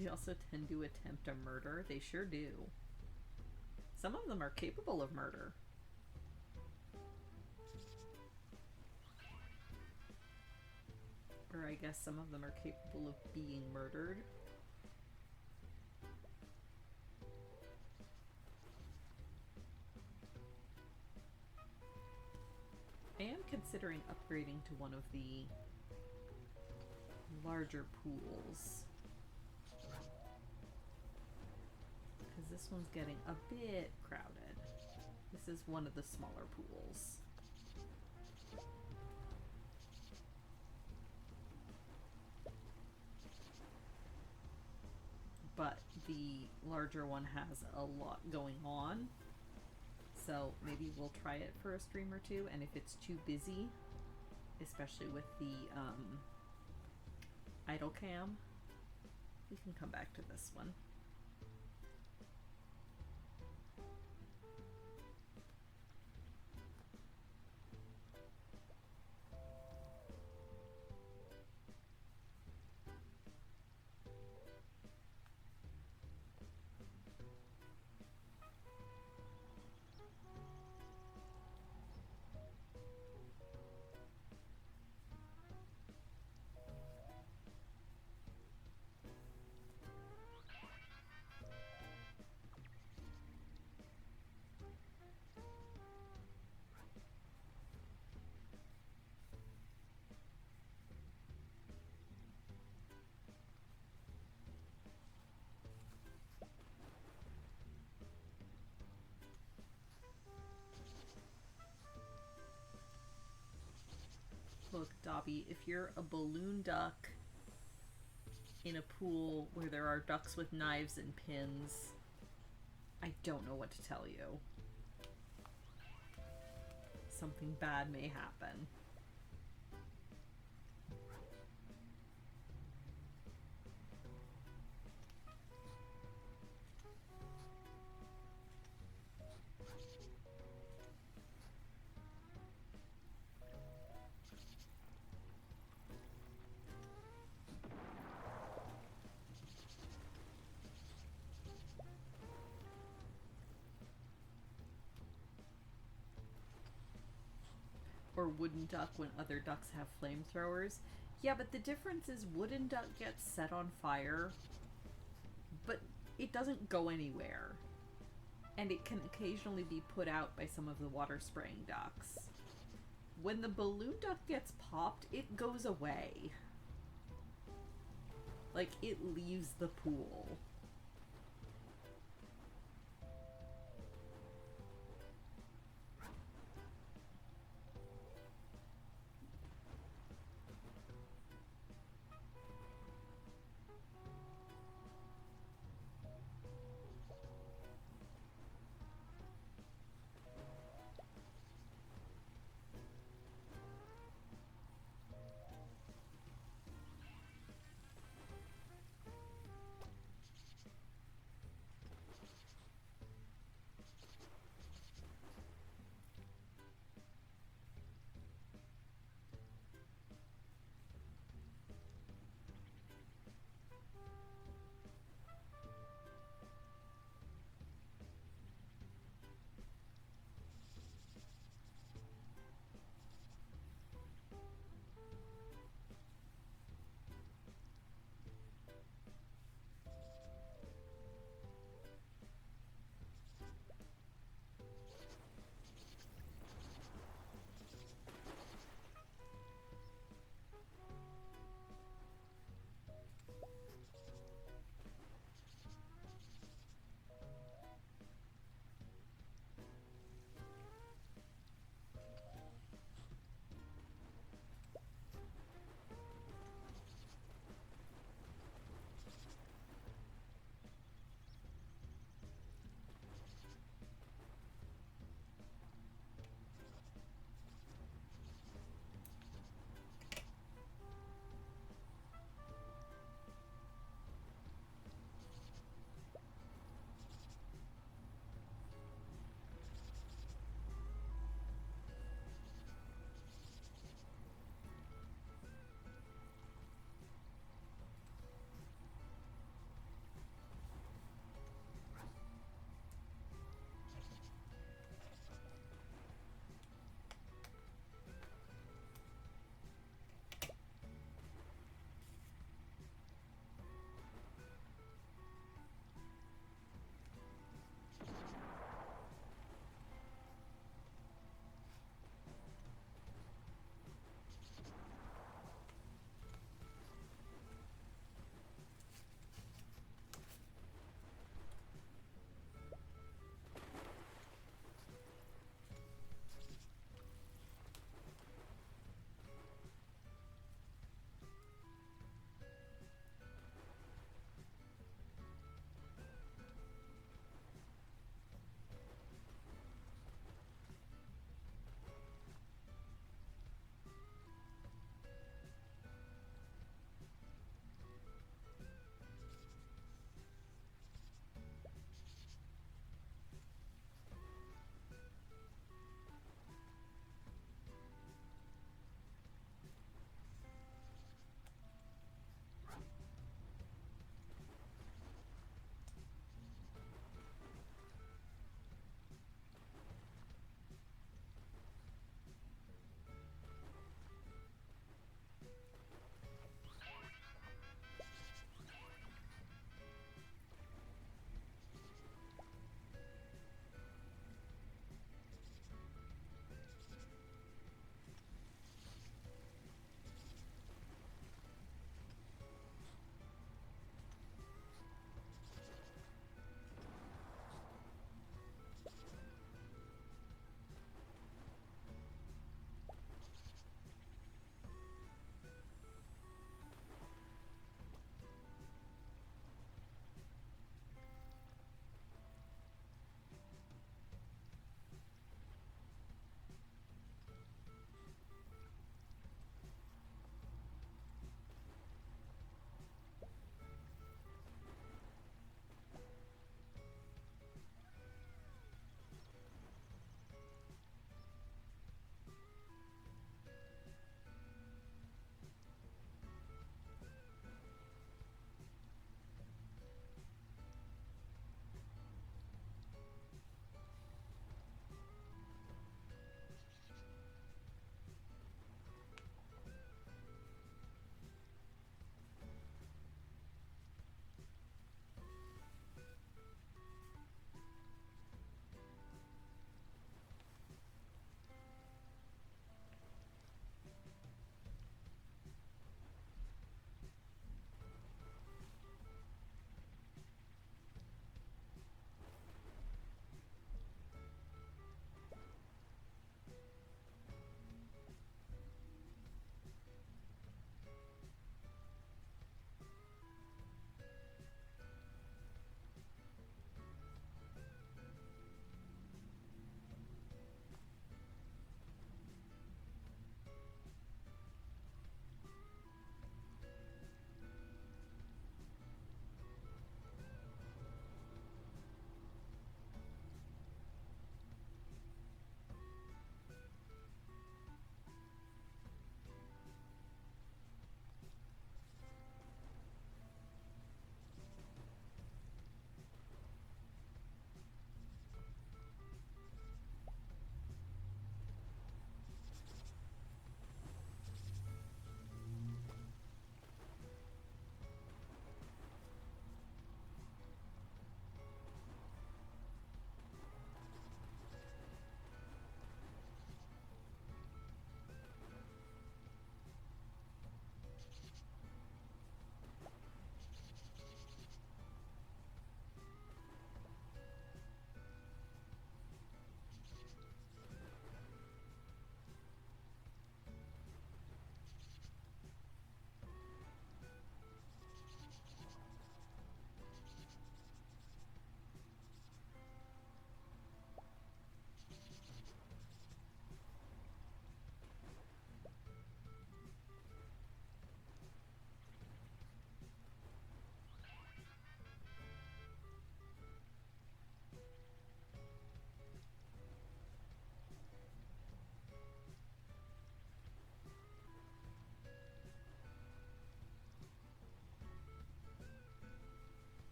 They also tend to attempt a murder. They sure do. Some of them are capable of murder. Or I guess some of them are capable of being murdered. I am considering upgrading to one of the larger pools. Because this one's getting a bit crowded. This is one of the smaller pools. But the larger one has a lot going on. So maybe we'll try it for a stream or two, and if it's too busy, especially with the idle cam, we can come back to this one. Look, Dobby, if you're a balloon duck in a pool where there are ducks with knives and pins, I don't know what to tell you. Something bad may happen. Or wooden duck when other ducks have flamethrowers. Yeah, but the difference is wooden duck gets set on fire, but it doesn't go anywhere. And it can occasionally be put out by some of the water spraying ducks. When the balloon duck gets popped, it goes away. Like, it leaves the pool.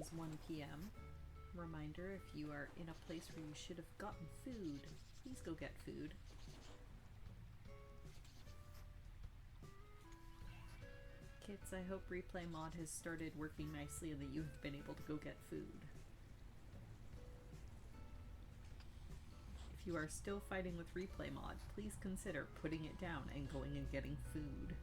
is 1 p.m. Reminder, if you are in a place where you should have gotten food, please go get food. Kids, I hope Replay Mod has started working nicely and that you have been able to go get food. If you are still fighting with Replay Mod, please consider putting it down and going and getting food.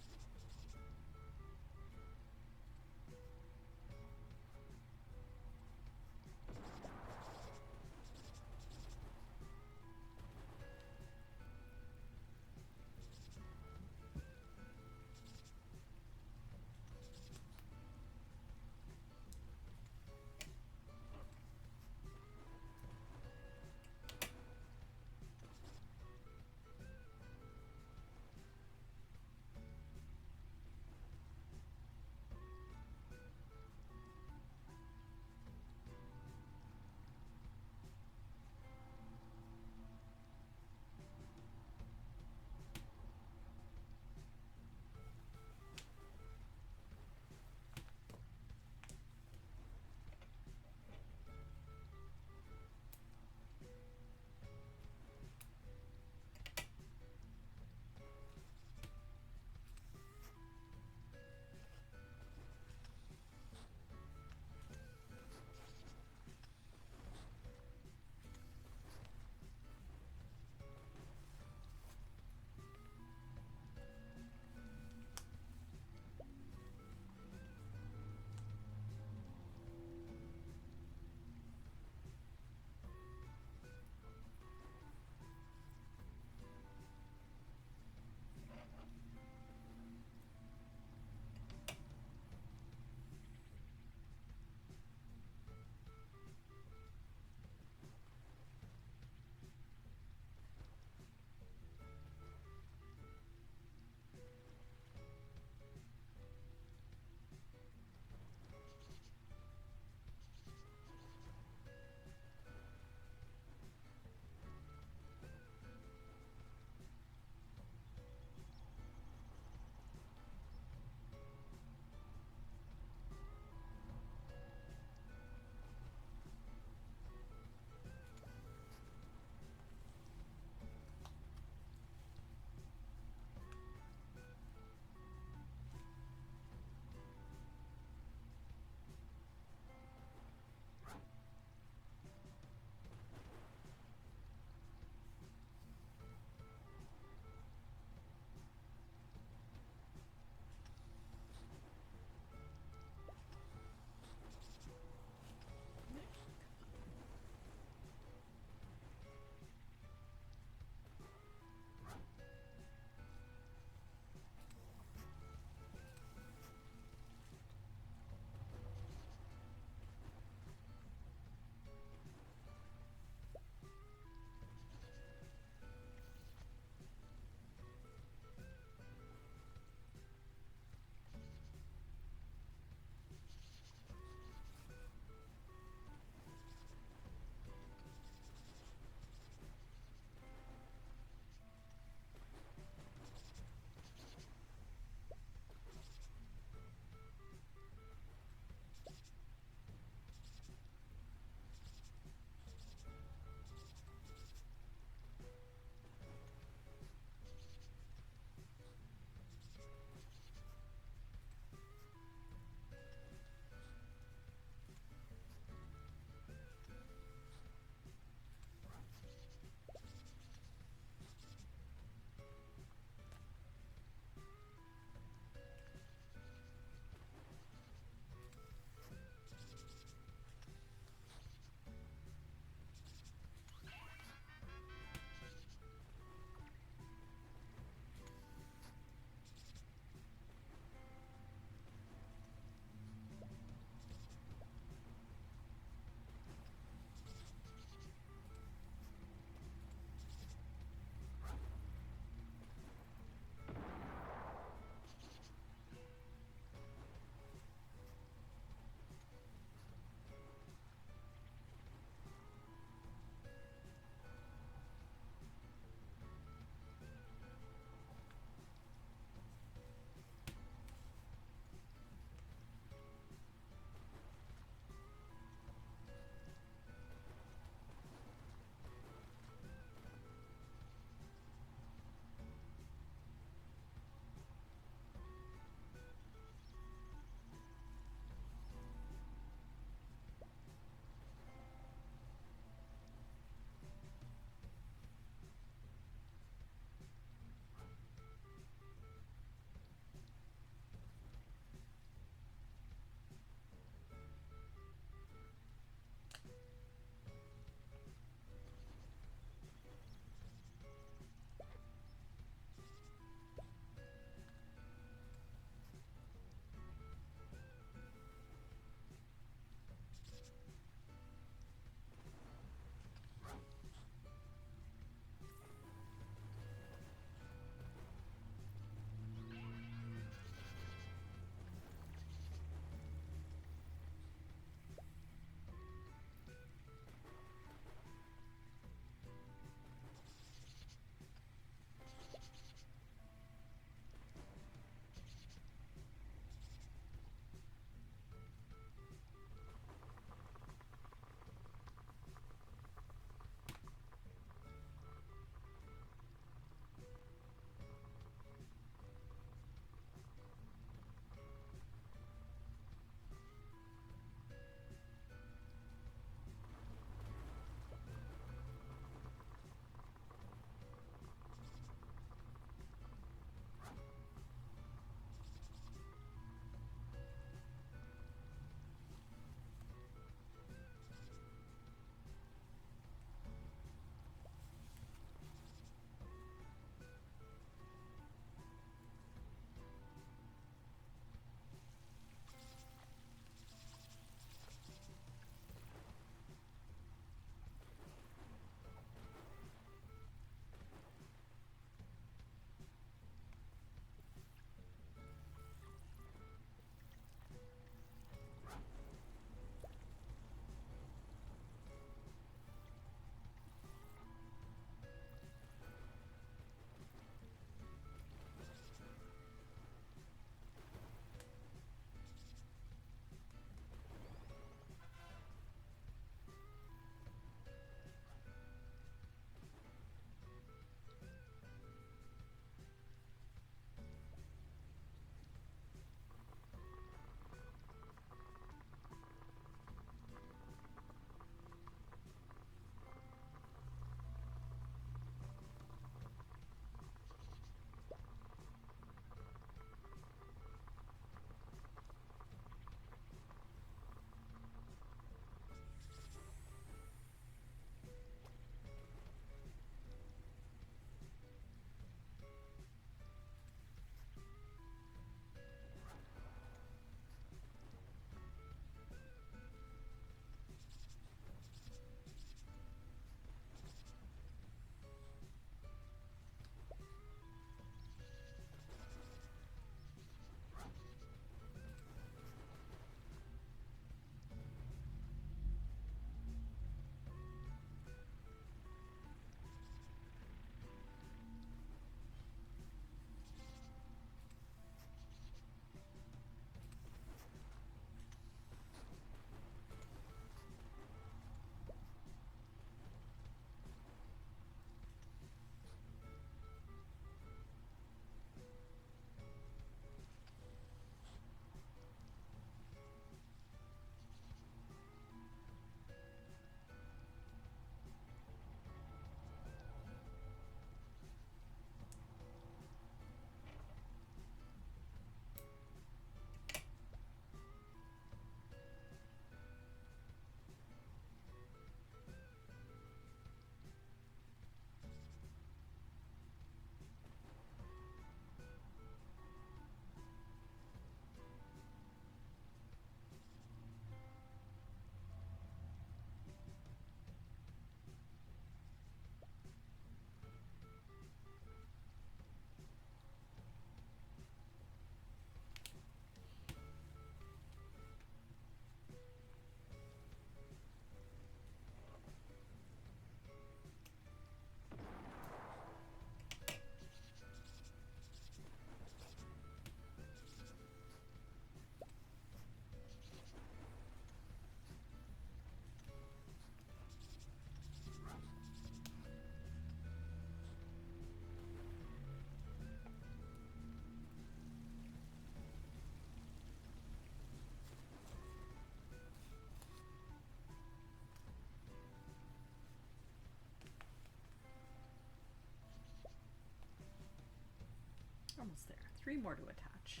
almost there. 3 more to attach.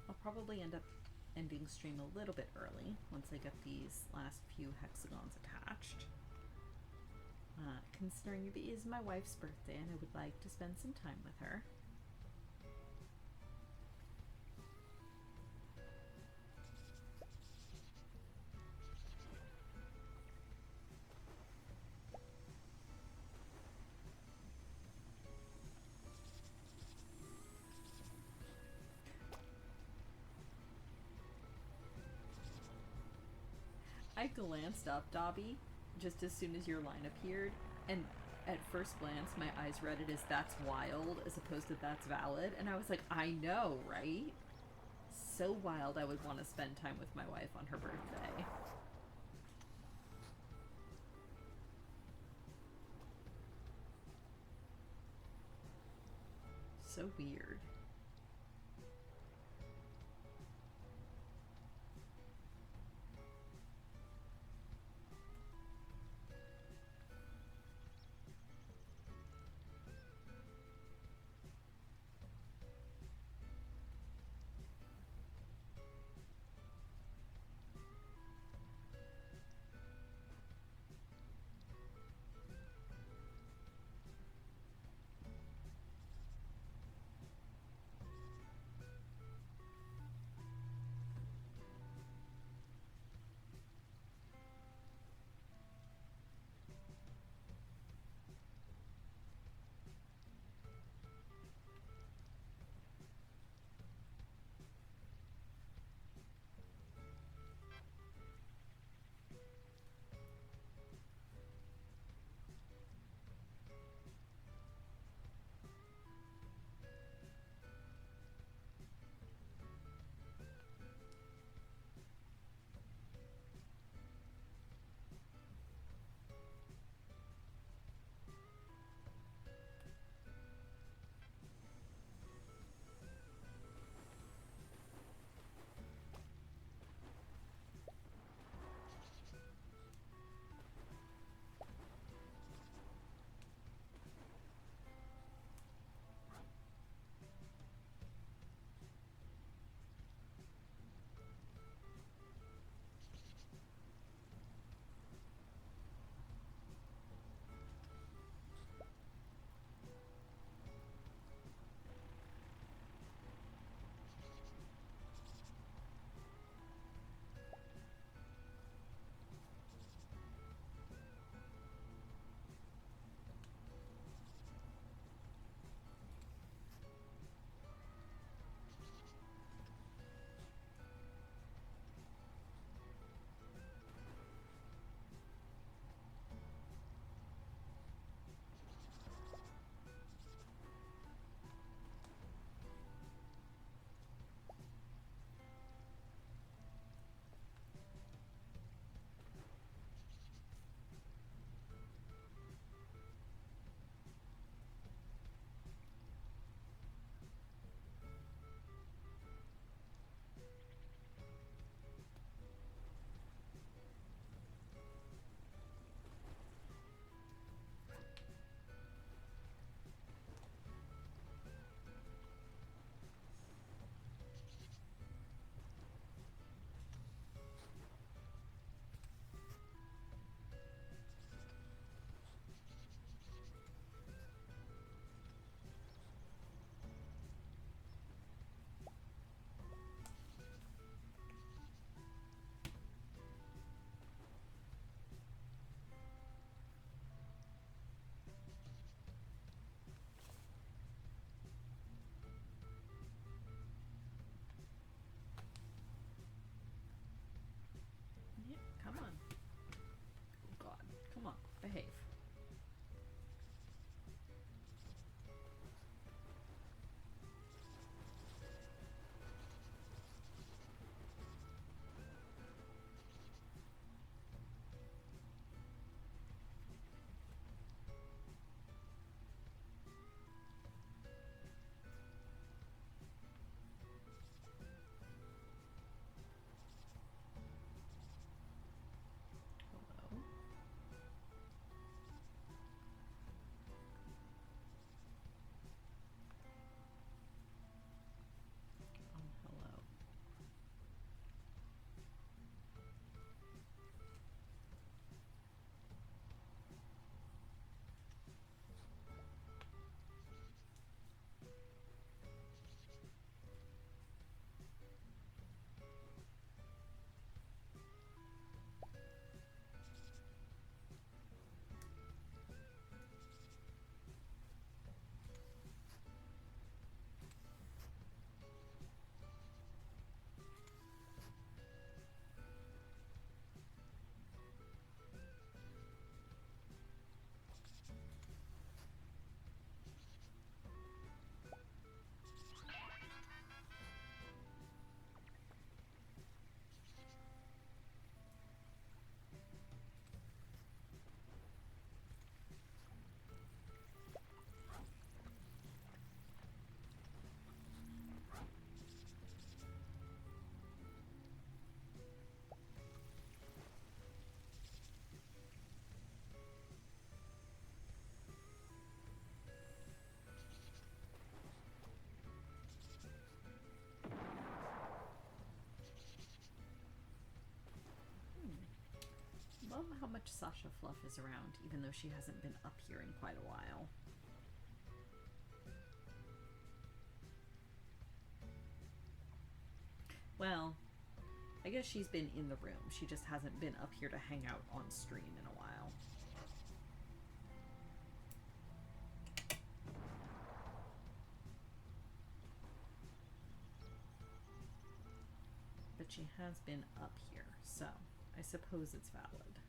I'll probably end up ending stream a little bit early once I get these last few hexagons attached. Considering it is my wife's birthday and I would like to spend some time with her. I glanced up, Dobby, just as soon as your line appeared, and at first glance, my eyes read it as "that's wild" as opposed to "that's valid," and I was like, I know, right? So wild I would want to spend time with my wife on her birthday. So weird. how much Sasha Fluff is around, even though she hasn't been up here in quite a while. Well, I guess she's been in the room. She just hasn't been up here to hang out on stream in a while. But she has been up here, so I suppose it's valid.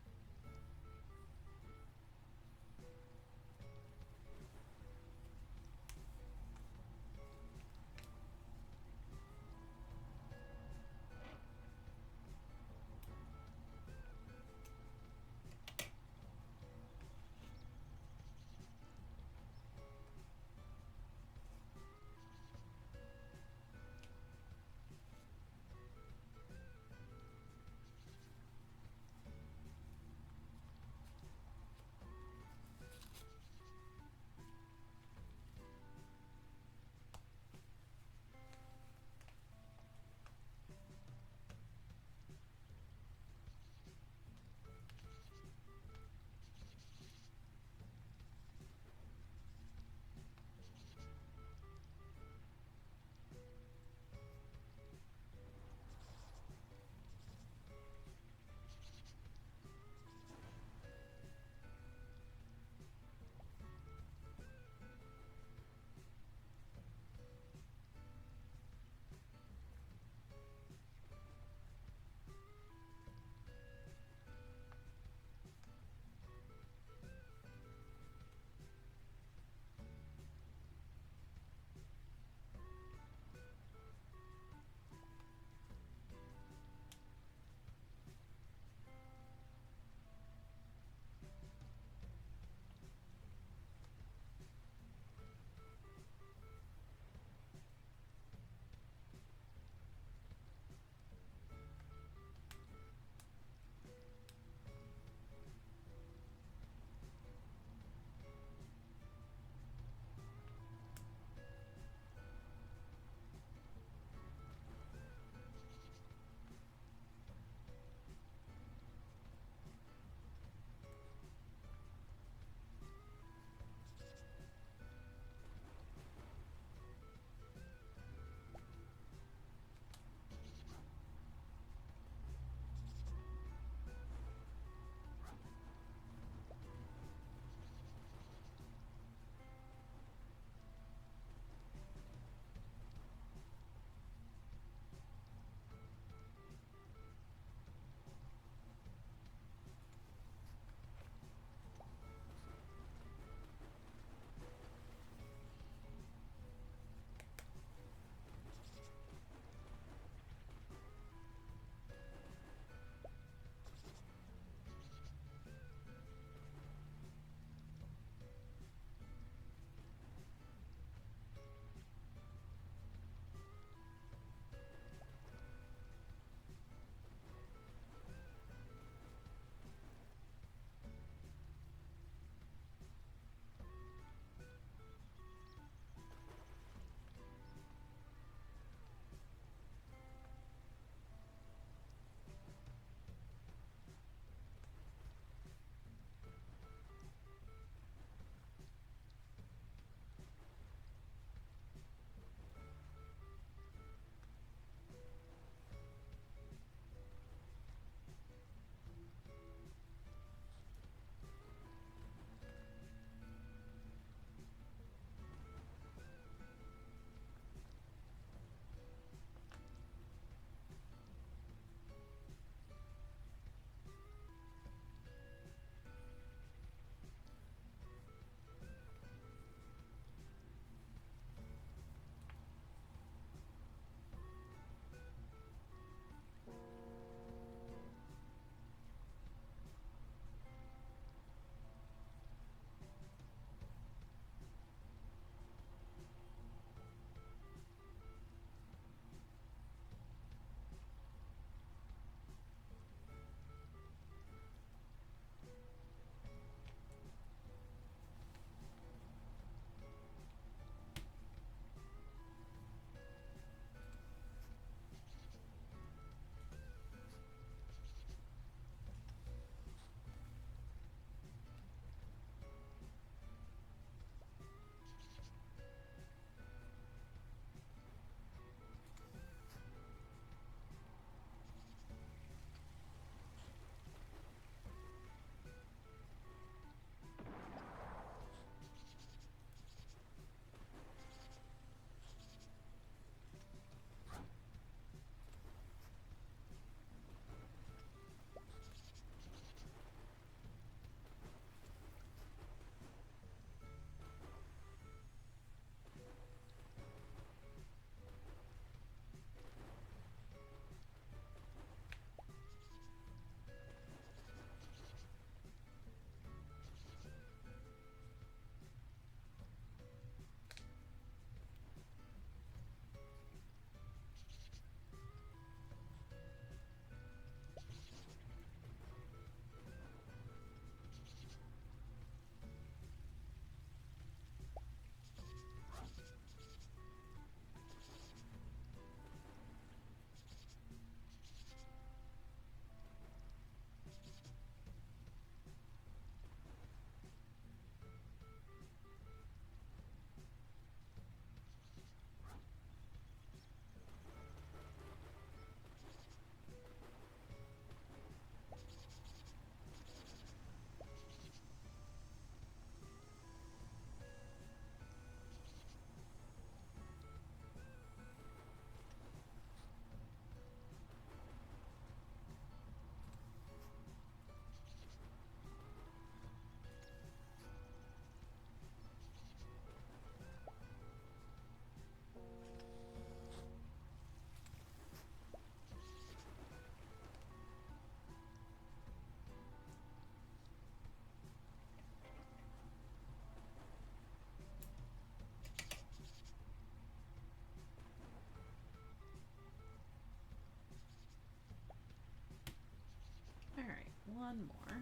one more.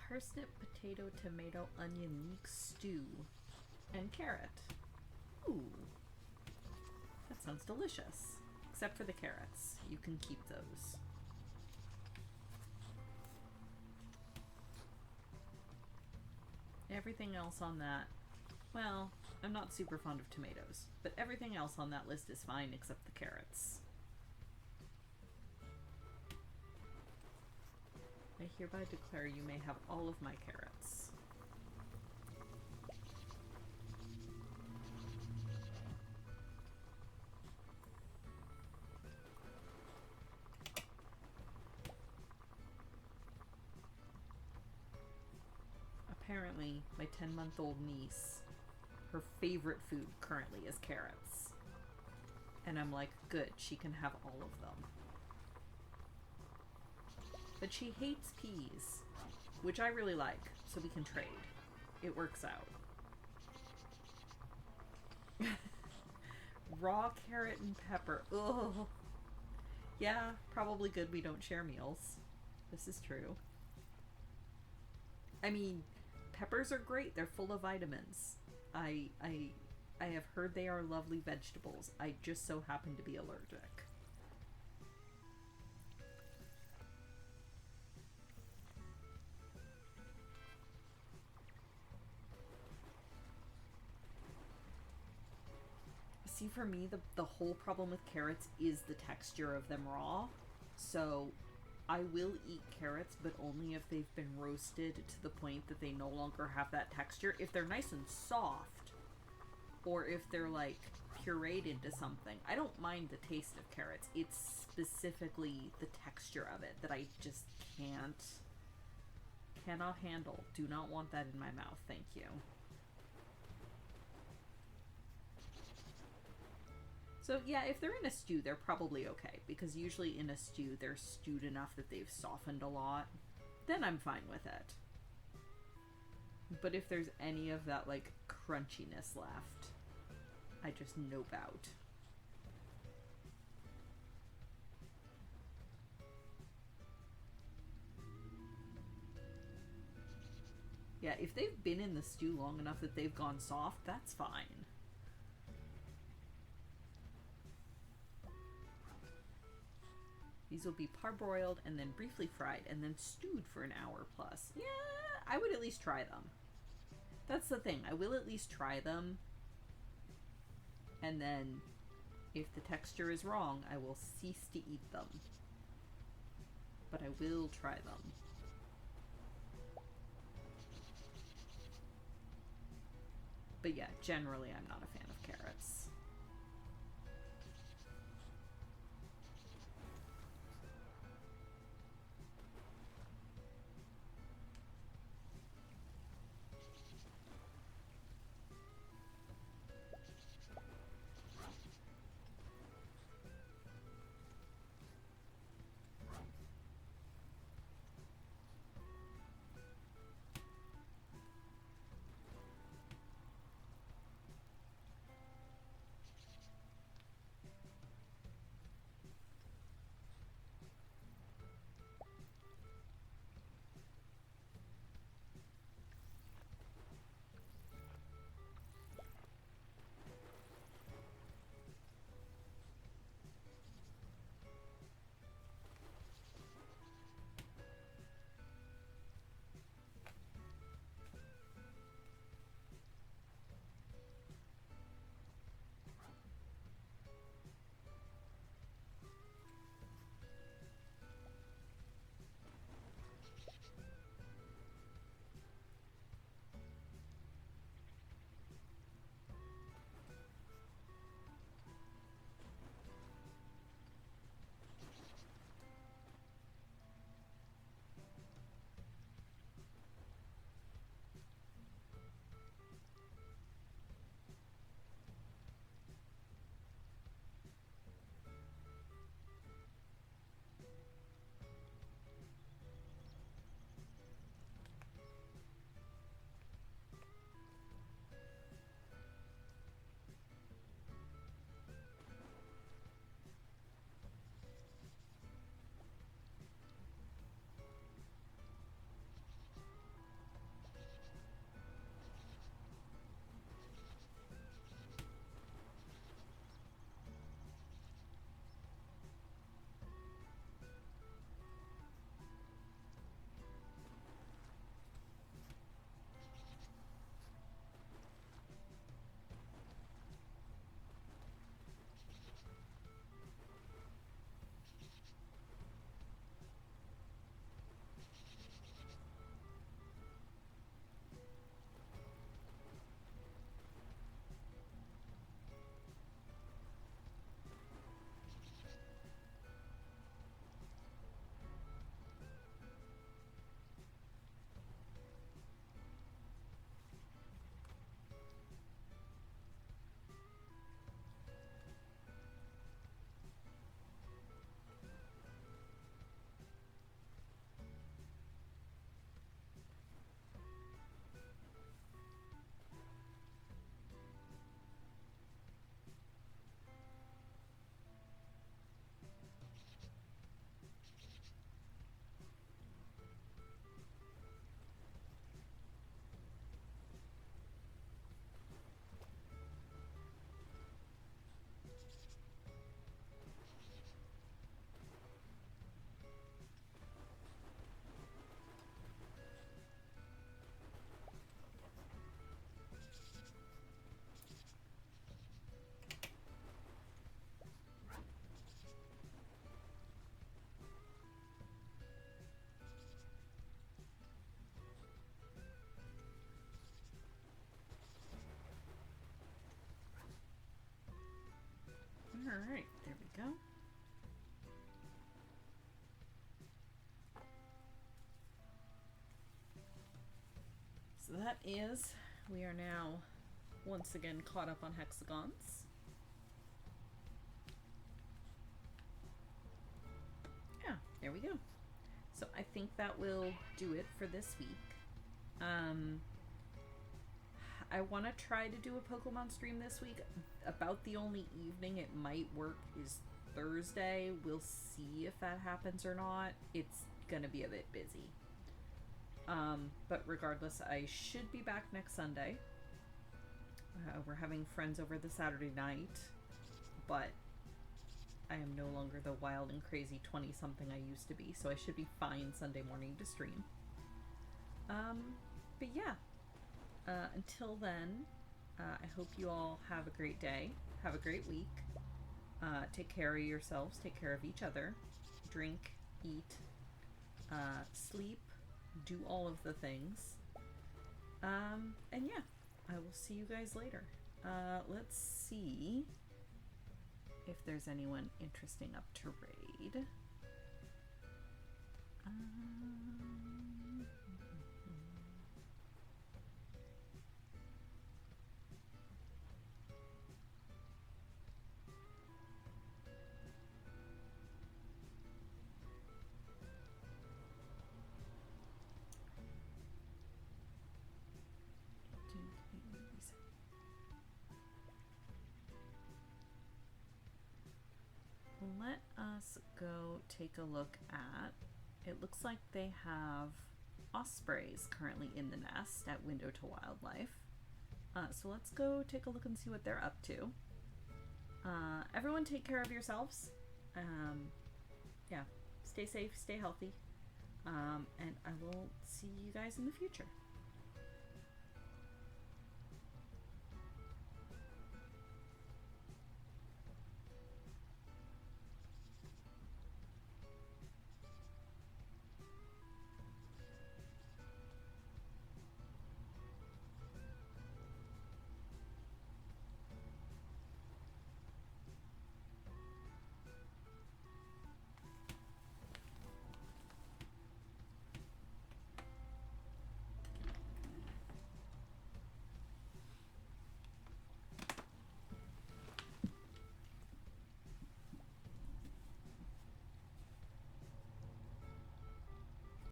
Parsnip, potato, tomato, onion, leek stew, and carrot. Ooh, that sounds delicious. Except for the carrots. You can keep those. Everything else on that, well, I'm not super fond of tomatoes, but everything else on that list is fine except the carrots. I hereby declare you may have all of my carrots. Apparently, my 10-month-old niece, her favorite food currently is carrots. And I'm like, good, she can have all of them. But she hates peas, which I really like, so we can trade. It works out. Raw carrot and pepper. Ugh. Yeah, probably good we don't share meals. This is true. I mean, peppers are great. They're full of vitamins. I have heard they are lovely vegetables. I just so happen to be allergic. See, for me, the whole problem with carrots is the texture of them raw. So I will eat carrots, but only if they've been roasted to the point that they no longer have that texture. If they're nice and soft, or if they're like pureed into something, I don't mind the taste of carrots. It's specifically the texture of it that I just cannot handle. Do not want that in my mouth. Thank you. So yeah, if they're in a stew, they're probably okay, because usually in a stew, they're stewed enough that they've softened a lot. Then I'm fine with it. But if there's any of that, like, crunchiness left, I just nope out. Yeah, if they've been in the stew long enough that they've gone soft, that's fine. These will be parboiled and then briefly fried and then stewed for an hour plus. Yeah, I would at least try them. That's the thing. I will at least try them. And then, if the texture is wrong, I will cease to eat them. But I will try them. But yeah, generally I'm not a fan of carrots. Alright, there we go. So that is, we are now once again caught up on hexagons. Yeah, there we go. So I think that will do it for this week. I want to try to do a Pokemon stream this week. About the only evening it might work is Thursday. We'll see if that happens or not. It's gonna be a bit busy. But regardless, I should be back next Sunday. We're having friends over the Saturday night, but I am no longer the wild and crazy 20-something I used to be, so I should be fine Sunday morning to stream. But yeah, until then, I hope you all have a great day, have a great week, take care of yourselves, take care of each other, drink, eat, sleep, do all of the things, and yeah, I will see you guys later. Let's see if there's anyone interesting up to raid. Let us go take a look at, it looks like they have ospreys currently in the nest at Window to Wildlife. So let's go take a look and see what they're up to. Everyone take care of yourselves. Yeah, stay safe, stay healthy. And I will see you guys in the future.